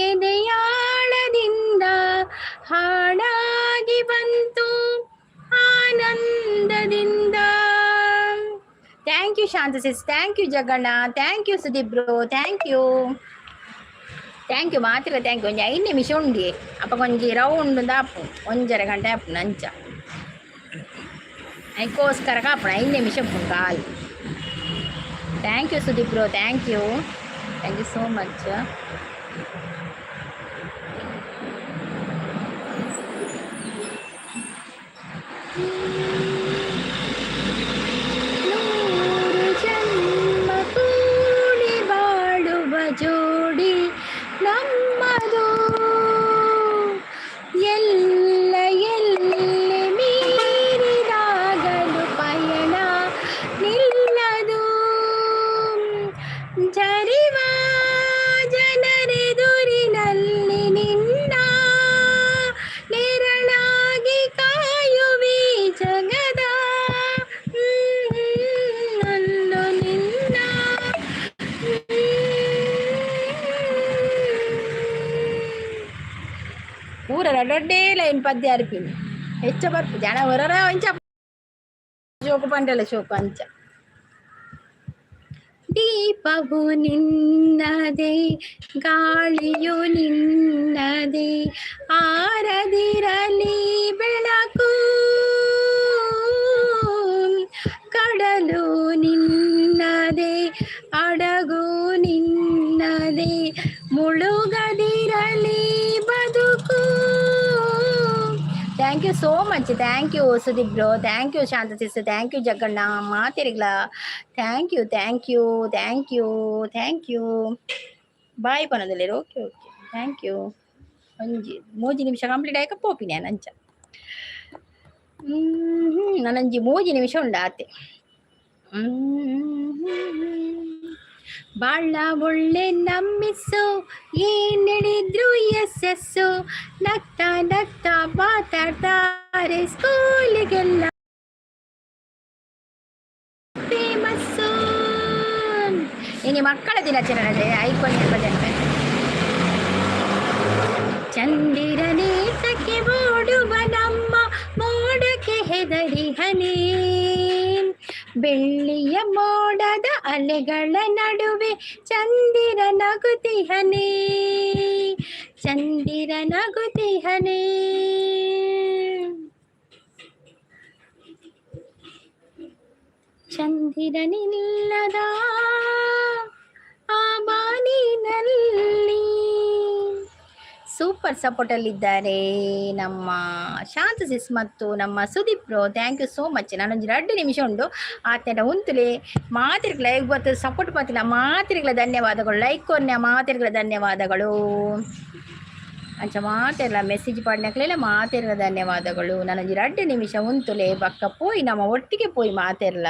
ಎದೆಯಾಳದಿಂದ ಹಾಡಾಗಿ ಬಂತು ಆನಂದದಿಂದ. Thank you Shanta sis, thank you Jaganna, thank you Sudeep bro, thank you ಮಾತ್ರ. Thank you. ಒಂಜಿ 5 ನಿಮಿಷ ಉಂಡಿ ಅಪ್ಪ ಕೊಂಚಿ ರೌಂಡ್ ದಾಪು 1.5 ಗಂಟೆ ಆಪು ನಂಚ ಅದಕ್ಕೋಸ್ಕರ ಕಾಪುಣ 5 ನಿಮಿಷ ಉಪ್ಪು ಕಾಲು. Thank you Sudeep bro, thank you so much. ನೂರು ಜನ್ಮ ಕೂಡಿ ಬಾಳುವ ಜೋಡಿ ನಮ್ಮದು ಎಲ್ಲ ಎಲ್ಲಿ ಮೀರಿದಾಗಲು ಪಯಣ ನಿಲ್ಲದು. ಜರಿವ ಜನರೆದುರಿನಲ್ಲಿ ನಿನ್ನ ನೆರಳಾಗಿ ಕಾಯುವಿ ಜಗದ ಅಲ್ಲೋ ನಿನ್ನ. ಊರರ ದೊಡ್ಡೇ ಲೈನ್ ಪದ್ಯ ಅರ್ಪಿನಿ ಹೆಚ್ಚ ಬರ್ಪು ಜನ ಹೊರರ ಅಂಚ ಶೋಕು ಪಂಡಲ ಶೋಕು ಅಂಚ. ದೀಪವು ನಿನ್ನದೇ ಗಾಳಿಯು ನಿನ್ನದೇ ಆರದಿರಲಿ ಬೆಳಕು. ಕಡಲು ನಿನ್ನದೇ ಅಡಗು ನಿನ್ನದೇ ಮುಳುಗದಿರಲಿ ಬದುಕು. Thank you so much. Thank you Sudeep bro, thank you Shanta sister, thank you Jaganna ಮಾತಿರಿಗ್ಲ, thank you thank you thank you thank you. Bye ಪನದಲ್ಲಿ ಓಕೆ ಓಕೆ ಥ್ಯಾಂಕ್ ಯು. ಒಂಜಿ 3 ನಿಮಿಷ ಕಂಪ್ಲೀಟ್ ಆಯ್ಕ ಪೋಪಿನಿ ನಂಚ ನನಂಜಿ 3 ನಿಮಿಷ ಉಂಡಾತೆ. ಬಾಳ ಒಳ್ಳೆ ನಮ್ಮಿಸು ಏನ್ ಹೇಳಿದ್ರು ಯಸ್ಸು, ನಗ್ತಾ ನಗ್ತಾ ಮಾತಾಡ್ತಾರೆ ಸ್ಕೂಲಿಗೆಲ್ಲ ಫೇಮಸ್ಸು. ಇനി ಮಕ್ಕಳ ದಿನಾಚರಣೆ ಐಕೊಂಡು ಭಜನೆ. ಚಂದಿರನೇತಕ್ಕೆ ಓಡುವ ನಮ್ಮ ಮೋಡಕ್ಕೆ ಹೆದರಿ ಹನಿ, ಬೆಳ್ಳಿಯ ಮೋಡದ ಅಲೆಗಳ ನಡುವೆ ಚಂದಿರ ನಗುತಿಹನೆ, ಚಂದಿರ ನಗುತಿಹನೆ. ಚಂದಿರನಿಲ್ಲದ ಆ ಬಾನಿನಲ್ಲಿ ಸೂಪರ್ ಸಪೋರ್ಟಲ್ಲಿದ್ದಾರೆ ನಮ್ಮ ಶಾಂತ ಸಿಸ್ ಮತ್ತು ನಮ್ಮ Sudeep bro. Thank you so much. ನಾನೊಂದು 2 ನಿಮಿಷ ಉಂಡು ಆತನ ಉಂತುಲೆ ಮಾತಿರ್ಗಳ ಇವತ್ತು ಸಪೋರ್ಟ್ ಮಾಡ್ತಿಲ್ಲ ಮಾತಿರ್ಗಳ ಧನ್ಯವಾದಗಳು, ಲೈಕ್ ಕೊನ್ನೆ ಮಾತಿರ್ಗಳ ಧನ್ಯವಾದಗಳು ಅಂಚ ಮಾತೆಲ್ಲ ಮೆಸೇಜ್ ಪಾಡ್ನಕ್ಲೆಲ್ಲ ಮಾತೆರ್ಲ ಧನ್ಯವಾದಗಳು. ನಾನೊಂದು 2 ನಿಮಿಷ ಉಂತುಲೆ ಬಕ್ಕ ಪೋಯಿ ನಮ್ಮ ಒಟ್ಟಿಗೆ ಪೋಯಿ ಮಾತೆರ್ಲ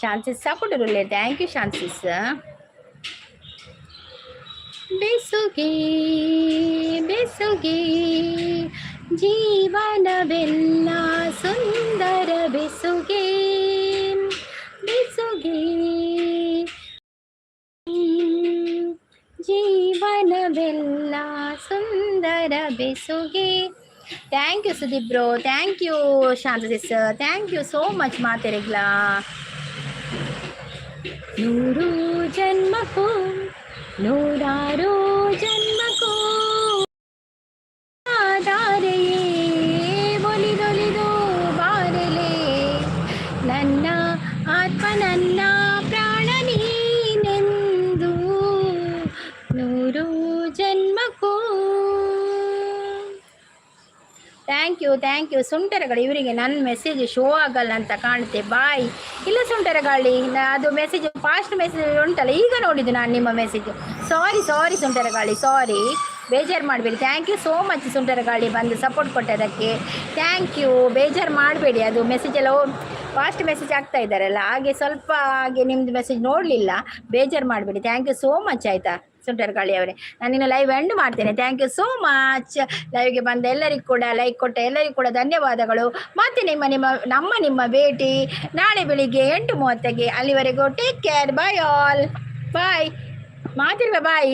ಶಾಂತಿಸ್ ಸಪೋರ್ಟ್ ಇರಲಿ. Thank you Shanta sis. ಬೆಸುಗೆ ಬೆಸುಗೆ ಜೀವನವೆಲ್ಲ ಸುಂದರ ಬೆಸುಗೆ, ಬೆಸುಗೆ ಜೀವನವೆಲ್ಲ ಸುಂದರ ಬೆಸುಗೆ. Thank you Sudeep bro, thank you Shanta sis, thank you so much ಮಾತೆರೆಗ್ಲ. 100 ಜನ್ಮಕ್ಕೂ 100 ಜನ್ಮಕ್ಕೂ ದಾರೆಯೇ ಒಲಿದೊಲಿದು ಬಾರಲೆ, ನನ್ನ ಆತ್ಮ ನನ್ನ ಪ್ರಾಣ ನೀನೆಂದು 100 ಜನ್ಮಕ್ಕೂ. ಥ್ಯಾಂಕ್ ಯು ಸುಂಟರಗಳು. ಇವರಿಗೆ ನನ್ನ ಮೆಸೇಜ್ ಶೋ ಆಗಲ್ಲ ಅಂತ ಕಾಣುತ್ತೆ. ಬಾಯ್. ಇಲ್ಲ ಸುಂಟರಗಾಳಿ, ಅದು ಮೆಸೇಜ್ ಫಾಸ್ಟ್ ಮೆಸೇಜ್ ಉಂಟಲ್ಲ, ಈಗ ನೋಡಿದ್ದು ನಾನು ನಿಮ್ಮ ಮೆಸೇಜ್. ಸಾರಿ ಸುಂಟರಗಾಳಿ, ಸಾರಿ, ಬೇಜಾರು ಮಾಡಬೇಡಿ. ಥ್ಯಾಂಕ್ ಯು ಸೋ ಮಚ್ ಸುಂಟರಗಾಳಿ ಬಂದು ಸಪೋರ್ಟ್ ಕೊಟ್ಟೋದಕ್ಕೆ ಥ್ಯಾಂಕ್ ಯು. ಬೇಜಾರು ಮಾಡಬೇಡಿ, ಅದು ಮೆಸೇಜ್ ಎಲ್ಲ ಫಾಸ್ಟ್ ಮೆಸೇಜ್ ಆಗ್ತಾ ಇದ್ದಾರಲ್ಲ, ಹಾಗೆ ಸ್ವಲ್ಪ ಹಾಗೆ ನಿಮ್ಮದು ಮೆಸೇಜ್ ನೋಡಲಿಲ್ಲ, ಬೇಜಾರು ಮಾಡಬೇಡಿ. ಥ್ಯಾಂಕ್ ಯು ಸೋ ಮಚ್ ಆಯಿತಾ ಸುಂಟರಗಾಳಿ ಅವರೇ. ನಾನು ಇನ್ನು ಲೈವ್ ಎಂಡ್ ಮಾಡ್ತೇನೆ. Thank you so much. ಲೈವ್ಗೆ ಬಂದ ಎಲ್ಲರಿಗೂ ಕೂಡ, ಲೈಕ್ ಕೊಟ್ಟ ಎಲ್ಲರಿಗೂ ಕೂಡ ಧನ್ಯವಾದಗಳು. ಮತ್ತೆ ನಿಮ್ಮ ಭೇಟಿ ನಾಳೆ ಬೆಳಿಗ್ಗೆ 8:30ಗೆ. ಅಲ್ಲಿವರೆಗೂ take care. Bye all. Bye ಮಾತಿರುವ ಬಾಯ್.